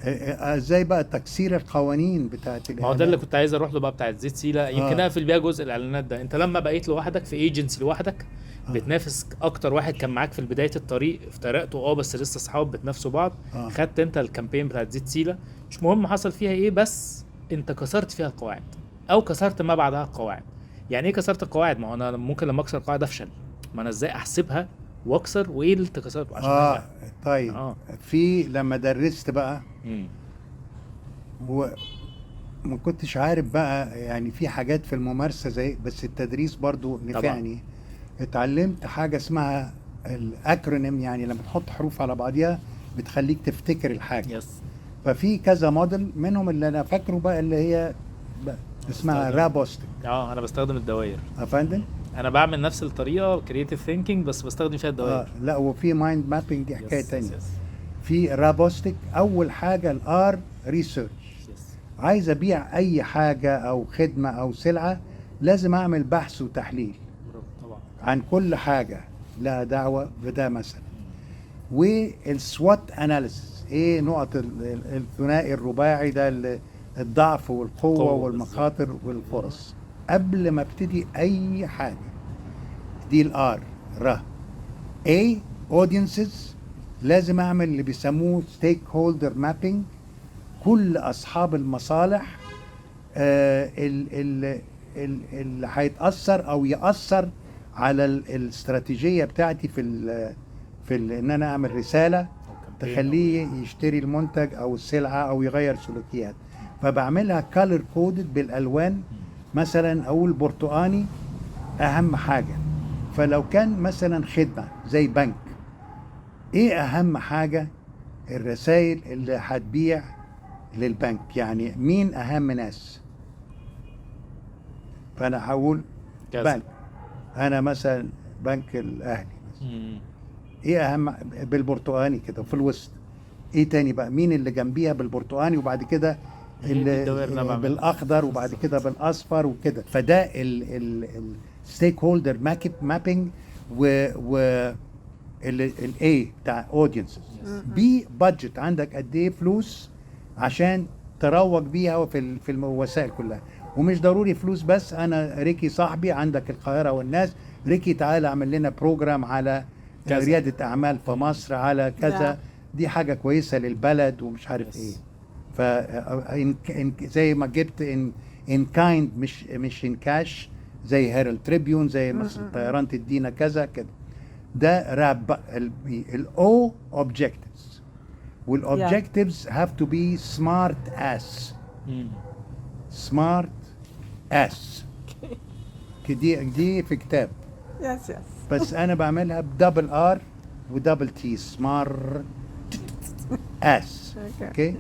ازاي بقى تكسير القوانين بتاعت ما هو ده اللي كنت عايز اروح له بقى، بتاعت زيت سيله. يمكن اقفل بيها جزء الاعلانات ده. انت لما بقيت لوحدك في ايجنسي لوحدك بتنافس اكتر واحد كان معاك في بدايه الطريق، افترقتوا بس لسه اصحاب بتنافسوا بعض. خدت انت الكامبين بتاعت زيت سيله، مش مهم حصل فيها ايه، بس انت كسرت فيها القواعد او كسرت ما بعدها القواعد. يعني ايه كسرت القواعد؟ ما هو انا ممكن لما اكسر قاعده افشل، ما انا ازاي احسبها واكسر وايه اللي انت كسرته عشان طيب في لما درست بقى وما كنتش عارف بقى يعني في حاجات في الممارسه زي، بس التدريس برضو نفعني. اتعلمت حاجه اسمها الاكرونيم، يعني لما تحط حروف على بعضيها بتخليك تفتكر الحاجه. ففي كذا موديل منهم اللي انا فاكره بقى اللي هي اسمها رابوستيك. انا بستخدم الدوائر. افندم انا بعمل نفس الطريقه كرييتيف ثينكينج بس بستخدم فيها الدوائر. لا وفي مايند مابينج دي حكايه تانية. في رابوستيك اول حاجه الار ريسيرش. عايز ابيع اي حاجه او خدمه او سلعه لازم اعمل بحث وتحليل طبعا عن كل حاجه لها دعوه بده مثلا. والسوات اناليسيس، ايه نقط الثنائي الرباعي ده، الضعف والقوه والمخاطر والفرص قبل ما ابتدي اي حاجه. دي الار اي اودينسز، لازم اعمل اللي بيسموه ستيك هولدر مابينج. كل اصحاب المصالح اللي هيتاثر او ياثر على الاستراتيجيه بتاعتي في ان انا اعمل رساله تخليه يشتري المنتج او السلعه او يغير سلوكيات. فبعملها كالر كودد بالالوان. مثلا اقول برتقاني اهم حاجه. فلو كان مثلا خدمه زي بنك، ايه اهم حاجه؟ الرسائل اللي هتبيع للبنك، يعني مين اهم ناس. فانا هقول بنك، انا مثلا بنك الاهلي. ايه اهم بالبرتقاني كده في الوسط. ايه تاني بقى؟ مين اللي جنبيها بالبرتقاني، وبعد كده بالاخضر، وبعد كده بالاصفر وكده. فده الستيك هولدر مابينج. و الاي بتاع اودينسز. بي بادجت، عندك قد ايه فلوس عشان تروج بيها في الوسائل كلها. ومش ضروري فلوس بس. انا ريكي صاحبي عندك القاهره والناس، ريكي تعالى اعمل لنا بروجرام على رياده اعمال في مصر على كذا. دي حاجه كويسه للبلد ومش عارف ايه. ف زي ما جبت ان كايند مش ان كاش، زي هيرالد تريبيون، زي مثلا طيران تدينا كذا كده. ده راب. الاو اوبجكتيفز والobjectives have to be smart as smart as دي في كتاب Yes. بس انا بعملها بدبل ار ودبل تي سمارت اس اوكي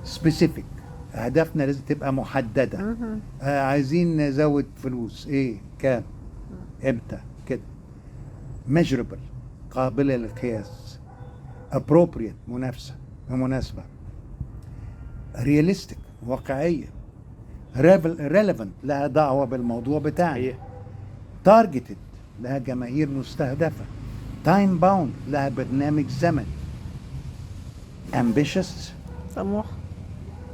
سبيسيفيك. هدفنا لازم تبقى محدده. عايزين نزود فلوس ايه كام امتى كده. measurable قابله للقياس. appropriate مناسبه. realistic واقعيه. relevant لها دعوه بالموضوع بتاعنا. targeted لها جماهير مستهدفة. time bound لها برنامج زمن. ambitious طموح.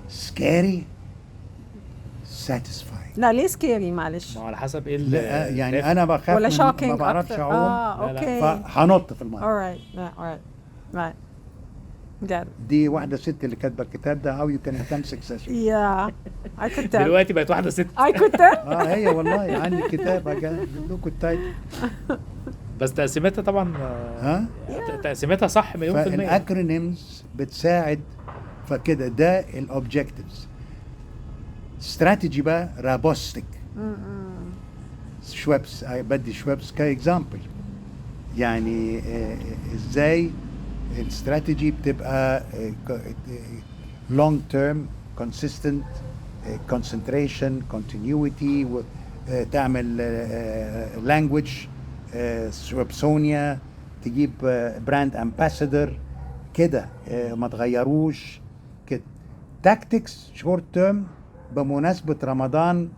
scary satisfying. لا ليه سكيري معلش؟ ما هو على حسب ايه لا يعني انا بخاف ولا shocking ما بعرفش أكتر. اعوم اوكي. فهنط في الميه. alright. Got it. دي واحدة ست اللي كاتبة الكتاب ده how you can become successful. Yeah. I could tell. دلوقتي بقت واحده ست. I could tell. هي والله عندي كتاب اجيب لكم التايتل. بس تقسيمتها طبعا ها تقسيمتها صح مليون في المية. فالاكرونيمز بتساعد فكده ده الاوبجكتيفز. استراتيجي بقى رابوستيك. شويبس بدي شويبس كاكزامبل. يعني ازاي الاستراتيجي بتبقى long term consistent concentration continuity تعمل language سوبسونيا تجيب براند امباسادور كده ما تغيروش كده. تاكتكس شورت تيرم بمناسبة رمضان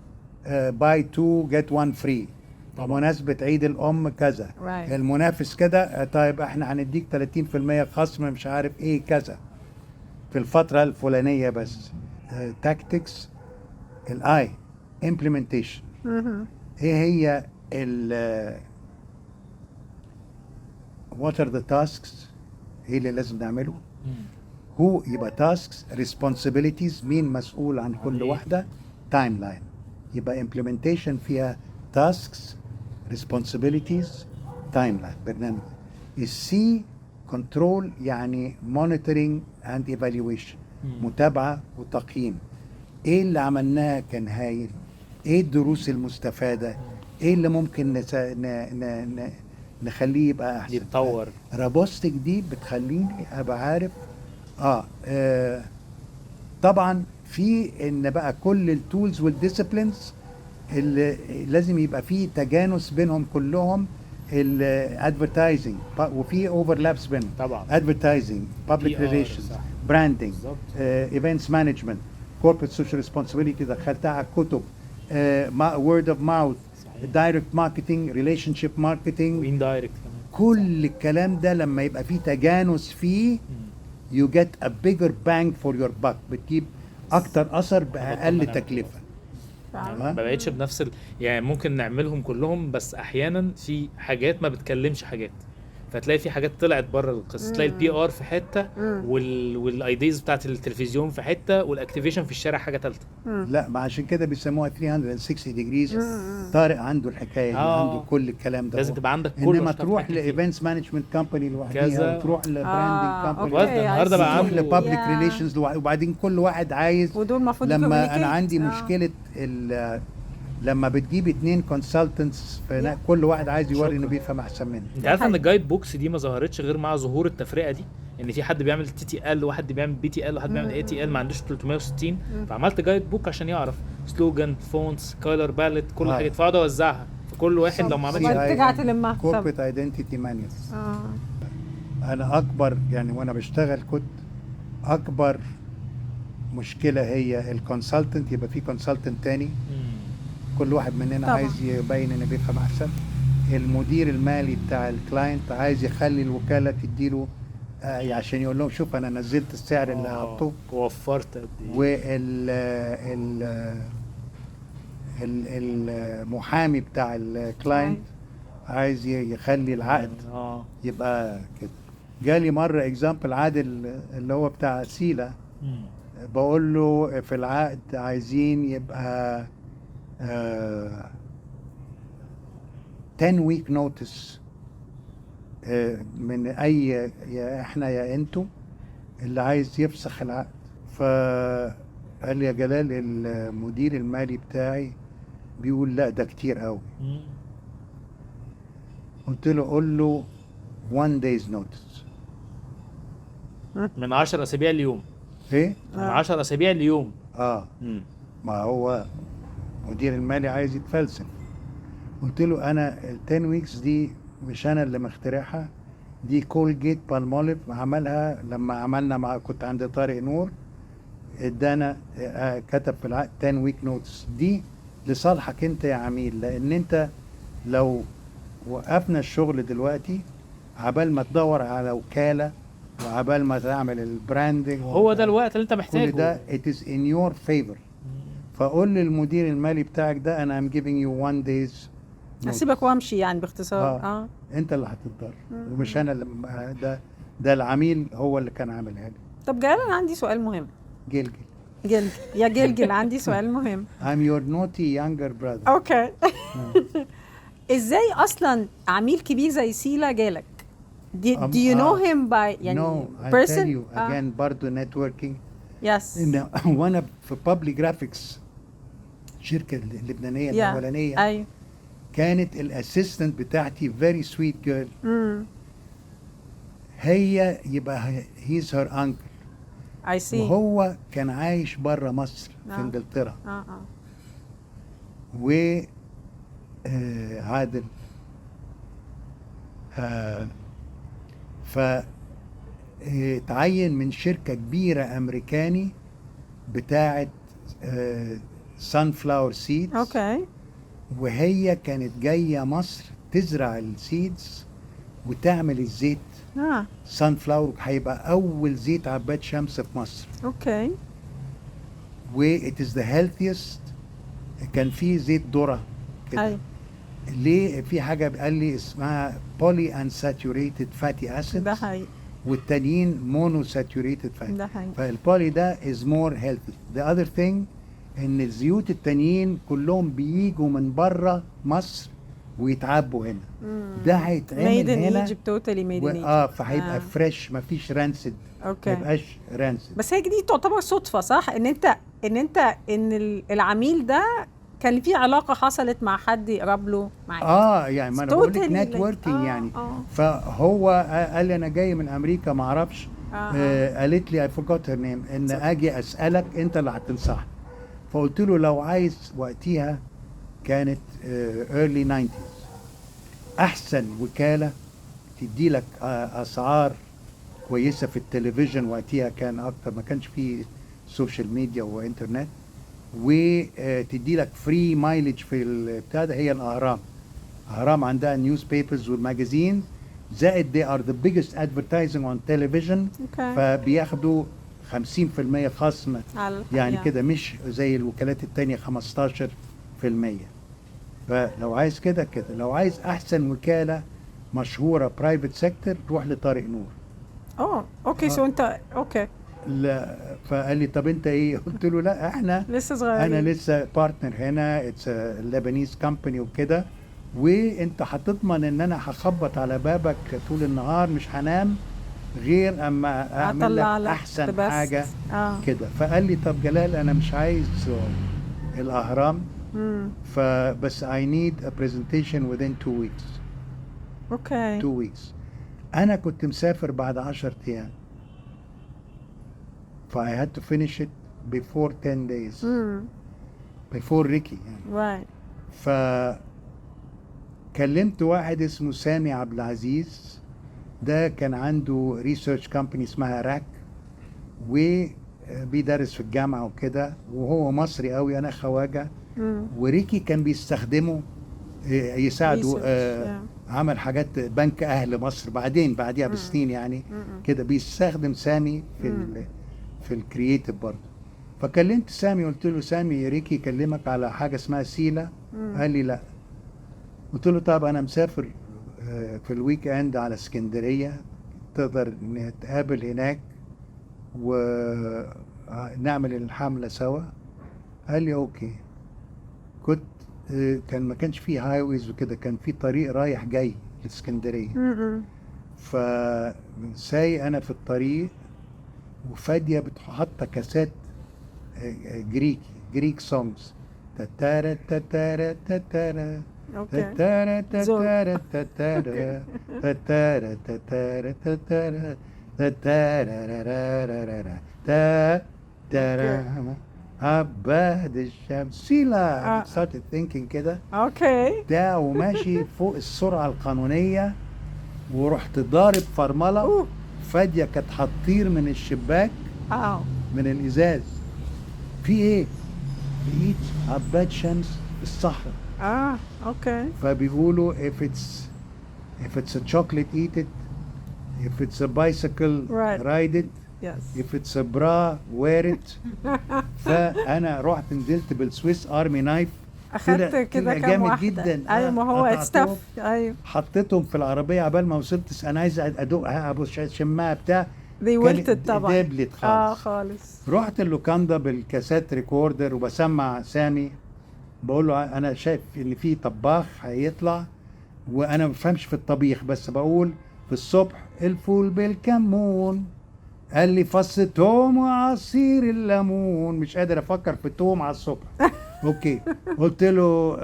buy 2 get 1 free بمناسبة عيد الأم كذا. Right. المنافس كده طيب احنا هنديك 30% خصم مش عارف ايه كذا في الفترة الفلانية بس. تاكتكس. الاي implementation. ايه هي ال what are the tasks ايه اللي لازم نعمله. هو يبقى tasks responsibilities مين مسؤول عن كل واحدة. timeline يبقى implementation فيها tasks responsibilities timeline برنامج. السي control يعني monitoring and evaluation متابعة وتقييم. ايه اللي عملناه كان هايل. ايه الدروس المستفادة. ايه اللي ممكن نخليه يبقى احسن يتطور. رابوستك دي بتخليني ابقى عارف طبعا في ان بقى كل التولز والديسيبلينز اللي لازم يبقى فيه تجانس بينهم كلهم. الادفرتايزنج وفي اوفرلابس بينهم طبعا. ادفرتايزنج بابليك ريليشنز براندنج ايفنتس مانجمنت كوربريت سوشيال ريسبونسبيلتي دخلتها على الكتب. وورد اوف ماوث دايركت ماركتنج ريليشن شيب ماركتنج واندايركت كل الكلام ده لما يبقى فيه تجانس فيه you get a bigger bang for your buck بتجيب اكتر اثر باقل تكلفه. ما بقتش بنفس يعني ممكن نعملهم كلهم بس احيانا في حاجات ما بتكلمش حاجات فتلاقي في حاجات طلعت بره القصه. تلاقي البي ار في حته والايديز بتاعت التلفزيون في حته والاكتيفيشن في الشارع حاجه ثالثه. لا ما عشان كده بيسموها 360 ديجريز. طارق عنده الحكايه دي عنده كل الكلام ده. لازم تبقى عندك كل انما تروح لايفنتس مانجمنت كامباني لوحدها وتروح لبراندنج كامباني النهارده بقى تروح لبابليك ريليشنز وبعدين كل واحد عايز. ودول المفروض لما انا عندي مشكله لما بتجيب 2 كونسلتنتس كل واحد عايز يوري انه بيفهم احسن منه. انت عارف ان الجايد بوكس دي ما ظهرتش غير مع ظهور التفرقه دي ان في حد بيعمل تي تي ال وحد بيعمل بي تي ال وحد بيعمل اي تي ال ما عندوش 360 فعملت جايد بوك عشان يعرف سلوجان فونتس كولر باليت كل حاجه فاقعد اوزعها فكل واحد لو ما عملش ترجع تلمها. كوربريت ايدنتيتي مانيوال. انا اكبر يعني وانا بشتغل كنت اكبر مشكله هي الكونسلتنت يبقى في كونسلتنت تاني كل واحد مننا طبعا. عايز يبين انه بيفهم احسن. المدير المالي بتاع الكلاينت عايز يخلي الوكاله تديله عشان يقول لهم شوف انا نزلت السعر اللي حطه ووفرت قد ايه. وال المحامي بتاع الكلاينت عايز يخلي العقد يبقى كده. جالي مره اكزامبل عادل اللي هو بتاع سيلا بقول له في العقد عايزين يبقى 10 week notice من اي يا احنا يا انتوا اللي عايز يفسخ العقد. فقال لي يا جلال المدير المالي بتاعي بيقول لا ده كتير قوي. قلت له قول له 1 day's notice. من 10 اسابيع اليوم. ايه؟ من 10 اسابيع اليوم. مم. ما هو مدير المالي عايز يتفلسف. قلت له انا ال 10 ويكس دي مش انا اللي مخترعها، دي كولجيت بالموليف عملها لما عملنا كنت عند طارق نور، ادانا كتب في العقد 10 ويك نوتس. دي لصالحك انت يا عميل، لان انت لو وقفنا الشغل دلوقتي عبال ما تدور على وكالة وعبال ما تعمل البراندنج، هو ده الوقت اللي انت محتاجه. كل ده it is in your favor. فقول للمدير المالي بتاعك ده انا I'm giving you 1 day's notice. اسيبك وامشي يعني باختصار. انت اللي هتتضرر ومش انا اللي ده العميل هو اللي كان عاملها لي. طب جلال انا عندي سؤال مهم. جلجل يا جلجل عندي سؤال مهم. I'm your naughty younger brother. اوكي. ازاي اصلا عميل كبير زي سيلا جالك؟ Do you know him by يعني No, I person؟ tell you again برضه networking. Yes. وانا في Public Graphics الشركة اللبنانية الأولانية ايوه كانت الاسيستنت بتاعتي very sweet girl. هي يبقى he's her uncle. I see. وهو كان عايش بره مصر في انجلترا. و عادل فتعين من شركة كبيرة أمريكاني بتاعت sunflower seeds. اوكي. وهي كانت جاية مصر تزرع السيدز وتعمل الزيت. sunflower هيبقى أول زيت عباد شمس في مصر. اوكي. و it is the healthiest. كان في زيت ذرة كده. ليه؟ في حاجة قال لي اسمها poly unsaturated fatty acids. ده حقيقي. والتانيين monosaturated fatty. ده حقيقي. فالبولي ده is more healthy. The other thing ان الزيوت التانيين كلهم بييجوا من بره مصر ويتعبوا هنا. ده هيتعمل هنا made in Egypt totally made in Egypt. فهيبقى فريش مفيش رانسد. اوكي. ما يبقاش رانسد. بس هي دي تعتبر صدفة صح؟ ان العميل ده كان في علاقة حصلت مع حد يقرب له معاك. يعني ما انا بقول لك نتوركينج يعني. فهو قال لي انا جاي من امريكا ما اعرفش. قالت لي I forgot her name ان اجي اسالك انت اللي هتنصحني. فقلت له لو عايز وقتها كانت early 90s احسن وكالة تدي لك اسعار كويسة في التلفزيون. وقتها كان اكتر ما كانش فيه سوشيال ميديا وانترنت. وتدي لك فري مايلج في البتاع ده هي الاهرام. الاهرام عندها نيوز بيبرز والماجازين زائد they are the biggest advertising on television. فبياخدوا 50% خصم يعني كده مش زي الوكالات التانية 15%. فلو عايز كده لو عايز احسن وكالة مشهورة برايفت سيكتور روح لطارق نور. اوكي. سو انت اوكي. لا فقال لي طب انت ايه؟ قلت له لا احنا لسه صغيرين. انا لسه بارتنر هنا اتس لبنانيز كومباني وكده. وانت هتضمن ان انا هخبط على بابك طول النهار مش هنام غير اما اعمل لك احسن حاجه كده. فقال لي طب جلال انا مش عايز الاهرام فبس I need a presentation within 2 weeks. اوكي. 2 weeks. انا كنت مسافر بعد 10 ايام. ف I had to finish it before 10 days. before Ricky يعني. Right. كلمت واحد اسمه سامي عبد العزيز. ده كان عنده ريسيرش كامباني اسمها راك وبيدرس في الجامعة وكده وهو مصري قوي انا خواجة. وريكي كان بيستخدمه يساعده. عمل حاجات بنك اهل مصر بعديها بسنين يعني كده بيستخدم سامي في الكرييتيف برضه. فكلمت سامي قلت له سامي ريكي يكلمك على حاجة اسمها سيلا. قال لي لا. قلت له طب انا مسافر في الويك اند على اسكندرية تقدر نتقابل هناك ونعمل الحملة سوا. قال لي اوكي. كنت ما كانش فيه هايويز وكده كان في طريق رايح جاي لاسكندرية. فساي انا في الطريق وفاديه بتحط كاسات جريك سونجز، تتارا تتارا تتارا اوكي. تتارا زوج. تتارا تتارا تتارا تتارا تتارا تتارا تتارا عباد الشمس سيلا. started thinking كده اوكي. ده وماشي فوق السرعة القانونية، ورحت ضارب فرملة. فادية كانت هتطير من الشباك من الإزاز. في إيه؟ لقيت عباد شمس في الصحراء. اوكي. فبيقولوا if it's a chocolate eat it, if it's a bicycle ride it, Yes. if it's a bra wear it. فأنا رحت نزلت بالسويس أرمي نايف. اخدت كده كام جامد واحدة جدا. ايوه ما هو قطعتهم، استف. ايوه حطيتهم في العربية عبال ما وصلت. أنا عايز أدوقها أبص شمها بتاع دي ولتت طبعا. دبلت خالص. خالص. رحت اللوكاندا بالكاسات ريكوردر وبسمع سامي، بقول له انا شايف ان في طباخ هيطلع وانا ما بفهمش في الطبيخ، بس بقول في الصبح الفول بالكمون، قال لي فص توم وعصير الليمون. مش قادر افكر في التوم على الصبح. اوكي. قلت له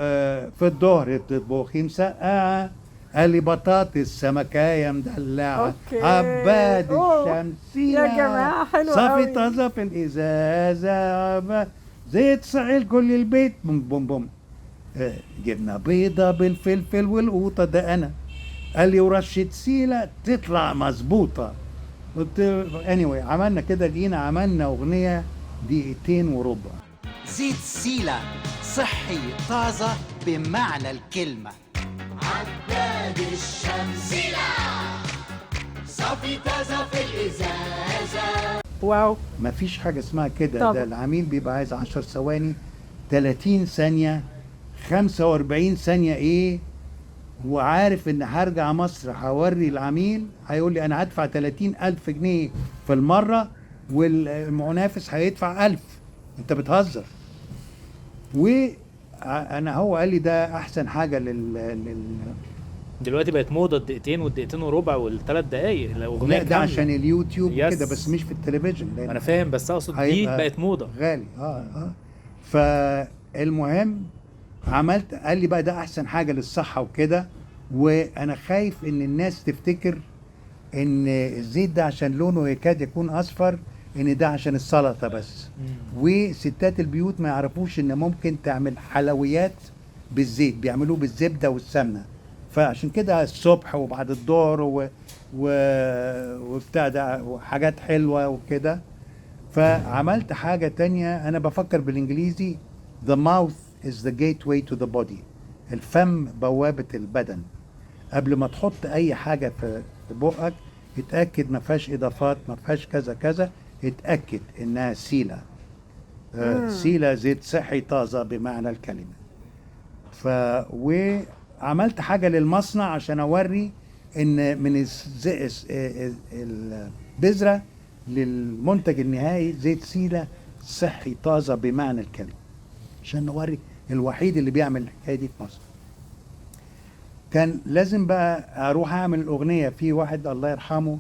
في الظهر تطبخي مسقعه، قال لي بطاطس سمكايه مدلعه. أوكي. عباد الشمسيه يا جماعه حلو صافي قوي. طازه في الازازه، زيت صعيل كل البيت بوم بوم بوم. جبنه بيضه بالفلفل والقوطه، ده انا. قال لي ورشه سيله تطلع مظبوطه. قلت له anyway عملنا كده، لقينا عملنا اغنيه 2:15. زيت سيلة صحي طازة بمعنى الكلمة. عباد الشمس سيلة صافي طازة في الإزازة. واو. مفيش حاجه اسمها كده. طبعا. ده العميل بيبقى عايز 10 ثواني، 30 ثانيه، 45 ثانيه ايه، وعارف ان هرجع مصر هوري العميل هيقول لي انا هدفع 30,000 جنيه في المره والمنافس هيدفع 1000. انت بتهزر. وانا هو قال لي ده احسن حاجه دلوقتي بقت موضه الدقيقتين والدقيقتين وربع والثلاث دقايق الاغنيه لا ده عشان اليوتيوب كده، بس مش في التلفزيون. انا فاهم، بس اقصد دي بقت موضه غالي. فالمهم عملت، قال لي بقى ده احسن حاجه للصحه وكده. وانا خايف ان الناس تفتكر ان الزيت ده عشان لونه يكاد يكون اصفر ان ده عشان السلطه بس. وستات البيوت ما يعرفوش ان ممكن تعمل حلويات بالزيت، بيعملوه بالزبده والسمنه. فعشان كده الصبح وبعد الظهر وبتاع ده وحاجات حلوه وكده. فعملت حاجه تانية، انا بفكر بالانجليزي the mouth is the gateway to the body. الفم بوابه البدن. قبل ما تحط اي حاجه في بقك اتاكد ما فيهاش اضافات، ما فيهاش كذا كذا، اتاكد انها سيله. سيله زيت صحي طازه بمعنى الكلمه. وعملت حاجه للمصنع عشان اوري ان من البذره للمنتج النهائي زيت سيله صحي طازه بمعنى الكلمه، عشان نوري الوحيد اللي بيعمل الحكايه دي في مصر. كان لازم بقى اروح اعمل الاغنيه. في واحد الله يرحمه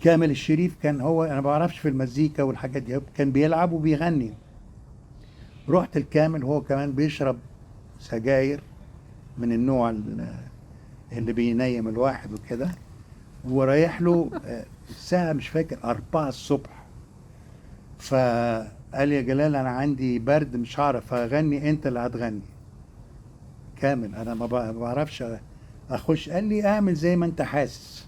كامل الشريف، كان هو انا ما بعرفش في المزيكا والحاجات دي، كان بيلعب وبيغني. رحت الكامل، هو كمان بيشرب سجاير من النوع اللي بينيم الواحد وكده، ورايح له الساعه مش فاكر 4 الصبح. فقال يا جلال انا عندي برد مش هعرف اغني، انت اللي هتغني. كامل انا ما بعرفش اخش. قال لي اعمل زي ما انت حاسس.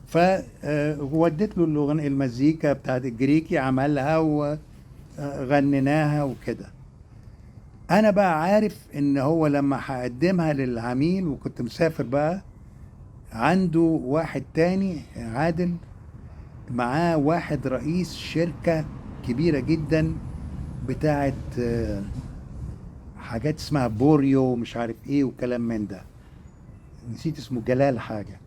فوديت له الاغنيه المزيكا بتاعت الجريكي، عملها وغنيناها وكده. انا بقى عارف ان هو لما هقدمها للعميل، وكنت مسافر بقى عنده واحد تاني عادل معاه واحد رئيس شركة كبيرة جدا بتاعت حاجات اسمها بوريو مش عارف ايه وكلام من ده، نسيت اسمه، جلال حاجة.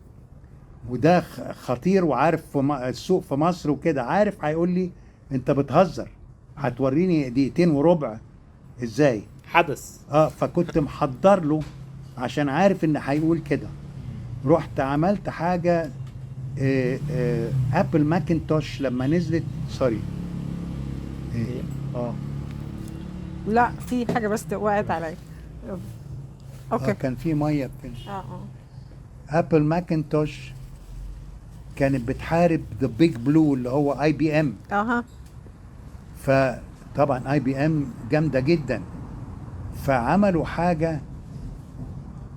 وده خطير وعارف السوق في مصر وكده. عارف هيقول لي انت بتهزر، هتوريني 2:15 ازاي حدث. فكنت محضر له عشان عارف ان هيقول كده. رحت عملت حاجة ابل ماكنتوش لما نزلت سوري لا في حاجه بس وقعت عليا. اوكي. كان في ميه ابل ماكنتوش كانت بتحارب ذا بيج بلو اللي هو اي بي ام. فطبعا اي بي ام جامده جدا، فعملوا حاجه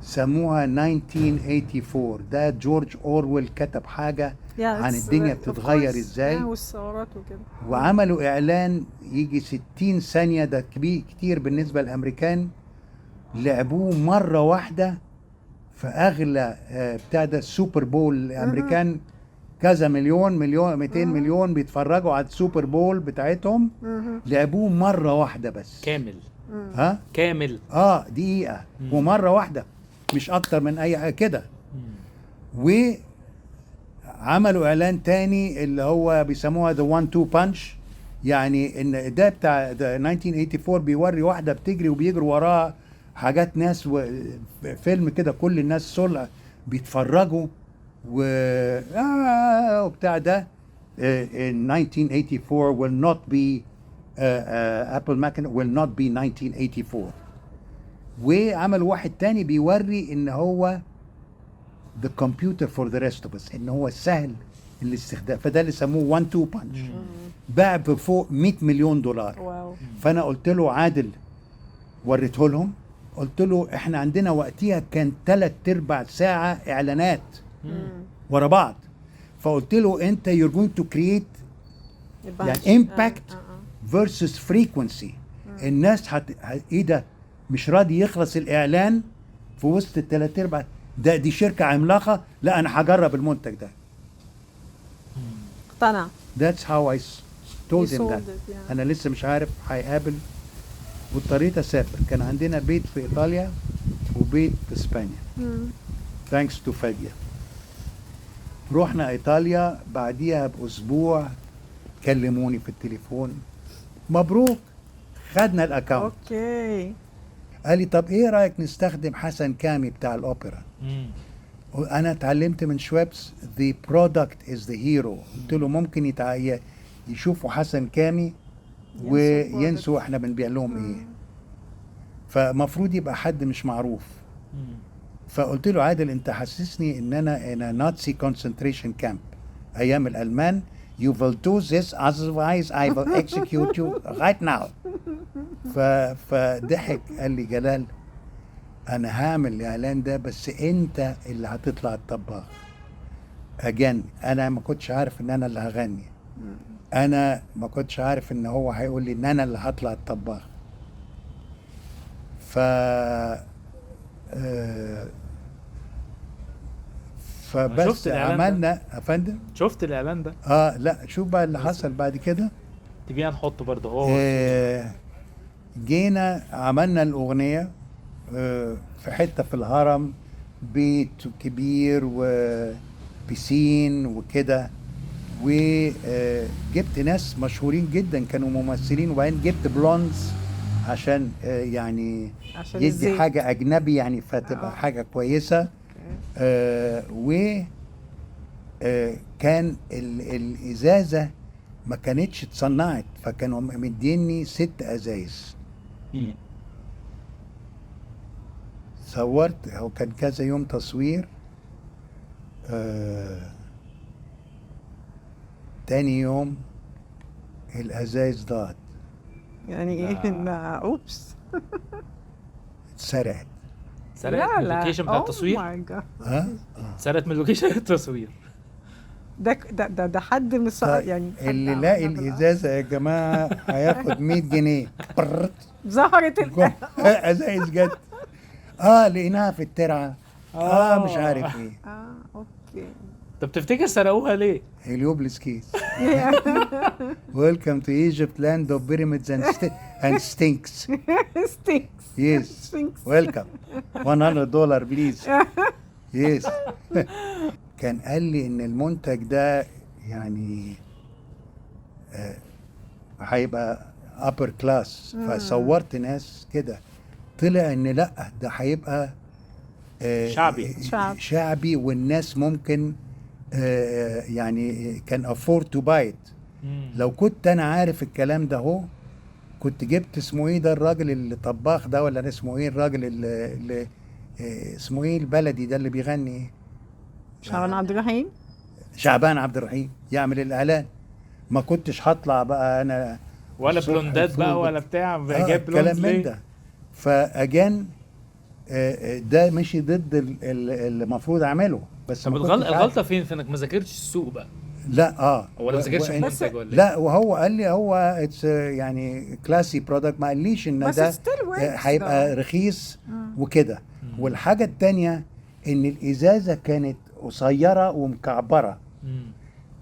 سموها 1984. ده جورج اورويل كتب حاجه عن الدنيا بتتغير ازاي، والثورات وكده. وعملوا اعلان يجي 60 ثانيه، ده كتير بالنسبه للامريكان. لعبوه مره واحده في اغلى بتاع ده السوبر بول. الامريكان كذا مليون 200 مليون بيتفرجوا على السوبر بول بتاعتهم. لعبوه مره واحده بس كامل. كامل دقيقه ومره واحده، مش اكتر من اي حاجه كده. وعملوا اعلان تاني اللي هو بيسموها ذا 1-2 بانش، يعني ان ده بتاع 1984 بيوري واحده بتجري وبيجروا وراها حاجات ناس، وفيلم كده كل الناس صلع بيتفرجوا وبتاع ده. in 1984 will not be Apple Macintosh will not be 1984. وعملوا واحد تاني بيوري ان هو the computer for the rest of us، ان هو سهل الاستخدام، فده اللي سموه 1-2 punch. باع بفوق $100 مليون. واو. فانا قلت له عادل، وريته لهم، قلت له احنا عندنا وقتها كان 3/4 ساعة اعلانات ورا بعض. فقلت له انت you're going to create يعني impact versus frequency. الناس ايه ده، مش راضي يخلص الاعلان في وسط ال3/4 ده، دي شركة عملاقة، لا انا هجرب المنتج ده. اقتنع. That's how I told him that. انا لسه مش عارف هيقابل، واضطريت اسافر. كان عندنا بيت في ايطاليا وبيت في اسبانيا thanks to فادية. رحنا ايطاليا، بعديها باسبوع كلموني في التليفون، مبروك خدنا الاكاونت. اوكي. قال لي طب ايه رايك نستخدم حسن كامي بتاع الاوبرا؟ انا اتعلمت من شويبس the product is the hero. قلت له ممكن يشوفوا حسن كامي وينسوا احنا بنبيع لهم ايه، فمفروض يبقى حد مش معروف. فقلت له عادل انت حسسني ان انا in a Nazi concentration camp ايام الالمان. you will do this otherwise I will execute you right now. فضحك قال لي جلال انا هعمل الاعلان ده بس انت اللي هتطلع الطباخ. again انا ما كنتش عارف ان انا اللي هغني، انا ما كنتش عارف ان هو هيقول لي ان انا اللي هطلع الطباخ. فبس عملنا يا فندم. شفت الاعلان ده؟ لا شوف بقى اللي حصل بعد كده. تبينا نحطه برضه هو. جينا عملنا الاغنيه في حته في الهرم، بيت كبير وبيسين وكده، وجبت ناس مشهورين جدا كانوا ممثلين، وبعدين جبت بلوندز عشان يعني عشان يدي الزيت. حاجه اجنبي يعني فتبقى حاجه كويسه. كان الازازه ما كانتش اتصنعت، فكانوا مديني 6 ازايز. صورت، هو كان كذا يوم تصوير. تاني يوم الازايز ضاعت. يعني ايه؟ اوبس. اتسرقت. سرقت من اللوكيشن بتاع التصوير. سرقت من اللوكيشن التصوير. ده حد من يعني اللي لاقي الازازه يا جماعه هياخد 100 جنيه. ظهرت ازايز جت. لقيناها في الترعه. مش عارف ايه. اوكي. طب تفتكر سرقوها ليه؟ هليوبلس كيس. Welcome to Egypt, land of pyramids and stinks. Stinks. Yes. Welcome. $100 please. Yes. كان قال لي ان المنتج ده يعني هيبقى upper class. فصورت ناس كده، طلع ان لا ده هيبقى شعبي. شعبي، والناس ممكن يعني كان afford to buy it. لو كنت انا عارف الكلام ده هو كنت جبت اسمه ايه ده الراجل اللي طباخ ده، ولا اسمه ايه الراجل اللي اسمه ايه البلدي ده اللي بيغني، شعبان عبد الرحيم. شعبان عبد الرحيم، يعمل الاعلان. ما كنتش هطلع بقى انا ولا الصبح بلوندات الفول بقى ولا بتاع جايب كلام بلوندز من ليه؟ ده. فاجان ده مشي ضد اللي المفروض اعمله. بس طب ما كنتش عارف. الغلطه فين؟ في انك ما ذاكرتش السوق بقى، لا ولا ما ذاكرتش المنتج ولا إيه؟ لا، وهو قال لي هو اتس يعني كلاسي برودكت، ما قاليش ان بس ده still works هيبقى though. رخيص وكده. والحاجه التانية ان الازازه كانت قصيره ومكعبره،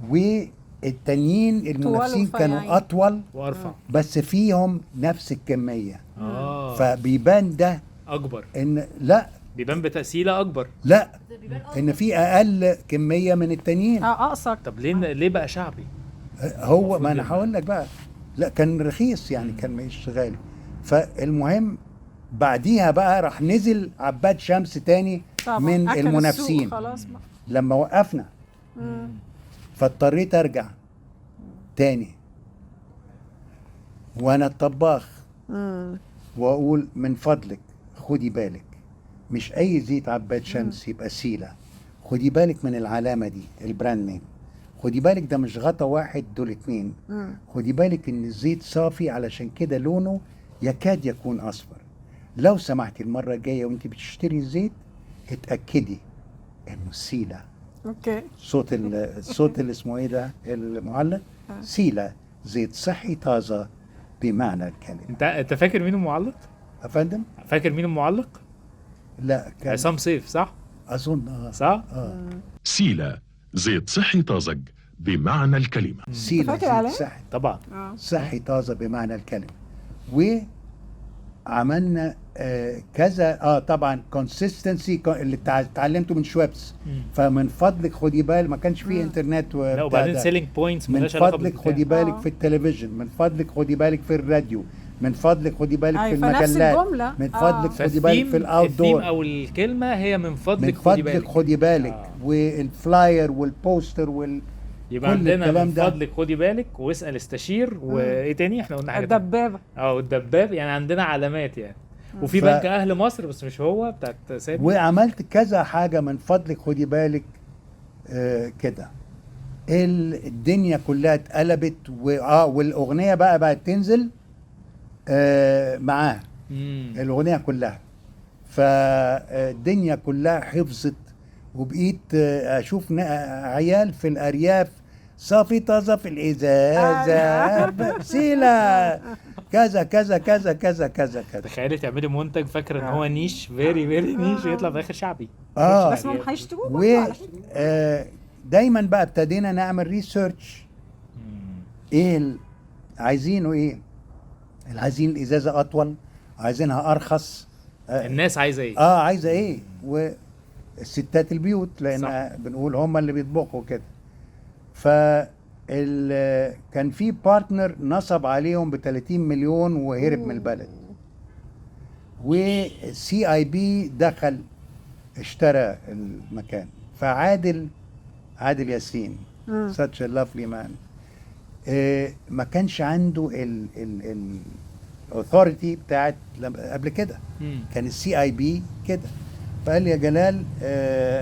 والتانيين المنافسين كانوا ورفيعين. اطول وارفع بس فيهم نفس الكميه. اه فبيبان ده اكبر، ان لا بيبان بتقسيله اكبر. لا ان في اقل كميه من التانيين. اقصر. طب ليه بقى شعبي؟ هو ما انا هقول لك بقى، لا كان رخيص يعني، كان مش غالي. فالمهم بعديها بقى راح نزل عباد شمس تاني طبعا. من أكل المنافسين السوق خلاص بقى. لما وقفنا. فاضطريت ارجع تاني وانا الطباخ واقول من فضلك خدي بالك، مش اي زيت عباد شمس يبقى سيلة، خدي بالك من العلامة دي البراند نيم، خدي بالك ده مش غطا واحد دول اتنين، خدي بالك ان الزيت صافي علشان كده لونه يكاد يكون اصفر. لو سمحتي المرة الجاية وانت بتشتري الزيت اتأكدي انه سيلة. اوكي. الصوت اللي اسمه ايه ده المعلق، سيلة زيت صحي طازة بمعنى الكلمة. انت فاكر مين المعلق؟ افندم؟ فاكر مين المعلق؟ لا كان عصام سيف صح؟ اظن صح؟ سيلة زيت صحي طازج بمعنى الكلمة. سيلة فاكر زيت عليه؟ صحي طبعا. صحي طازة بمعنى الكلمة. وعملنا كذا طبعا كونسيستنسي اللي اتعلمته من شويبس. فمن فضلك خدي بالك ما كانش فيه انترنت لا وبعدين سيلينج بوينتس من فضلك خدي بالك في التلفزيون، من فضلك خدي بالك في الراديو، من فضلك خدي بالك في فنفس المجلات، الجملة. من فضلك خدي بالك في الاوت الثيم دور، او الكلمه هي من من فضلك خدي فضلك بالك. خدي بالك. والفلاير والبوستر يبقى كل عندنا الكلام من ده. فضلك خدي بالك واسال استشير وايه تاني احنا قلنا حاجه تانية. الدبابة. والدباب، يعني عندنا علامات يعني. وفي بنك اهل مصر بس مش هو بتاعت سامي. وعملت كذا حاجه من فضلك خدي بالك كده. الدنيا كلها اتقلبت والاغنيه بقت تنزل معاه الاغنيه كلها. فالدنيا كلها حفظت، وبقيت اشوف عيال في الارياف صافي طازه في الازازه سيلة كذا كذا كذا كذا كذا كذا. تخيلي تعملي منتج فاكره ان هو نيش فيري نيش ويطلع في الاخر شعبي. بس ما هيشتروه برضه. دايما بقى ابتدينا نعمل ريسيرش. ايه عايزينه ايه؟ عايزين الازازه اطول، عايزينها ارخص. الناس عايزه ايه؟ عايزه ايه؟ والستات البيوت لان بنقول هم اللي بيطبخوا كده. كان في بارتنر نصب عليهم ب 30 مليون وهرب من البلد. وسي اي بي دخل اشترى المكان. فعادل ياسين such a lovely man ما كانش عنده الاوثوريتي بتاعت قبل كده. كان السي اي بي كده. فقال لي يا جلال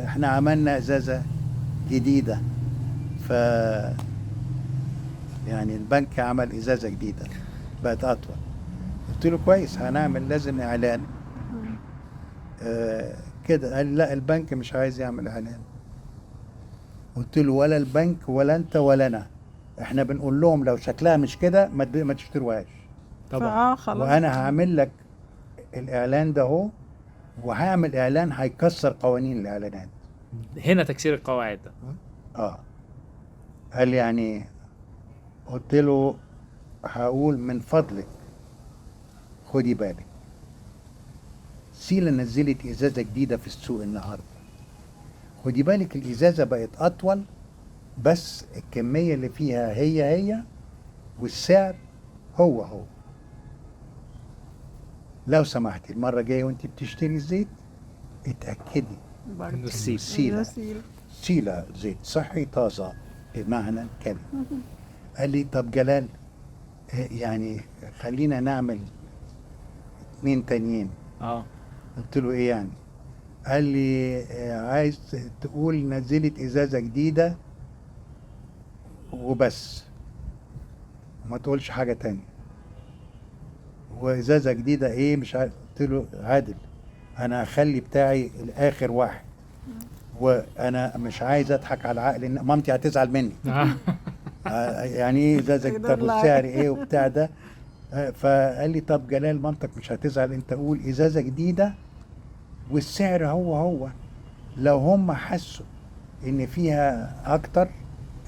احنا عملنا ازازه جديده، يعني البنك عمل ازازه جديده بقت اطول. قلت له كويس هنعمل لازم اعلان كده. قال لا البنك مش عايز يعمل اعلان. قلت له ولا البنك ولا انت ولا انا، احنا بنقول لهم لو شكلها مش كده ما تشتروهاش طبعا. خلاص. وانا هعمل لك الاعلان ده اهو، وهعمل اعلان هيكسر قوانين الاعلانات. هنا تكسير القواعد ده. قال يعني قلت له هقول من فضلك خدي بالك سيلة نزلت ازازة جديدة في السوق النهاردة، خدي بالك الازازة بقت اطول بس الكمية اللي فيها هي والسعر هو. لو سمحتي المرة الجاية وانت بتشتري الزيت اتأكدي انه سيلة سيلا زيت صحي طازة بمعنى الكلمة. قال لي طب جلال يعني خلينا نعمل 2 تانيين. قلت له ايه يعني؟ قال لي عايز تقول نزلت ازازة جديدة وبس، ما تقولش حاجة تانية. وازازة جديدة ايه مش عارف. قلت له عادل انا هخلي بتاعي الاخر واحد، وانا مش عايز اضحك على عقل ان مامتي هتزعل مني. يعني ايه ازازة؟ طب والسعر ايه وبتاع ده؟ فقال لي طب جلال مامتك مش هتزعل، انت قول ازازة جديدة والسعر هو لو هم حسوا ان فيها اكتر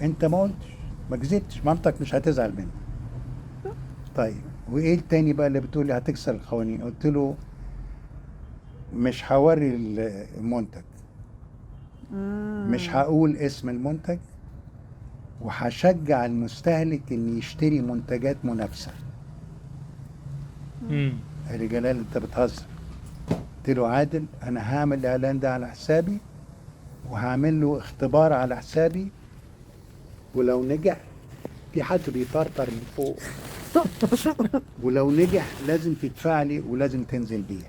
انت ما قلتش ما كذبتش، مامتك مش هتزعل منك. طيب وايه التاني بقى اللي بتقول لي هتكسر القوانين؟ قلت له مش هوري المنتج، مش هقول اسم المنتج، وهشجع المستهلك ان يشتري منتجات منافسة. قال لي جلال انت بتهزر. قلت له عادل انا هعمل الاعلان ده على حسابي وهعمل له اختبار على حسابي، ولو نجح في حد بيطرطر من فوق ولو نجح لازم تدفع لي ولازم تنزل بيه.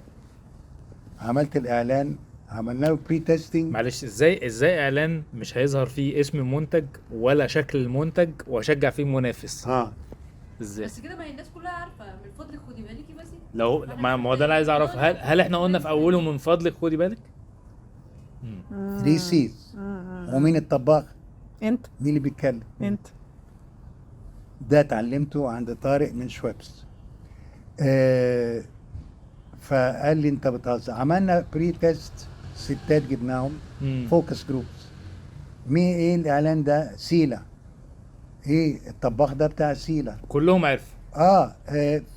عملت الاعلان، عملنا له بري تيستنج. معلش ازاي اعلان مش هيظهر فيه اسم المنتج ولا شكل المنتج واشجع فيه منافس؟ ازاي؟ بس كده ما هي الناس كلها عارفه. من فضلك خدي بالك بس. لو ما هو ده اللي عايز اعرف، هل احنا قلنا في اوله من فضلك خدي بالك؟ 3 سيز. ومين الطباخ؟ انت. مين اللي بيتكلم؟ انت. ده اتعلمته عند طارق من شويبس. فقال لي انت بتهزر. عملنا بري تيست، ستات جبناهم فوكس جروبس. مين ايه الاعلان ده؟ سيلا. ايه الطباخ ده؟ بتاع سيلا. كلهم عرفوا.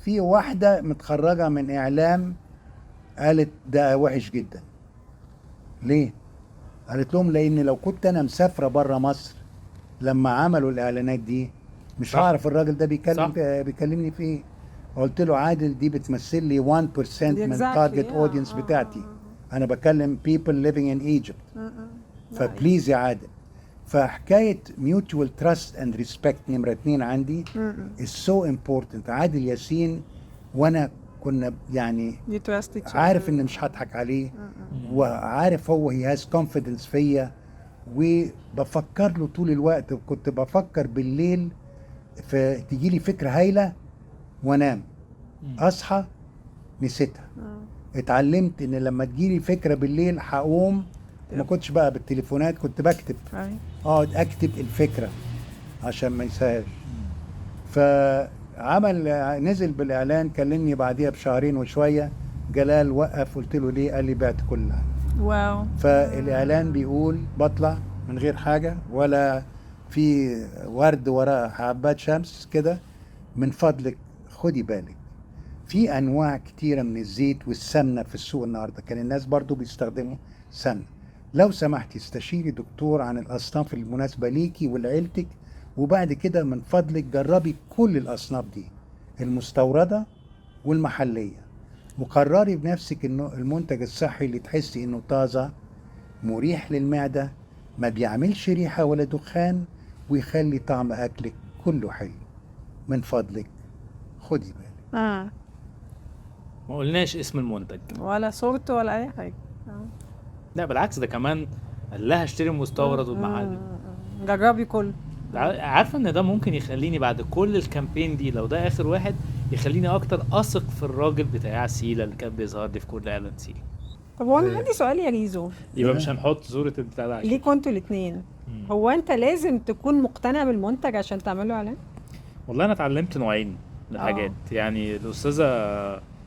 في واحدة متخرجة من اعلام قالت ده وحش جدا. ليه؟ قالت لهم لان لو كنت انا مسافرة بره مصر لما عملوا الاعلانات دي مش هعرف الراجل ده بيكلمني في ايه. قلت له عادل دي بتمثل لي 1% من التارجت اودينس بتاعتي. انا بكلم people living in Egypt. فبليز يا عادل. فحكاية mutual trust and respect نمرة 2 عندي is so important. عادل ياسين وانا كنا يعني عارف ان مش هضحك عليه وعارف هو he has confidence فيا، وبفكر له طول الوقت. وكنت بفكر بالليل فتجي لي فكرة هايلة وانام، اصحى نسيتها. اتعلمت ان لما تجيلي فكرة بالليل هقوم، ما كنتش بقى بالتليفونات، كنت بكتب، اقعد اكتب الفكرة عشان ما ينساهاش. فعمل نزل بالاعلان، كلمني بعديها بشهرين وشوية، جلال وقف. قلت له ليه؟ قال لي بعت كلها. واو. فالاعلان بيقول بطلع من غير حاجة ولا في ورد وراء حبات شمس كده، من فضلك خدي بالك في انواع كتيرة من الزيت والسمنة في السوق النهاردة. كان الناس برضو بيستخدموا سمنة. لو سمحتي استشيري دكتور عن الاصناف المناسبة ليكي ولعيلتك، وبعد كده من فضلك جربي كل الاصناف دي المستوردة والمحلية، وقرري بنفسك انه المنتج الصحي اللي تحسي انه طازة، مريح للمعدة، ما بيعملش ريحة ولا دخان، ويخلي طعم اكلك كله حلو. من فضلك خدي بالك. ما قلناش اسم المنتج ولا صورته ولا اي حاجه. لا بالعكس، ده كمان قال لها اشتري المستورد والمحلي. جربي كله. عارفه ان ده ممكن يخليني بعد كل الكامبين دي، لو ده اخر واحد، يخليني اكتر اثق في الراجل بتاع سيلا اللي كان بيظهر لي في كل اعلان سيلا. طب هو انا عندي سؤال يا ريزو. يبقى مش هنحط صوره البتاع ده ليه كنتوا الاثنين؟ هو انت لازم تكون مقتنع بالمنتج عشان تعمله اعلان؟ والله انا اتعلمت نوعين من الحاجات. يعني الاستاذه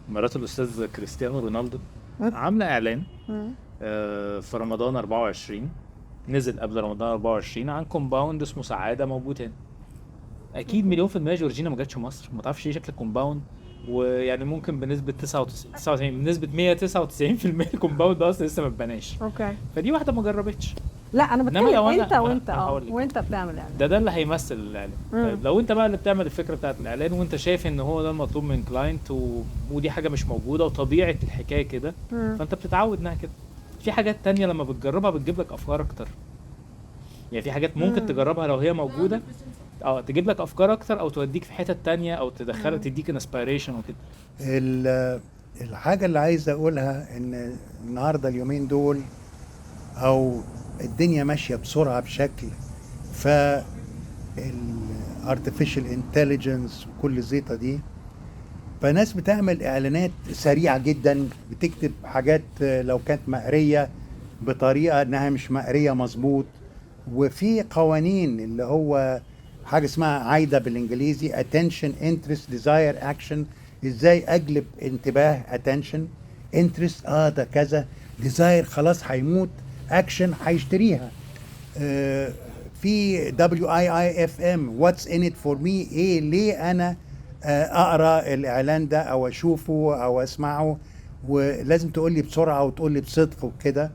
مرات الاستاذ كريستيانو رونالدو عامله اعلان في رمضان 24، نزل قبل رمضان 24 عن كومباوند اسمه سعاده موجود هنا. اكيد مليون في المية جورجينا ما جاتش مصر، ما تعرفش ايه شكل الكومباوند، ويعني ممكن بنسبه 99 بنسبه 199% الكومباوند ده اصلا لسه ما اتبناش. اوكي. فدي واحده ما جربتش. لا انا بتكلم وانت وانت بتعمل اعلان. ده اللي هيمثل الاعلان. طيب لو انت بقى اللي بتعمل الفكره بتاعت الاعلان وانت شايف ان هو ده المطلوب من كلاينت ودي حاجه مش موجوده وطبيعه الحكايه كده، فانت بتتعود انها كده. في حاجات تانية لما بتجربها بتجيب لك افكار اكتر. يعني في حاجات ممكن تجربها لو هي موجوده، تجيب لك افكار اكتر او توديك في حتت تانية او تدخلك تديك انسبيريشن وكده. الحاجة اللي عايز اقولها ان النهاردة اليومين دول او الدنيا ماشية بسرعة بشكل، ف artificial intelligence وكل زيطة دي، فناس بتعمل اعلانات سريعة جدا، بتكتب حاجات لو كانت مقرية بطريقة انها مش مقرية مظبوط. وفي قوانين اللي هو حاجة اسمها عايدة بالانجليزي attention interest desire action، ازاي اجلب انتباه attention interest ده كذا، desire خلاص هيموت، action هيشتريها. في WIIFM what's in it for me، ايه ليه انا اقرا الاعلان ده او اشوفه او اسمعه، ولازم تقول لي بسرعه وتقول لي بصدق وكده.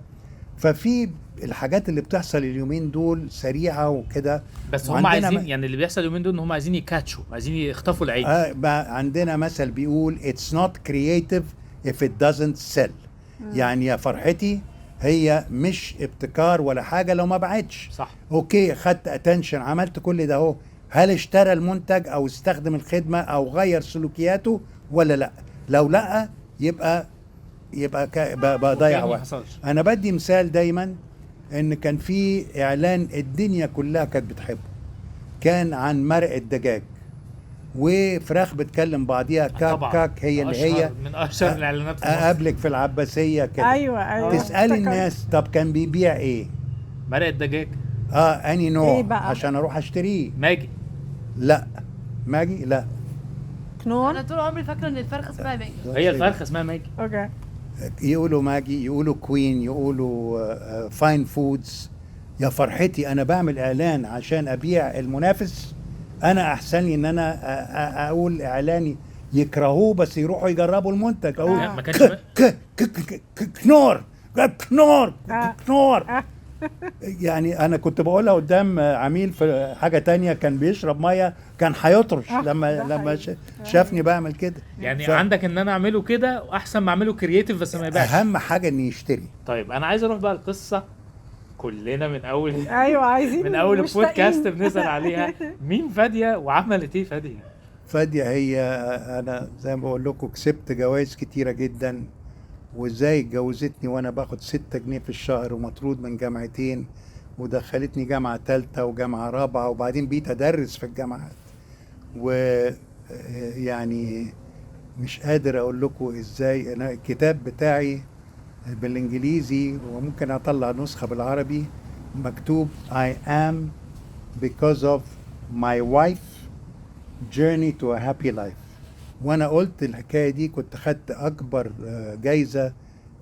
ففي الحاجات اللي بتحصل اليومين دول سريعه وكده، بس هم عايزين يعني اللي بيحصل اليومين دول ان هم عايزين يكاتشوا، عايزين يخطفوا العين. عندنا مثل بيقول it's not creative if it doesn't sell. يعني يا فرحتي هي مش ابتكار ولا حاجه لو ما باعتش. صح. اوكي، خدت اتنشن، عملت كل ده اهو، هل اشترى المنتج او استخدم الخدمه او غير سلوكياته ولا لا؟ لو لا يبقى بضيع وقت. انا بدي مثال دايما ان كان في اعلان الدنيا كلها كانت بتحبه، كان عن مرق الدجاج وفراخ بتكلم بعضيها كاك كاك، هي اللي هي من اشهر الاعلانات في مصر. قبلك في العباسيه كده. ايوه تسالي الناس طب كان بيبيع ايه؟ مرق الدجاج. اني نوع إيه بقى؟ عشان اروح اشتريه. ماجي. لا ماجي لا. كنور. انا طول عمري فاكره ان الفرخه اسمها ماجي. هي الفرخه اسمها ماجي. اوكي. يقولوا ماجي، يقولوا كوين، يقولوا فاين فودز. يا فرحتي انا بعمل اعلان عشان ابيع المنافس؟ انا احسن لي ان انا اقول اعلاني يكرهوه بس يروحوا يجربوا المنتج، اقول ما كانش كنور كنور كنور. يعني انا كنت بقولها قدام عميل في حاجه تانية كان بيشرب ميه كان هيطرش لما شافني بعمل كده. يعني عندك ان انا اعمله كده واحسن ما اعمله كرييتيف بس ما يبقاش. اهم حاجه ان يشتري. طيب انا عايز اروح بقى القصه كلنا من اول ايوه عايزين من اول البودكاست بنسال عليها، مين فاديه وعملت ايه فاديه؟ فاديه هي انا زي ما بقول لكم كسبت جوائز كتيره جدا، وازاي اتجوزتني وانا باخد 6 جنيه في الشهر ومطرود من جامعتين، ودخلتني جامعه ثالثه وجامعه رابعه، وبعدين بقيت ادرس في الجامعات. ويعني مش قادر اقول لكم ازاي. انا الكتاب بتاعي بالانجليزي وممكن اطلع نسخه بالعربي مكتوب I am because of my wife journey to a happy life. وانا قلت الحكايه دي كنت خدت اكبر جايزه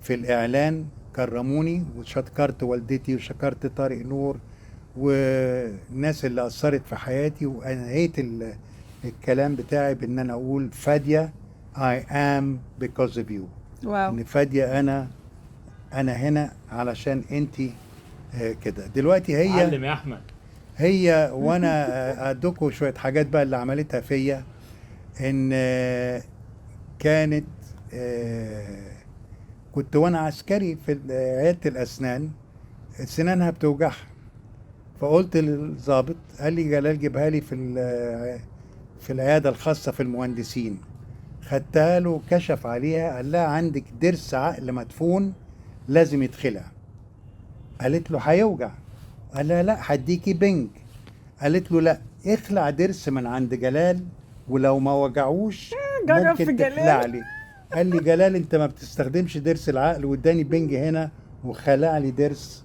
في الاعلان، كرموني، وشكرت والدتي وشكرت طارق نور والناس اللي اثرت في حياتي، وانهيت الكلام بتاعي بان انا اقول فاديه I am because of you. واو. ان فاديه انا هنا علشان انتي كده. دلوقتي هي علم يا احمد. هي وانا ادوكوا شويه حاجات بقى اللي عملتها فيا. ان كانت كنت وانا عسكري في عياده الاسنان سنانها بتوجعها، فقلت للضابط، قال لي جلال جيبها لي في العياده الخاصه في المهندسين. خدتها له، كشف عليها، قال لها عندك ضرس عقل مدفون لازم يتخلع. قالت له هيوجع. قال لها لا هديكي بنج. قالت له لا اخلع ضرس من عند جلال ولو ما وجعوش ممكن تخلع لي. قال لي جلال انت ما بتستخدمش ضرس العقل، واداني بنج هنا وخلع لي ضرس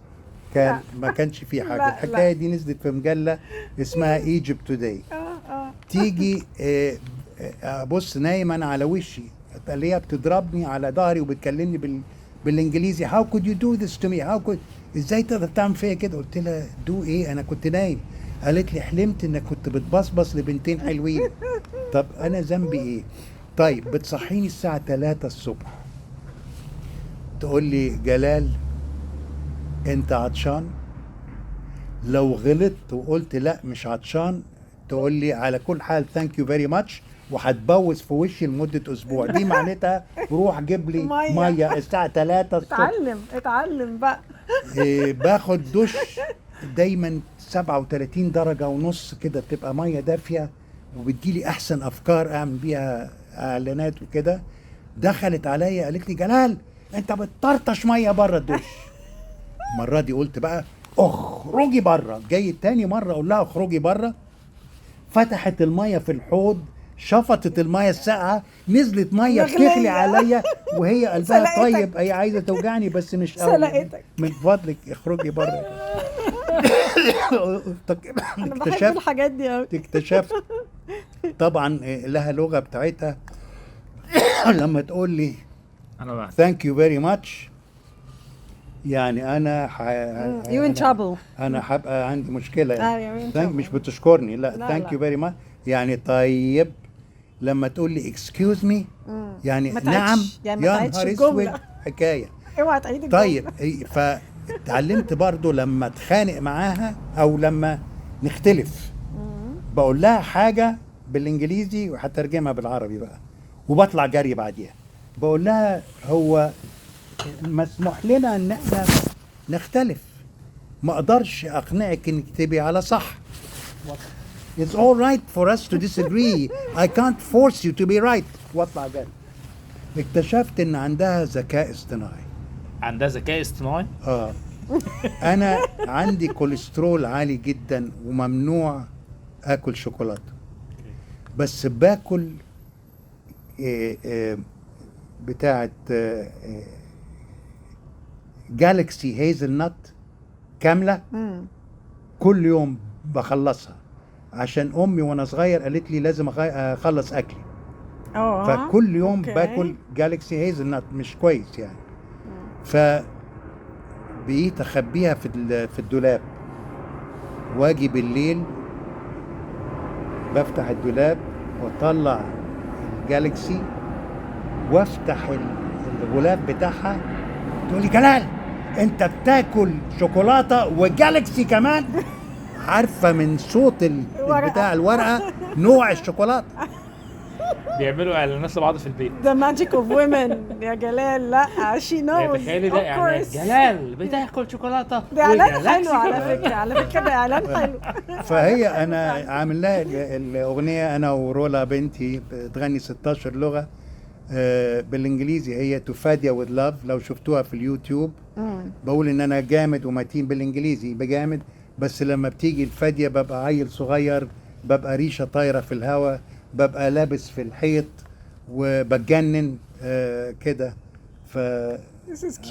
كان ما كانش فيه حاجه. الحكايه دي نزلت في مجله اسمها ايجيبت توداي. تيجي بص نايم انا على وشي، قال لي بتضربني على ظهري وبتكلمني بالانجليزي how could you do this to me how could ازاي تقدر تعمل فيا كده؟ قلت لها دو ايه انا كنت نايم. قالت لي حلمت انك كنت بتبصبص لبنتين حلوين. طب انا ذنبي ايه؟ طيب بتصحيني الساعه 3 الصبح تقول لي جلال انت عطشان؟ لو غلطت وقلت لا مش عطشان تقول لي على كل حال ثانك يو فيري ماتش وهتبوس في وشي لمده اسبوع. دي معناتها روح جيب لي ميه الساعه 3 الصبح. اتعلم بقى. باخد دش دايما 37 درجة ونص كده، بتبقى مية دافية وبتجيلي أحسن أفكار أعمل بيها إعلانات وكده. دخلت عليا قالت لي جلال أنت بتطرطش مية بره الدش. المرة دي قلت بقى اخرجي بره. جاي تاني مرة أقول لها اخرجي بره، فتحت المية في الحوض، شفطت المية الساقعة، نزلت مية بتغلي عليا، وهي قلبها طيب، هي عايزة توجعني بس مش قوي، من فضلك اخرجي بره. انا بحب الحاجات دي قوي. اكتشفت طبعا لها لغة بتاعتها. لما تقول لي thank you very much، يعني انا you in trouble، انا هبقى عندي مشكلة يعني. مش بتشكرني، لا thank you very much يعني طيب. لما تقول لي excuse me يعني نعم، يعني يا نهار اسود حكاية. اوعى تعيد الجملة. طيب فتعلمت برضو لما اتخانق معاها او لما نختلف بقول لها حاجة بالانجليزي وهترجمها بالعربي بقى، وبطلع جري بعديها. بقول لها هو مسموح لنا ان احنا نختلف، ما اقدرش اقنعك انك تبقي على صح. It's all right for us to disagree. I can't force you to be right. واطلع جري. اكتشفت ان عندها ذكاء اصطناعي. عندها ذكاء اصطناعي؟ انا عندي كوليسترول عالي جدا وممنوع اكل شوكولاته، بس باكل بتاعه جالكسي هيزل نت كامله. كل يوم بخلصها عشان امي وانا صغير قالت لي لازم اخلص اكلي. فكل يوم باكل جالكسي هيزل نت، مش كويس يعني. فبقيت اخبيها في الدولاب، واجي بالليل بفتح الدولاب واطلع الجالكسي وافتح الغلاف بتاعها. تقول لي جلال انت بتاكل شوكولاته وجالكسي كمان؟ عارفه من صوت بتاع الورقه نوع الشوكولاته. بيعملوا اعلانات لبعض في البيت. The magic of women يا جلال. لا she knows. تخيلي ده اعلان جلال بتاكل شوكولاته. ده اعلان حلو على فكره ده اعلان حلو. فهي انا عامل لها الاغنيه انا ورولا بنتي بتغني 16 لغه بالانجليزي، هي تفاديا with love. لو شفتوها في اليوتيوب بقول ان انا جامد ومتين بالانجليزي بجامد، بس لما بتيجي الفادية ببقى عيل صغير، ببقى ريشة طايرة في الهواء، ببقى لابس في الحيط وبتجنن كده.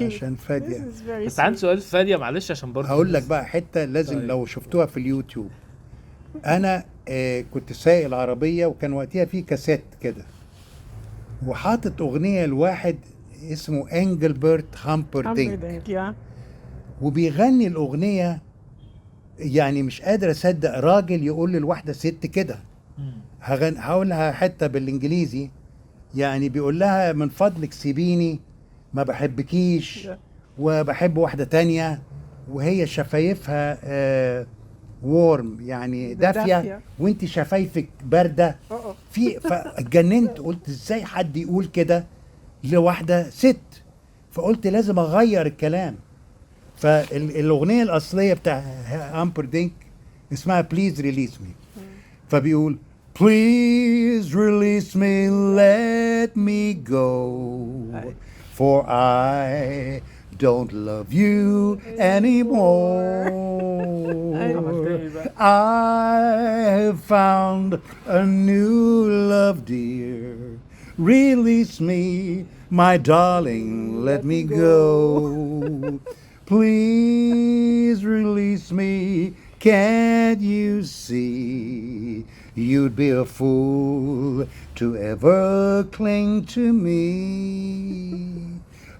عشان فادية. بس عندي سؤال فادية معلش عشان برضه هقول لك بقى حتة لازم طيب. لو شفتوها في اليوتيوب. انا كنت سايق العربية وكان وقتها في كاسيت كده، وحاطط اغنية لواحد اسمه انجلبرت هامبردينك، وبيغني الاغنية. يعني مش قادر اصدق راجل يقول للواحده ست كده. هقولها حته بالانجليزي، يعني بيقول لها من فضلك سيبيني، ما بحبكيش وبحب واحده تانية، وهي شفايفها وورم يعني دافيه وانت شفايفك بارده. فاتجننت، قلت ازاي حد يقول كده لواحده ست؟ فقلت لازم اغير الكلام. فالاغنيه الاصليه بتاع هامبردينك اسمها بليز ريليس مي، فبيقول please release me, let me go, for I don't love you anymore. I have found a new love, dear. Release me, my darling, let me go. Please release me, can't you see? You'd be a fool to ever cling to me.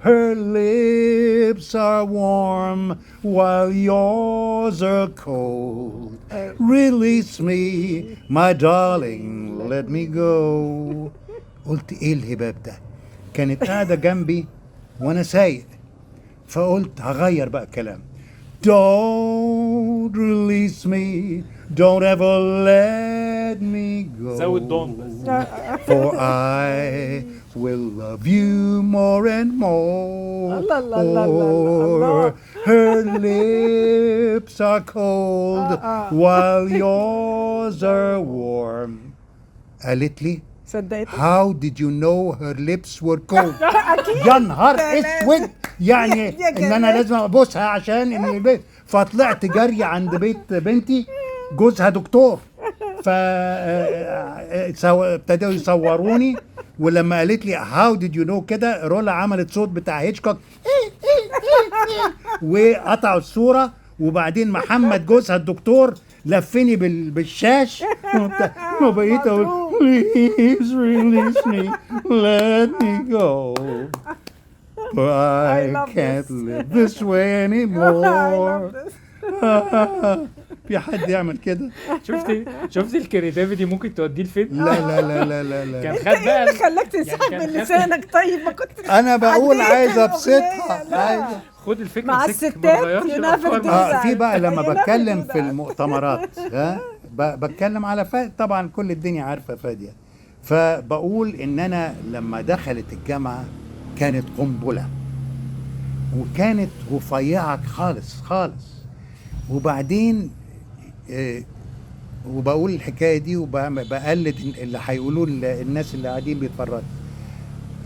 Her lips are warm while yours are cold. Release me, my darling, let me go. قلت ايه الهباب ده؟ كانت قاعدة جنبي وانا سايق، فقلت هغير بقى كلام. Don't release me, don't ever let me go. زود دون بس. For I will love you more and more. الله الله الله الله. Her lips are cold while yours are warm. قالت لي صدقت How did you know her lips were cold؟ يا نهار اسود، يعني ان انا لازم ابوسها عشان اني فطلعت جري عند بيت بنتي جوزها دكتور، ابتدوا يصوروني، ولما قالت لي How did you know كده، رولا عملت صوت بتاع هيتشكوك وقطعوا الصورة، وبعدين محمد جوزها الدكتور لفني بالشاش وبقيت اقول Please release me, let me go. I can't live this way anymore. في حد يعمل كده؟ شفتي الكرياتيفيتي ممكن توديه لفين؟ لا لا لا لا لا لا. كان انت خد ايه بقى اللي خلاك تسحب من لسانك؟ طيب ما كنت انا بقول عديت عايز الأغنية. ابسطها، لا. عايز خد الفكره مع سكة، الستات ما تغيرش you never الأفكار do مع- that. في بقى لما You never بتكلم do في that. المؤتمرات بتكلم على طبعا كل الدنيا عارفه فاديه، فبقول ان انا لما دخلت الجامعه كانت قنبله، وكانت رفيعه خالص خالص، وبعدين وبقول الحكايه دي وبقلد اللي هيقولوه الناس اللي قاعدين بيتفرجوا.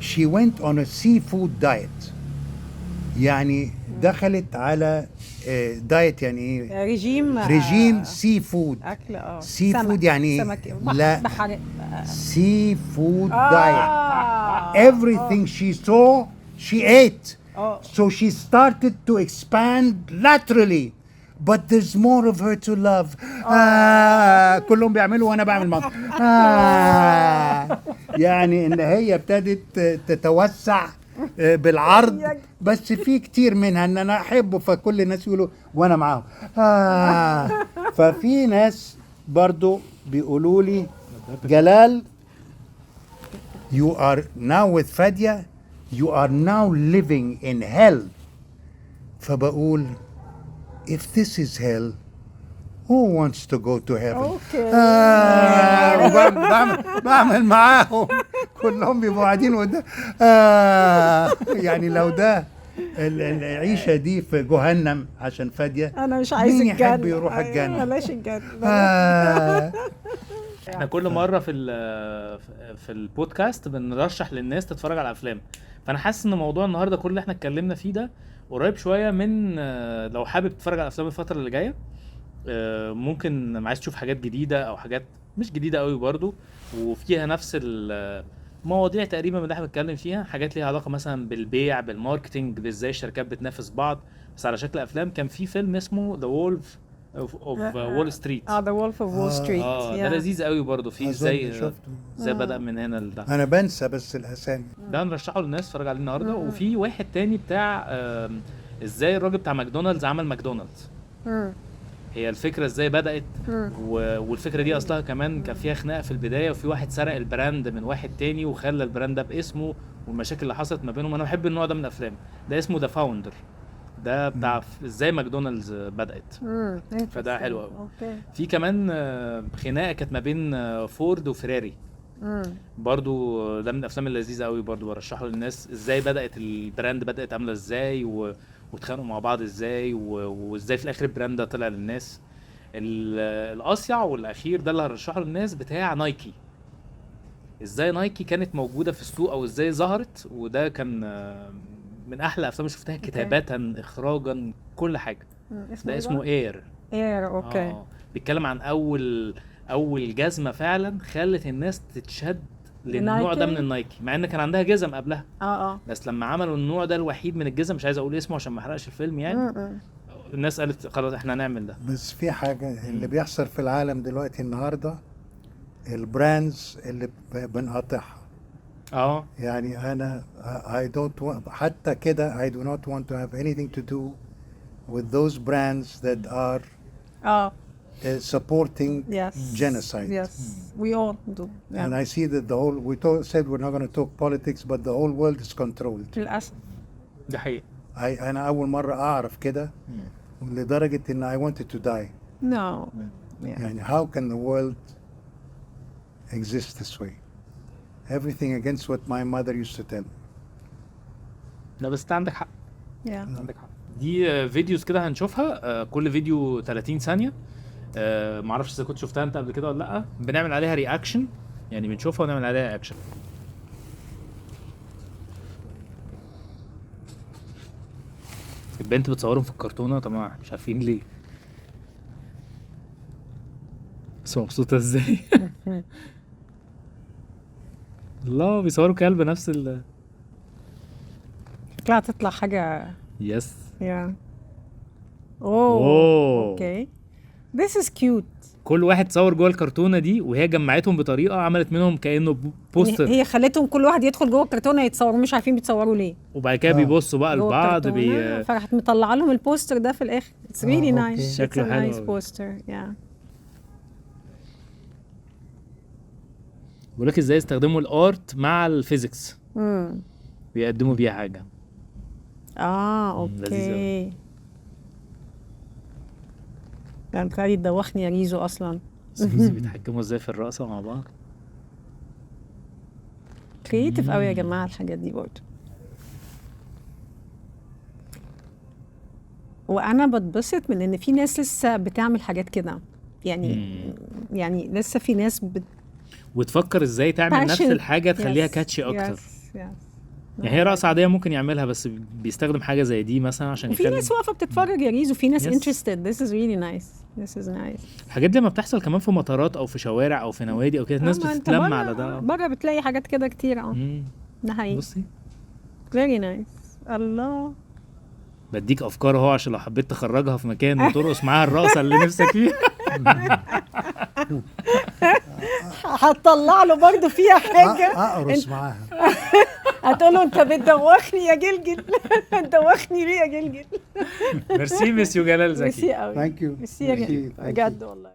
She went on a seafood diet، يعني دخلت على دايت، يعني ايه؟ رجيم سي فود. اكل سي فود يعني ايه؟ سمك لا، بحر سي فود دايت. Everything she saw she ate. So she started to expand laterally. But there's more of her to love. كلهم بيعملوا وانا بعمل معاهم. يعني ان هي ابتدت تتوسع بالعرض، بس في كتير منها ان انا احبه، فكل الناس يقولوا وانا معاهم. ففي ناس برضو بيقولوا لي جلال you are now with فادية you are now living in hell. فبقول if this is hell who wants to go to heaven؟ بعمل معاهم كلهم بيبقوا قاعدين قدام. يعني لو ده العيشه دي في جهنم عشان فاديه، انا مش عايز مين الجنة. يحب يروح الجنه؟ بلاش الجنة. احنا كل مره في البودكاست بنرشح للناس تتفرج على افلام، فانا حاسس ان موضوع النهارده كل اللي احنا اتكلمنا فيه ده قريب شويه من لو حابب تتفرج على افلام الفتره اللي جايه، ممكن عايز تشوف حاجات جديده او حاجات مش جديده قوي برضو وفيها نفس المواضيع تقريبا اللي احنا بنتكلم فيها، حاجات ليها علاقه مثلا بالبيع، بالماركتنج، بازاي الشركات بتنافس بعض، بس على شكل افلام. كان في فيلم اسمه ذا وولف اوف وول ستريت. ذا وولف اوف وول ستريت. ده لذيذ قوي برضو، فيه ازاي بدأ من هنا لده. انا بنسى بس الاسامي ده نرشحه للناس تتفرج عليه النهارده. وفي واحد تاني بتاع ازاي الراجل بتاع ماكدونالدز عمل ماكدونالدز. هي الفكره ازاي بدأت، والفكره دي اصلها كمان كان فيها خناقه في البدايه، وفي واحد سرق البراند من واحد تاني وخلى البراند ده باسمه، والمشاكل اللي حصلت ما بينهم. انا بحب النوع ده من الافلام. ده اسمه ذا فاوندر، ده بتاع ازاي ماكدونالدز بدأت. فده حلو قوي. في كمان خناقه كانت ما بين فورد وفيراري، برضو ده من الافلام اللذيذه قوي، برضو برشحه للناس. ازاي بدأت البراند، بدأت عامله ازاي واتخانقوا مع بعض ازاي، وازاي في الاخر البراند ده طلع للناس. الاصيع والاخير ده اللي هرشحه للناس بتاع نايكي، ازاي نايكي كانت موجوده في السوق او ازاي ظهرت. وده كان من احلى الافلام اللي شفتها، كتابه، اخراجا، كل حاجه. ده اسمه اير. اوكي. بيتكلم عن اول جزمه فعلا خلت الناس تتشد للنوع ده من النايكي، مع ان كان عندها جزم قبلها. بس لما عملوا النوع ده الوحيد من الجزم، مش عايز اقول اسمه عشان ما احرقش الفيلم يعني، الناس قالت خلاص احنا هنعمل ده. بس في حاجه اللي بيحصل في العالم دلوقتي النهارده، البراندز اللي بنقاطعها. يعني انا I don't want، حتى كده I do not want to have anything to do with those brands that are supporting genocide. Yes, we all do. And I see that the whole, we said we're not going to talk politics, but the whole world is controlled. للأسف. ده حقيقي. أنا أول مرة أعرف كده، لدرجة إن I wanted to die. No. يعني how can the world exist this way? Everything against what my mother used to tell me. لا بس انت عندك حق. عندك حق. دي فيديوز كده هنشوفها، كل فيديو 30 ثانيه. معرفش اذا كنت شفتها انت قبل كده ولا لا. بنعمل عليها رياكشن، يعني بنشوفها ونعمل عليها اكشن. البنت بتصورهم في الكرتونه طبعا مش عارفين ليه، بس مبسوطه ازاي. الله، بيصوروا كلب نفس شكلها تطلع حاجه. يس. اوه أوه. اوكي. This is cute. كل واحد صور جوه الكرتونه دي، وهي جمعتهم بطريقه عملت منهم كانه بوستر. هي خلتهم كل واحد يدخل جوه الكرتونه يتصوروا، مش عارفين بيتصوروا ليه. وبعد كده بيبصوا بقى لبعض فراحت مطلعه لهم البوستر ده في الاخر. It's really nice. شكله حلو. Nice poster. Yeah. بقول لك ازاي يستخدموا الارت مع الفيزيكس. بيقدموا بيها حاجه. اوكي. كان كاري تدوخني يا ريزو اصلا. بيتحكموا ازاي في الرقصه مع بعض. كرييتيف قوي يا جماعه الحاجات دي برضه. وانا بتبسط من ان في ناس لسه بتعمل حاجات كده، يعني لسه في ناس وتفكر ازاي تعمل نفس الحاجه تخليها كاتشي اكتر. يعني هي رقصة عادية ممكن يعملها، بس بيستخدم حاجة زي دي مثلا عشان يخلي. في ناس واقفة بتتفرج يا ريزو، في ناس interested. This is really nice. This is nice. الحاجات دي لما بتحصل كمان في مطارات او في شوارع او في نوادي او كده، الناس بتتلم على ده. بره بتلاقي حاجات كده كتير. ده حقيقي. بصي very nice. الله، بديك افكار اهو عشان لو حبيت تخرجها في مكان وترقص معاها الرقصة اللي نفسك فيها. هتطلع له برضه فيها حاجة. اقرص معاها. هتقول له انت بتدوخني يا جلجل. بتدوخني ليه يا جلجل؟ ميرسي مسيو جلال زكي. ميرسي قوي. ثانك يو. ميرسي يا جلجل بجد والله.